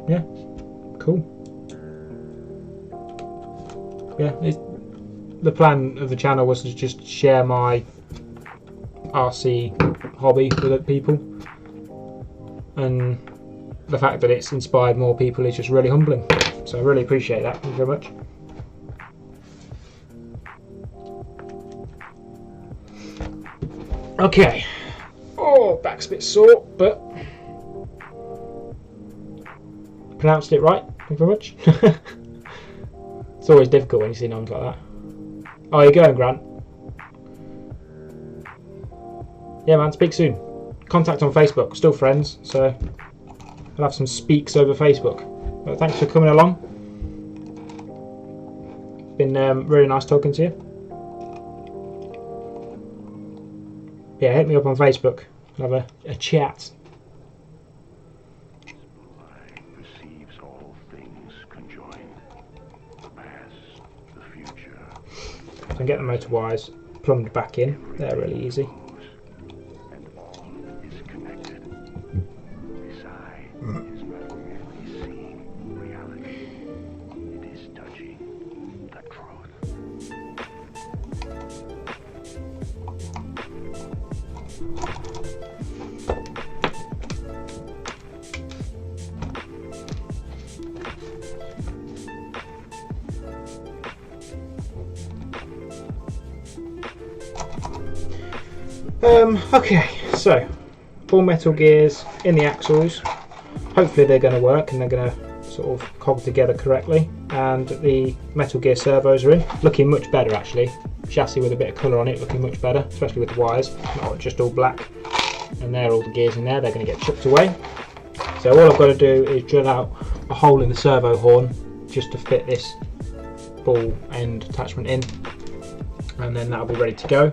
A: yeah, cool. Yeah, the plan of the channel was to just share my RC hobby with other people, and the fact that it's inspired more people is just really humbling, so I really appreciate that. Thank you very much. Okay, oh, back's a bit sore, but pronounced it right. Thank you very much. It's always difficult when you see names like that. Oh, you're going, Grant. Yeah, man, speak soon. Contact on Facebook, still friends, so I'll have some speaks over Facebook. But thanks for coming along. Been really nice talking to you. Yeah, hit me up on Facebook. Have a chat.
E: Perceives all things conjoined, the past, the future.
A: So I can get the motor wires plumbed back in. They're really easy.
E: And all is connected. This eye is not merely seeing reality. It is touching the truth. Okay, so all metal gears in the axles. Hopefully
A: hopefully they're going to work and they're going to sort of cog together correctly. And the Metal Gear servos are in, looking much better actually. Chassis with a bit of colour on it, looking much better, especially with the wires, not just all black. And there are all the gears in there, they're going to get chipped away. So all I've got to do is drill out a hole in the servo horn just to fit this ball end attachment in, and then that'll be ready to go.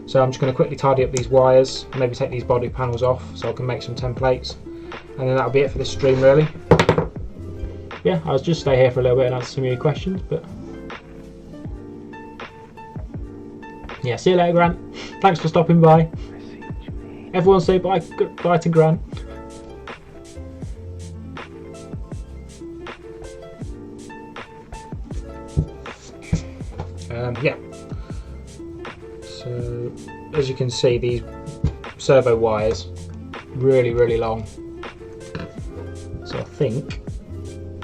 A: So I'm just going to quickly tidy up these wires, maybe take these body panels off so I can make some templates, and then that'll be it for this stream really. Yeah, I'll just stay here for a little bit and answer some of your questions, but yeah, see you later, Grant. Thanks for stopping by.
E: I see what you mean.
A: Everyone say bye to Grant. Yeah, so as you can see, these servo wires really long. So I think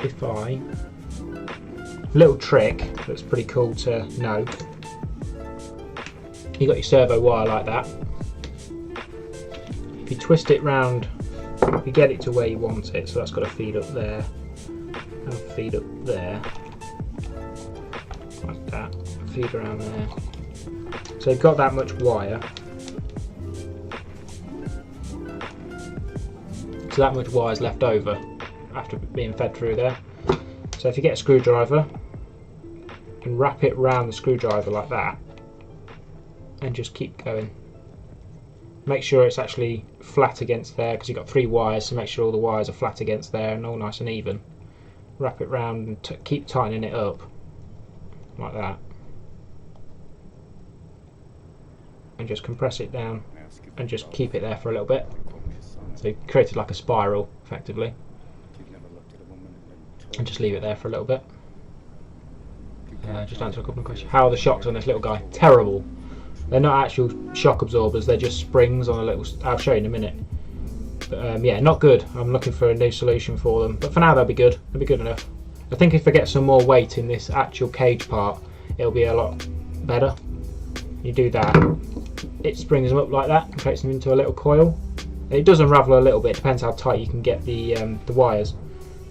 A: if little trick that's pretty cool to know, you got your servo wire like that. If you twist it round, you get it to where you want it, so that's got to feed up there and feed up there like that. Feed around there. So you've got that much wire. So that much wire is left over after being fed through there. So if you get a screwdriver and wrap it round the screwdriver like that and just keep going. Make sure it's actually flat against there because you've got 3 wires, so make sure all the wires are flat against there and all nice and even. Wrap it round and keep tightening it up like that. And just compress it down and just keep it there for a little bit. So you created like a spiral effectively, and just leave it there for a little bit. Just answer a couple of questions. How are the shocks on this little guy? Terrible. They're not actual shock absorbers, they're just springs on a little, I'll show you in a minute. But yeah, not good. I'm looking for a new solution for them, but for now they'll be good. They'll be good enough. I think if I get some more weight in this actual cage part, it'll be a lot better. You do that, it springs them up like that and creates them into a little coil. It does unravel a little bit, depends how tight you can get the wires.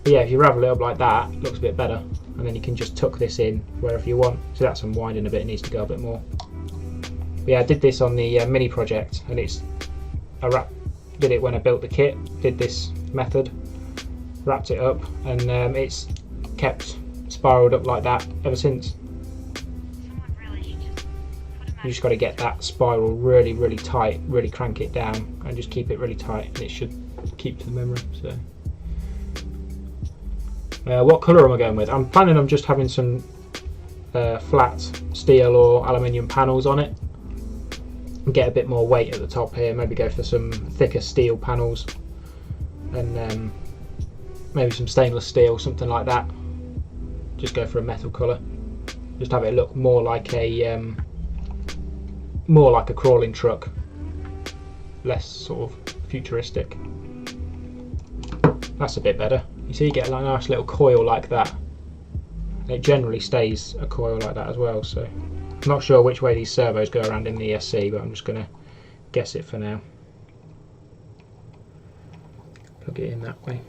A: But yeah, if you ravel it up like that, it looks a bit better, and then you can just tuck this in wherever you want. So that's unwinding a bit, it needs to go a bit more. But yeah, I did this on the mini project, and did it when I built the kit, did this method, wrapped it up, and it's kept spiraled up like that ever since. You just got to get that spiral really tight, really crank it down and just keep it really tight, and it should keep to the memory. So what colour am I going with? I'm planning on just having some flat steel or aluminium panels on it and get a bit more weight at the top here, maybe go for some thicker steel panels and maybe some stainless steel, something like that. Just go for a metal colour, just have it look more like a crawling truck, less sort of futuristic. That's a bit better. You see, you get a nice little coil like that, and it generally stays a coil like that as well. So I'm not sure which way these servos go around in the ESC, but I'm just going to guess it for now. Plug it in that way.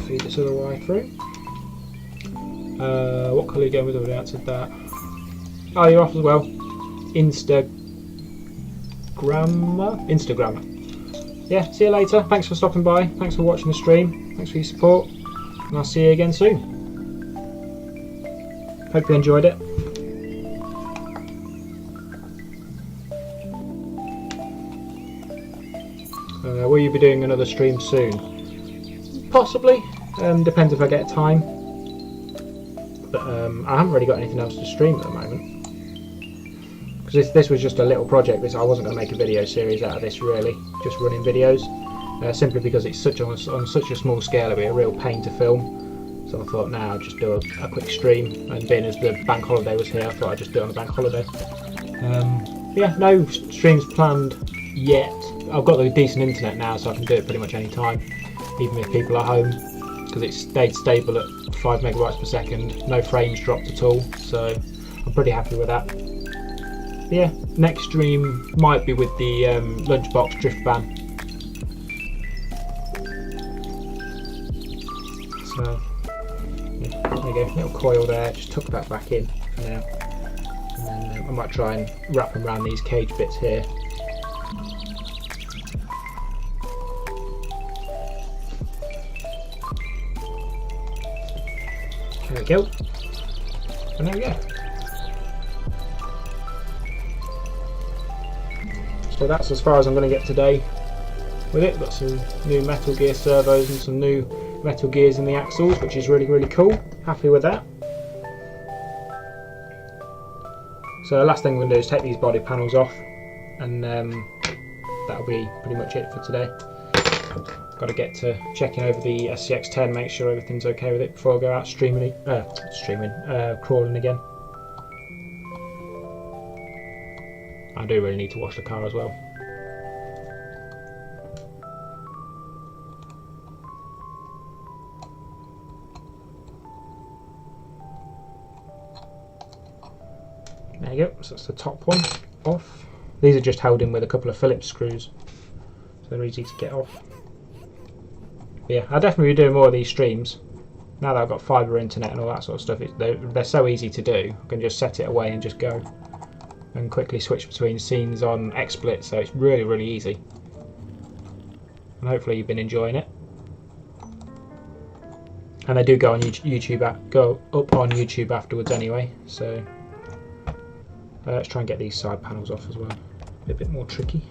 A: Feed this other wire through. What colour are you going with? I've already answered that. Oh, you're off as well. Instagrammer. Yeah, see you later. Thanks for stopping by. Thanks for watching the stream. Thanks for your support. And I'll see you again soon. Hope you enjoyed it. Will you be doing another stream soon? Possibly. Depends if I get time. But I haven't really got anything else to stream at the moment. Because this was just a little project. I wasn't going to make a video series out of this really. Just running videos. Simply because it's on such a small scale, it'd be a real pain to film. So I thought, now I'll just do a quick stream, and being as the bank holiday was here, I thought I'd just do it on the bank holiday. Yeah, no streams planned yet. I've got the decent internet now, so I can do it pretty much any time, even if people are home, because it's stayed stable at 5 megabytes per second, no frames dropped at all, so I'm pretty happy with that. Yeah, next stream might be with the Lunchbox Drift Ban. So, yeah, there you go, little coil there, just tuck that back in for now. And then I might try and wrap them around these cage bits here. There we go. And there we go. So that's as far as I'm going to get today with it. Got some new Metal Gear servos and some new Metal Gears in the axles, which is really, really cool. Happy with that. So the last thing I'm going to do is take these body panels off, and that'll be pretty much it for today. Got to get to checking over the SCX-10, make sure everything's okay with it before I go out crawling again. I do really need to wash the car as well. There you go, so that's the top one off. These are just held in with a couple of Phillips screws, so they're easy to get off. But yeah, I'll definitely be doing more of these streams. Now that I've got fibre internet and all that sort of stuff, they're so easy to do. I can just set it away and just go and quickly switch between scenes on XSplit, so it's really, really easy. And hopefully you've been enjoying it. And they do go on YouTube, go up on YouTube afterwards anyway. So let's try and get these side panels off as well. A bit more tricky.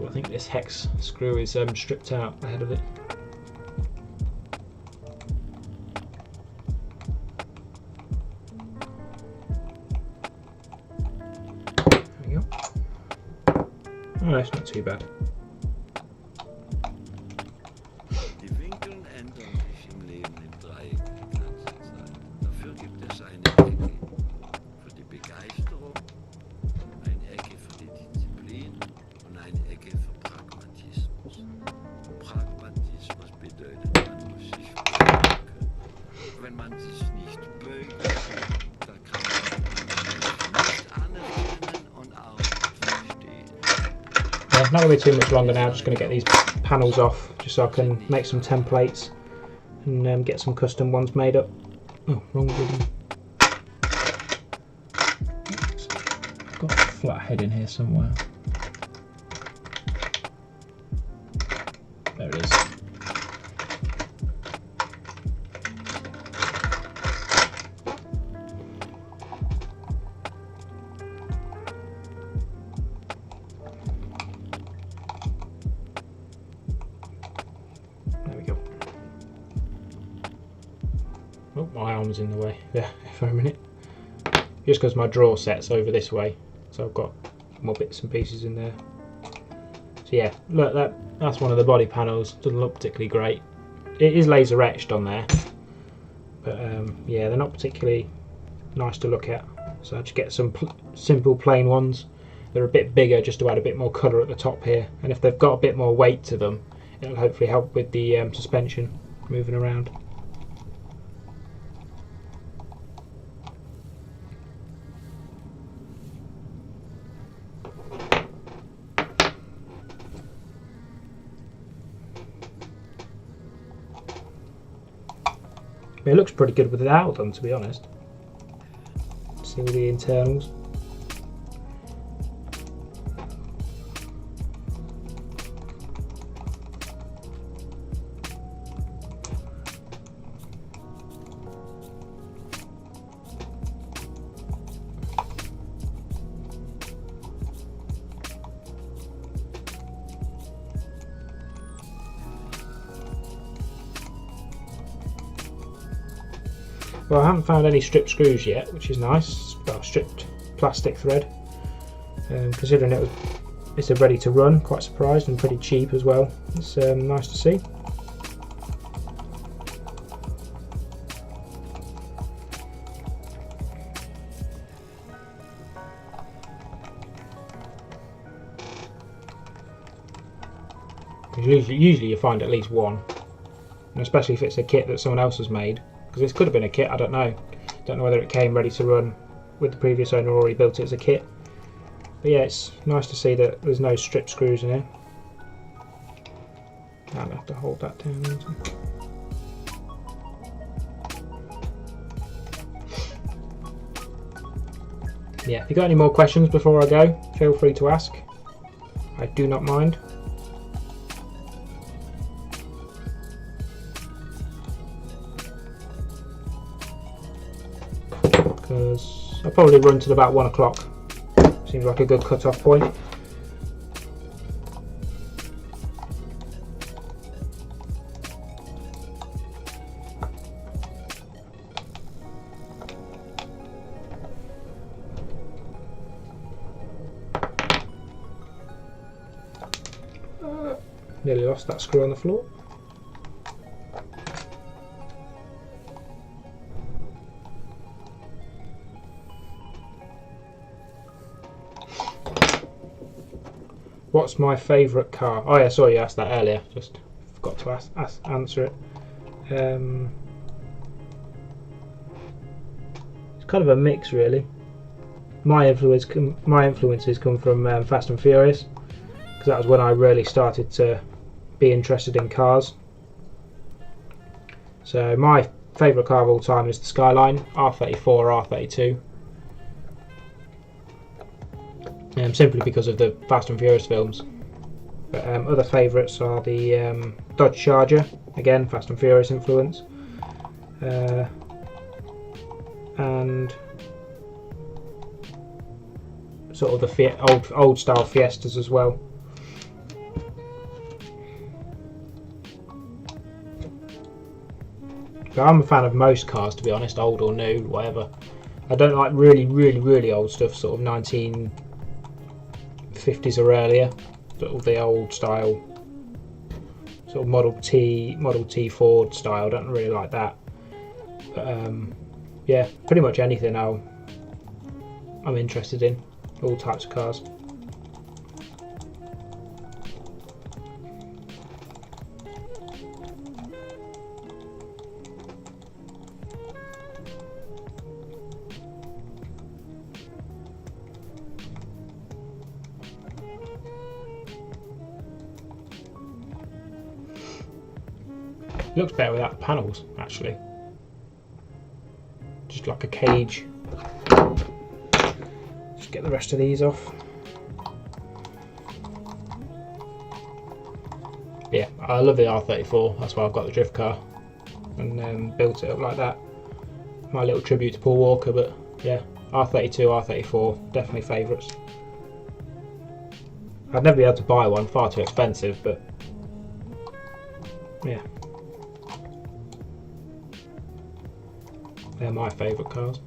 A: I think this hex screw is stripped out ahead of it. There we go. Oh, that's not too bad.
F: Die Winkeln ändern sich im Leben im Dreieck die ganze Zeit. Dafür gibt es eine Ecke für die Begeisterung, eine Ecke für die Disziplin und eine Ecke für Pragmatismus. Pragmatismus bedeutet, man muss sich beugen können. Wenn man sich nicht beugt, dann kann man nicht anerkennen und auch nicht verstehen.
A: Yeah, not going to be too much longer now, just going to get these panels off just so I can make some templates and get some custom ones made up. Oh, wrong button. Got a flat head in here somewhere. There it is. There we go. Oh, my arm's in the way. Yeah, for a minute. Just because my drawer set's over this way, so I've got more bits and pieces in there. So yeah, look, that's one of the body panels. Doesn't look particularly great. It is laser etched on there, but yeah, they're not particularly nice to look at. So I just get some simple plain ones. They're a bit bigger just to add a bit more colour at the top here, and if they've got a bit more weight to them, it'll hopefully help with the suspension moving around. It looks pretty good without them, to be honest. See the internals. Well, I haven't found any stripped screws yet, which is nice. Well, stripped plastic thread. Considering it's a ready to run, quite surprised, and pretty cheap as well. It's nice to see. Usually you find at least one, and especially if it's a kit that someone else has made, because this could have been a kit, I don't know whether it came ready to run with the previous owner or he built it as a kit. But yeah, it's nice to see that there's no stripped screws in here. I'm going to have to hold that down. Yeah, if you've got any more questions before I go, feel free to ask. I do not mind. Because I'll probably run till about 1 o'clock. Seems like a good cut-off point. Nearly lost that screw on the floor. What's my favourite car? Oh yeah, sorry, you asked that earlier. Just forgot to answer it. It's kind of a mix, really. My influences come from Fast and Furious, because that was when I really started to be interested in cars. So my favourite car of all time is the Skyline R34 or R32. Simply because of the Fast and Furious films. But other favourites are the Dodge Charger, again Fast and Furious influence, and sort of the old style Fiestas as well. But I'm a fan of most cars, to be honest, old or new, whatever. I don't like really old stuff, sort of 1950s or earlier, sort of the old style, sort of Model T Ford style. I don't really like that. But yeah, pretty much anything I'm interested in, all types of cars. It looks better without the panels, actually. Just like a cage. Just get the rest of these off. Yeah, I love the R34. That's why I've got the drift car and built it up like that. My little tribute to Paul Walker, but yeah, R32, R34, definitely favourites. I'd never be able to buy one, far too expensive, but yeah. They're my favourite cars.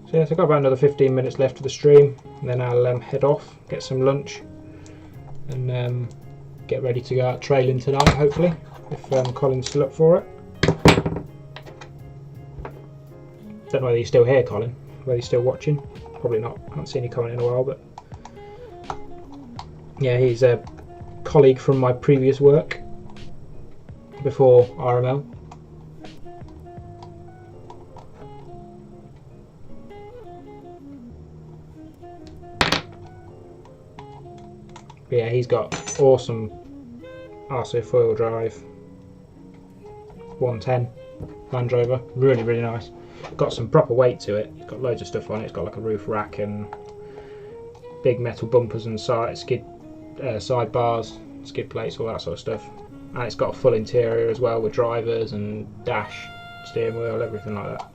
A: So yeah, so I've got about another 15 minutes left of the stream, and then I'll head off, get some lunch, and get ready to go out trailing tonight, hopefully, if Colin's still up for it. Don't know whether you're still here, Colin, whether you're still watching. Probably not, I haven't seen you comment in a while, but yeah, he's a colleague from my previous work before RML. But yeah, he's got awesome RC four-wheel drive 110 Land Rover, really nice. Got some proper weight to it. It's got loads of stuff on it. It's got like a roof rack and big metal bumpers and side bars, skid plates, all that sort of stuff. And it's got a full interior as well with drivers and dash, steering wheel, everything like that.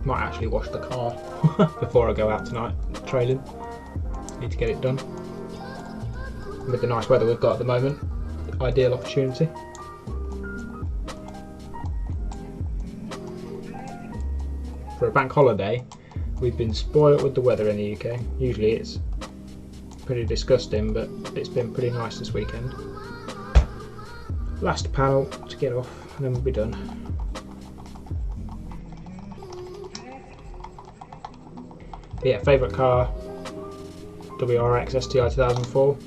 A: Might actually wash the car before I go out tonight trailing. Need to get it done. With the nice weather we've got at the moment, ideal opportunity. For a bank holiday, we've been spoilt with the weather in the UK. Usually it's pretty disgusting, but it's been pretty nice this weekend. Last panel to get off and then we'll be done. But yeah, favourite car, WRX STI 2004.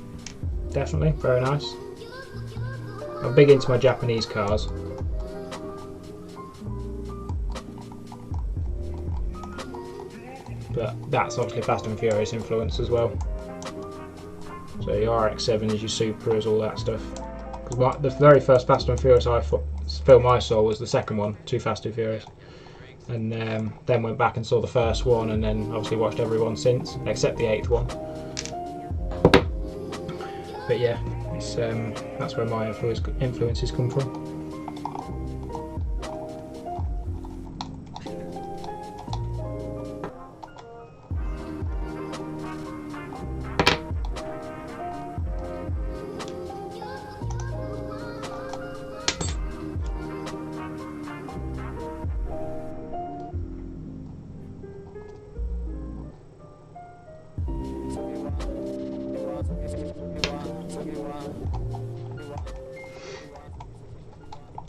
A: Definitely, very nice. I'm big into my Japanese cars. But that's obviously Fast and Furious influence as well. So your RX-7s, your Supras, all that stuff. The very first Fast and Furious film I saw was the second one, Too Fast Too Furious. And then went back and saw the first one, and then obviously watched every one since, except the 8th one. But yeah, it's, that's where my influences come from.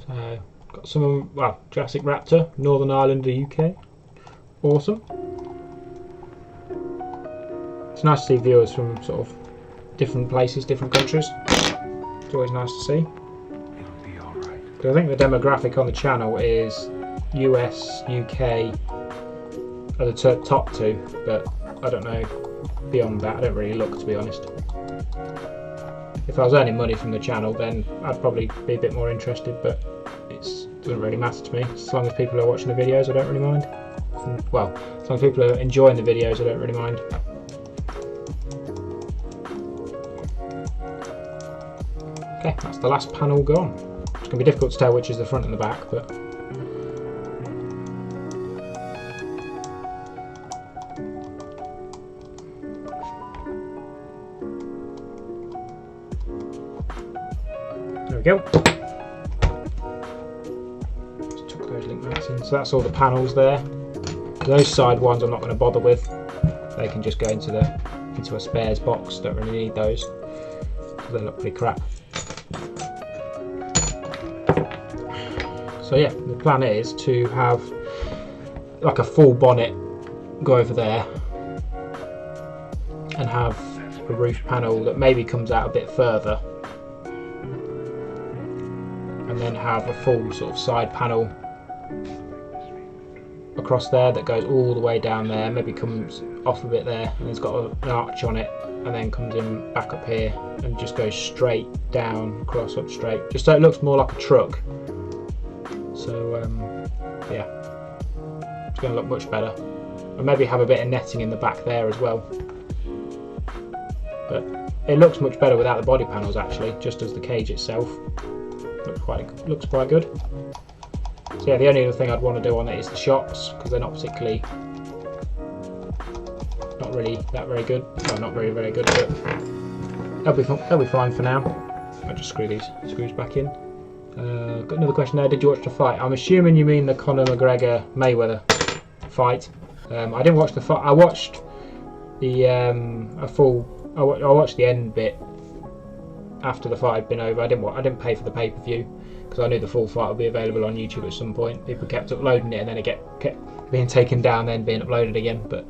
A: So, got some, well, Jurassic Raptor, Northern Ireland, the UK. Awesome. It's nice to see viewers from sort of different places, different countries. It's always nice to see.
E: It'll be all right.
A: Because I think the demographic on the channel is US, UK are the top two, but I don't know beyond that. I don't really look, to be honest. If I was earning money from the channel, then I'd probably be a bit more interested, but it doesn't really matter to me. As long as people are watching the videos, I don't really mind. Well, as long as people are enjoying the videos, I don't really mind. Okay, that's the last panel gone. It's going to be difficult to tell which is the front and the back, but there we go. Just tuck those link nuts in. So that's all the panels there. Those side ones I'm not going to bother with. They can just go into a spares box. Don't really need those. They look pretty crap. So yeah, the plan is to have like a full bonnet go over there and have a roof panel that maybe comes out a bit further, and then have a full sort of side panel across there that goes all the way down there, maybe comes off a bit there and it's got an arch on it, and then comes in back up here and just goes straight down, across, up straight, just so it looks more like a truck. So yeah, it's going to look much better. And maybe have a bit of netting in the back there as well. But it looks much better without the body panels actually, just as the cage itself. Looks quite good. So yeah, the only other thing I'd want to do on it is the shocks, because they're not particularly, not really that very good. Well, not very good, but they'll be fine for now. I'll just screw these screws back in. Got another question there. Did you watch the fight? I'm assuming you mean the Conor McGregor Mayweather fight. I didn't watch the fight. I watched the I watched the end bit after the fight had been over. I didn't pay for the pay-per-view because I knew the full fight would be available on YouTube at some point. People kept uploading it and then it kept being taken down, then being uploaded again. But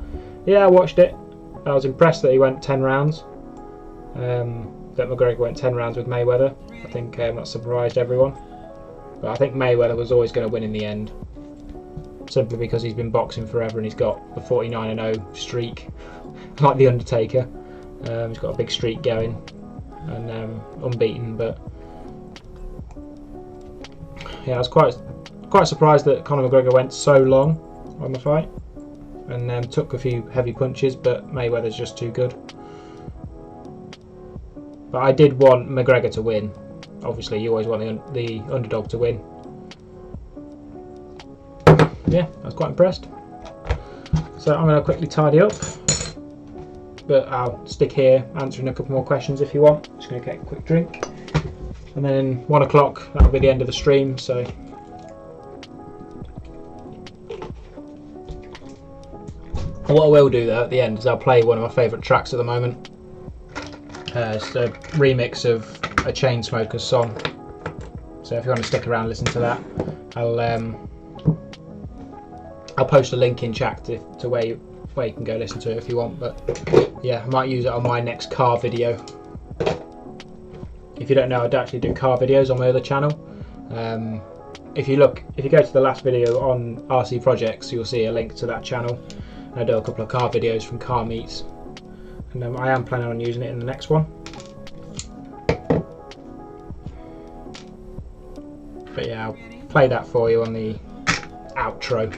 A: yeah, I watched it. I was impressed that he went 10 rounds. That McGregor went 10 rounds with Mayweather. I think that surprised everyone. But I think Mayweather was always going to win in the end, simply because he's been boxing forever and he's got the 49-0 streak, like the Undertaker. He's got a big streak going and unbeaten. But yeah, I was quite surprised that Conor McGregor went so long on the fight and took a few heavy punches, but Mayweather's just too good. But I did want McGregor to win. Obviously, you always want the underdog to win. Yeah, I was quite impressed. So I'm going to quickly tidy up, but I'll stick here answering a couple more questions if you want. Just going to get a quick drink, and then 1 o'clock that'll be the end of the stream. So what I will do though at the end is I'll play one of my favourite tracks at the moment. It's a remix of a Chainsmokers song. So if you want to stick around and listen to that, I'll post a link in chat to where you can go listen to it if you want. But yeah, I might use it on my next car video. If you don't know, I actually do car videos on my other channel. If you go to the last video on RC projects, you'll see a link to that channel. I do a couple of car videos from car meets, and I am planning on using it in the next one. But yeah, I'll play that for you on the outro.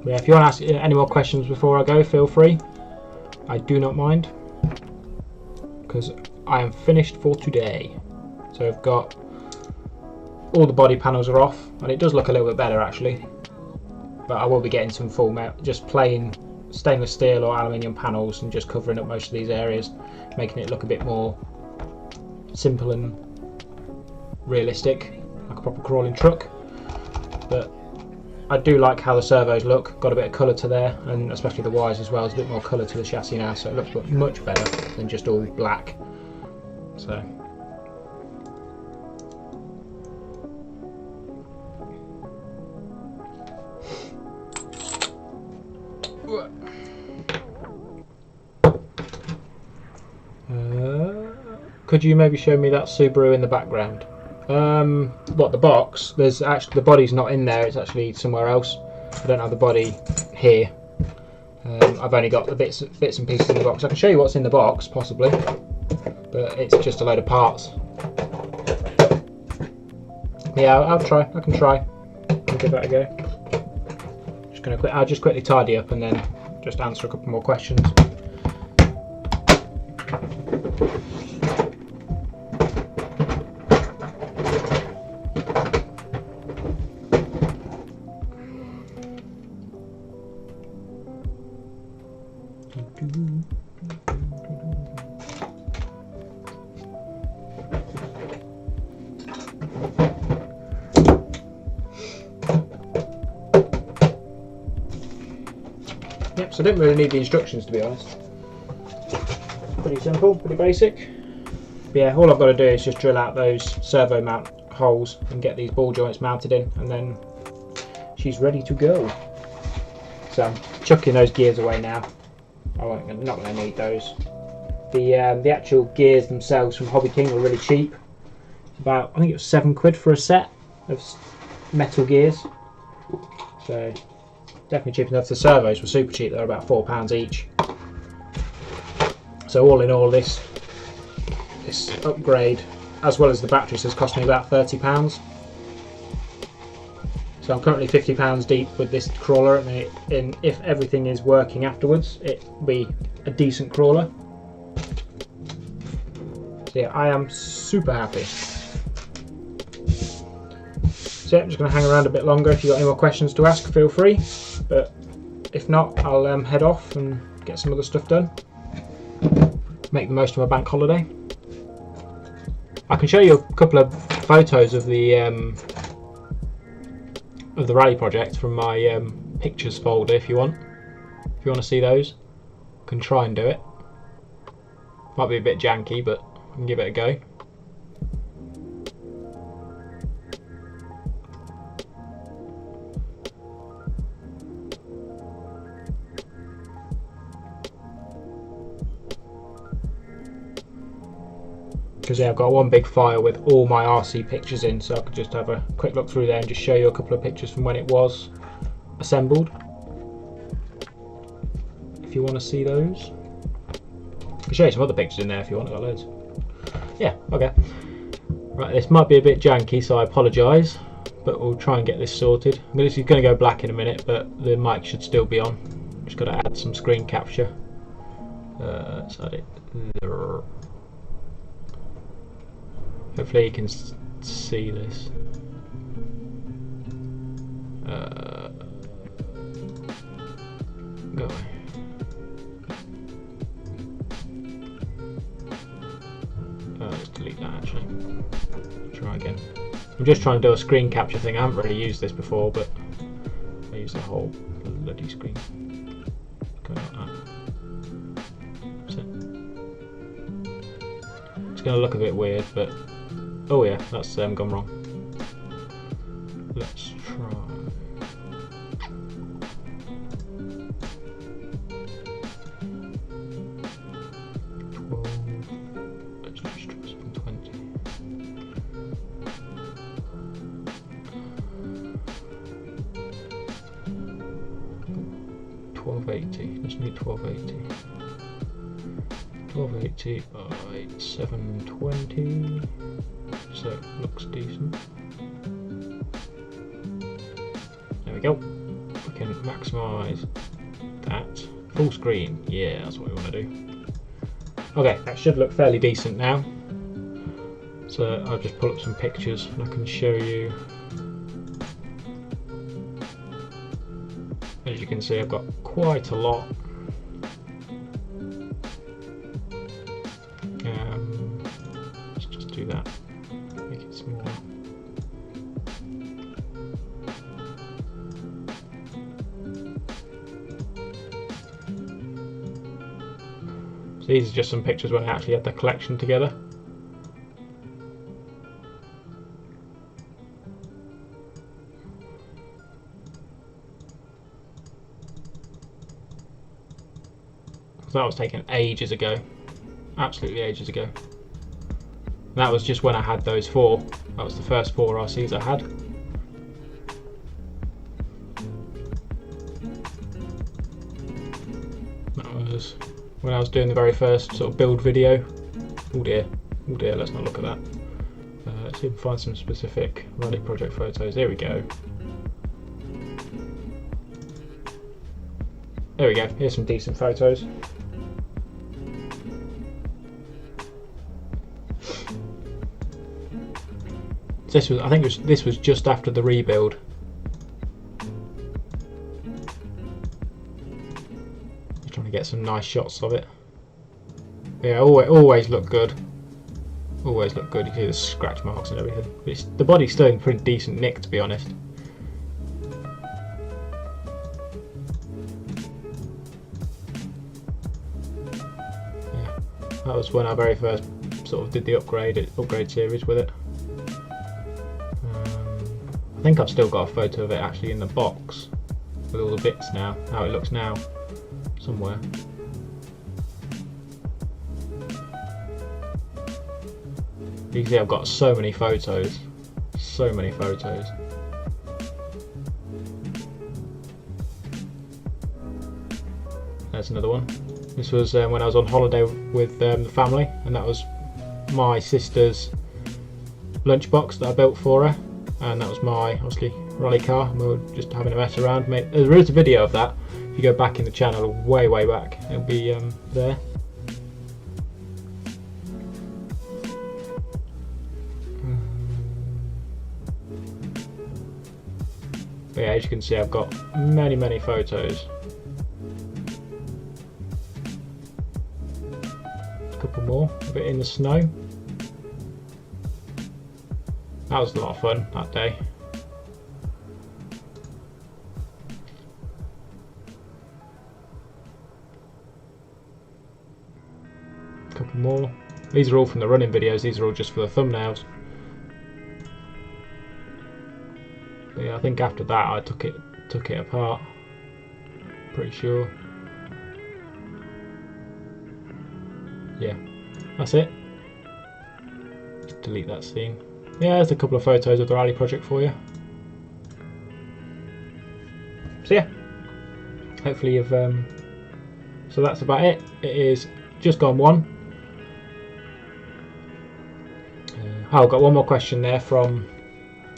A: But yeah, if you want to ask any more questions before I go, feel free. I do not mind, because I am finished for today. So I've got all the body panels are off, and it does look a little bit better actually. But I will be getting some full just plain stainless steel or aluminium panels and just covering up most of these areas, making it look a bit more simple and realistic, like a proper crawling truck. But I do like how the servos look, got a bit of colour to there, and especially the wires as well. There's a bit more colour to the chassis now, so it looks much better than just all black. So could you maybe show me that Subaru in the background? What, the box? There's actually, the body's not in there, it's actually somewhere else. I don't have the body here. I've only got the bits and pieces in the box. I can show you what's in the box, possibly, but it's just a load of parts. Yeah, I'll try. I can try. I'll give that a go. I'll just quickly tidy up and then just answer a couple more questions. Yep, so I didn't really need the instructions, to be honest. Pretty simple, pretty basic. But yeah, all I've got to do is just drill out those servo mount holes and get these ball joints mounted in, and then she's ready to go. So I'm chucking those gears away now. I'm not going to need those. The actual gears themselves from Hobby King were really cheap. About, I think it was £7 for a set of metal gears. So definitely cheap enough. The servos were super cheap, they were about £4 each. So all in all, this upgrade, as well as the batteries, has cost me about £30. So I'm currently £50 deep with this crawler, and if everything is working afterwards, it will be a decent crawler. So yeah, I am super happy. So yeah, I'm just going to hang around a bit longer. If you've got any more questions to ask, feel free. But if not, I'll head off and get some other stuff done. Make the most of my bank holiday. I can show you a couple of photos of the rally project from my pictures folder if you want. If you want to see those, I can try and do it. Might be a bit janky, but I can give it a go. Because yeah, I've got one big file with all my RC pictures in, so I could just have a quick look through there and just show you a couple of pictures from when it was assembled. If you want to see those, I can show you some other pictures in there if you want. I've got loads. Yeah, okay. Right, this might be a bit janky, so I apologise, but we'll try and get this sorted. This is going to go black in a minute, but the mic should still be on. Just got to add some screen capture. Let's add it there. Hopefully you can see this. Go away. Let's delete that actually. Try again. I'm just trying to do a screen capture thing. I haven't really used this before, but I use the whole bloody screen. Go like that. That's it. It's going to look a bit weird, but oh yeah, that's gone wrong. Let's try. Let's just try 720. 1280. Just need 1280. 1280 by 720. So it looks decent. There we go. We can maximise that. Full screen. Yeah, that's what we want to do. Okay, that should look fairly decent now. So I'll just pull up some pictures and I can show you. As you can see, I've got quite a lot. Let's just do that. Make it smaller. So these are just some pictures when I actually had the collection together. So that was taken ages ago, absolutely ages ago. And that was just when I had those 4. That was the first 4 RCs I had. That was when I was doing the very first sort of build video. Oh dear, let's not look at that. Let's see if we can find some specific rally project photos. Here we go. There we go, here's some decent photos. This was, I think this was just after the rebuild. Just trying to get some nice shots of it. Yeah, always look good. Always look good. You can see the scratch marks and everything. But the body's still in pretty decent nick, to be honest. Yeah, that was when I very first sort of did the upgrade series with it. I think I've still got a photo of it actually in the box with all the bits now, how it looks now, somewhere. You can see I've got so many photos, so many photos. There's another one. This was when I was on holiday with the family, and that was my sister's lunchbox that I built for her. And that was my, obviously, rally car, and we were just having a mess around. There is a video of that. If you go back in the channel, way back, it'll be there. But yeah, as you can see, I've got many photos. A couple more, a bit in the snow. That was a lot of fun that day. A couple more. These are all from the running videos, these are all just for the thumbnails. But yeah, I think after that I took it apart. Pretty sure. Yeah, that's it. Just delete that scene. Yeah, there's a couple of photos of the rally project for you. So yeah, hopefully you've so that's about it. It is just gone 1. I've got one more question there from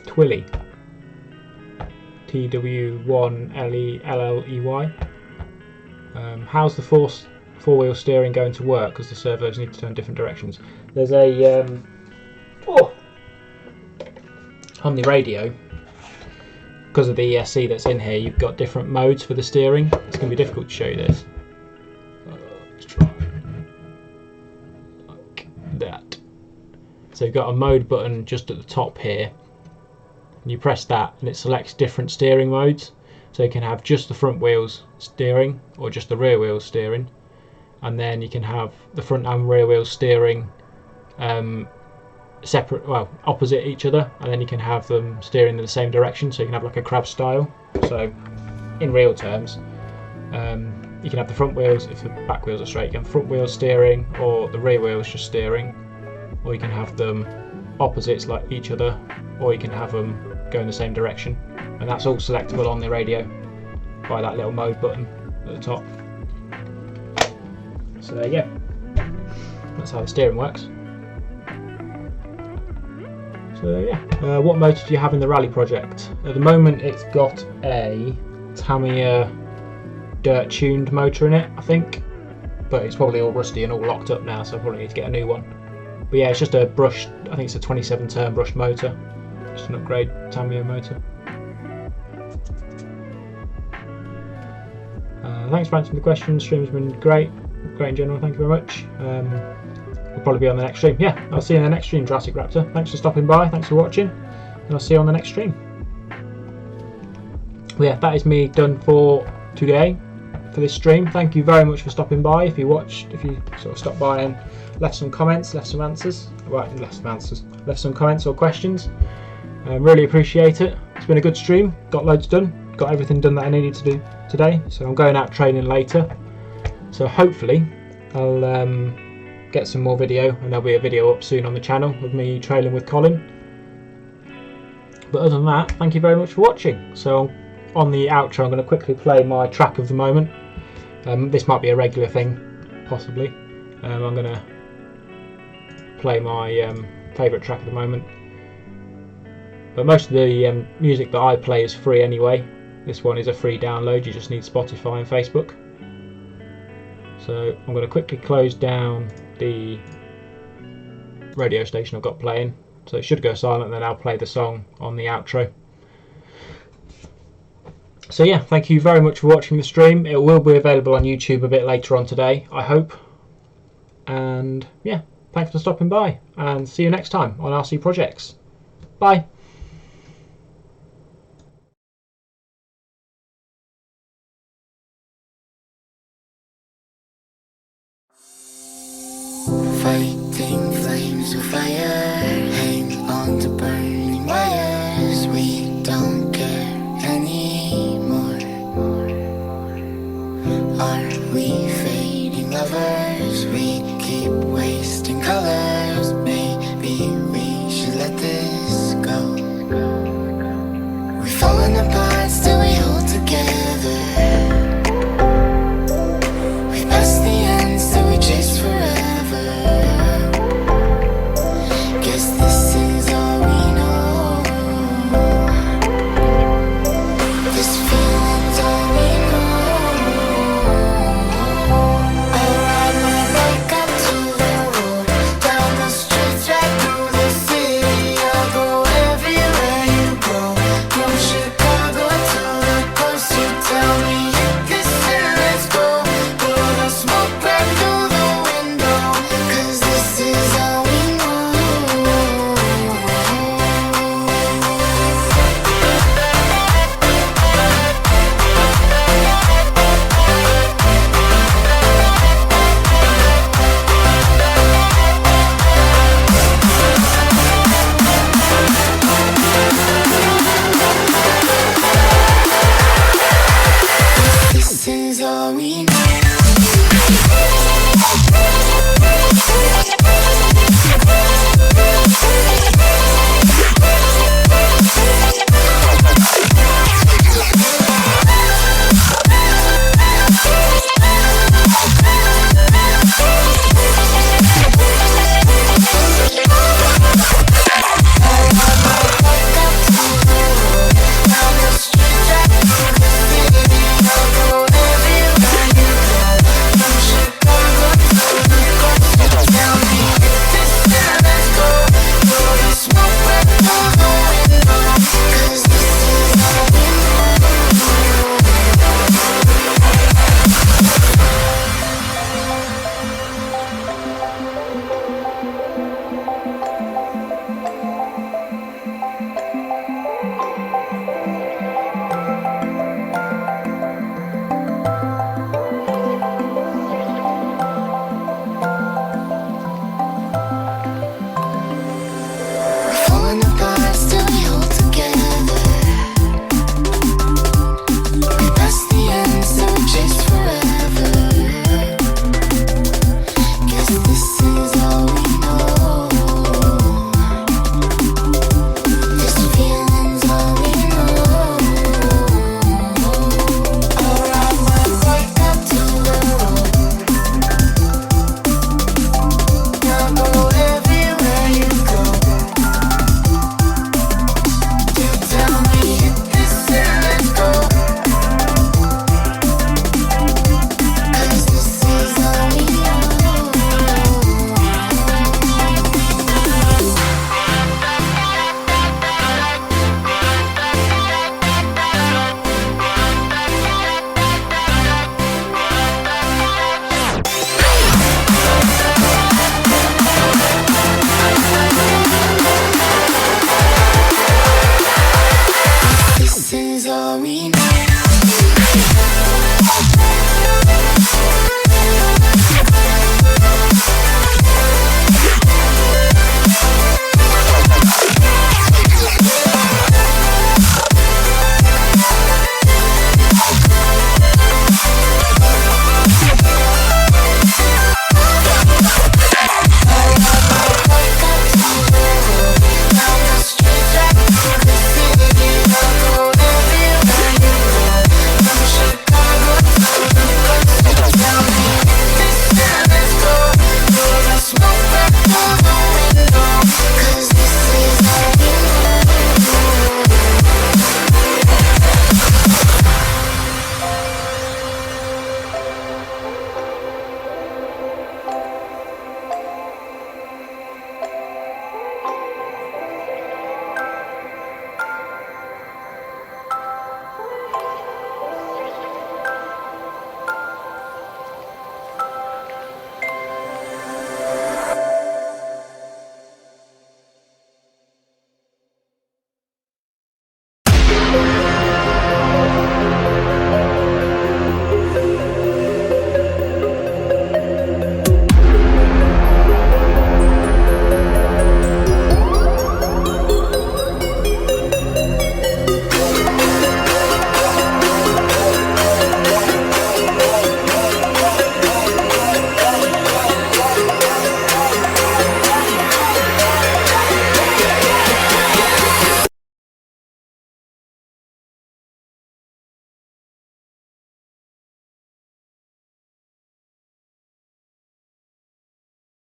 A: Twilly, TW1LELLEY. How's the four-wheel steering going to work, because the servos need to turn different directions? There's a on the radio, because of the ESC that's in here, you've got different modes for the steering. It's going to be difficult to show you this. Let's try like that. So you've got a mode button just at the top here. And you press that and it selects different steering modes. So you can have just the front wheels steering or just the rear wheels steering. And then you can have the front and rear wheels steering separate, well, opposite each other, and then you can have them steering in the same direction, so you can have like a crab style. So in real terms, you can have the front wheels, if the back wheels are straight, you can have front wheels steering, or the rear wheels just steering, or you can have them opposites like each other, or you can have them go in the same direction, and that's all selectable on the radio by that little mode button at the top. So there you go, that's how the steering works. So yeah, what motor do you have in the rally project? At the moment it's got a Tamiya dirt tuned motor in it, I think, but it's probably all rusty and all locked up now, so I probably need to get a new one. But yeah, it's just a brushed, I think it's a 27 turn brushed motor, just an upgrade Tamiya motor. Thanks for answering the questions. Stream's been great in general, thank you very much. We'll probably be on the next stream. Yeah, I'll see you in the next stream, Jurassic Raptor. Thanks for stopping by, thanks for watching, and I'll see you on the next stream. Well, yeah, that is me done for today, for this stream. Thank you very much for stopping by. If you watched, if you sort of stopped by and left some comments, left some answers, left some comments or questions, really appreciate it. It's been a good stream, got loads done, got everything done that I needed to do today, so I'm going out training later, so hopefully I'll get some more video, and there'll be a video up soon on the channel of me trailing with Colin. But other than that, thank you very much for watching. So on the outro I'm going to quickly play my track of the moment. This might be a regular thing, possibly. I'm going to play my favourite track of the moment. But most of the music that I play is free anyway. This one is a free download, you just need Spotify and Facebook. So I'm going to quickly close down the radio station I've got playing, so it should go silent, and then I'll play the song on the outro. So yeah, thank you very much for watching the stream. It will be available on YouTube a bit later on today, I hope. And yeah, thanks for stopping by, and see you next time on RC Projects. Bye.
G: Fighting flames of fire.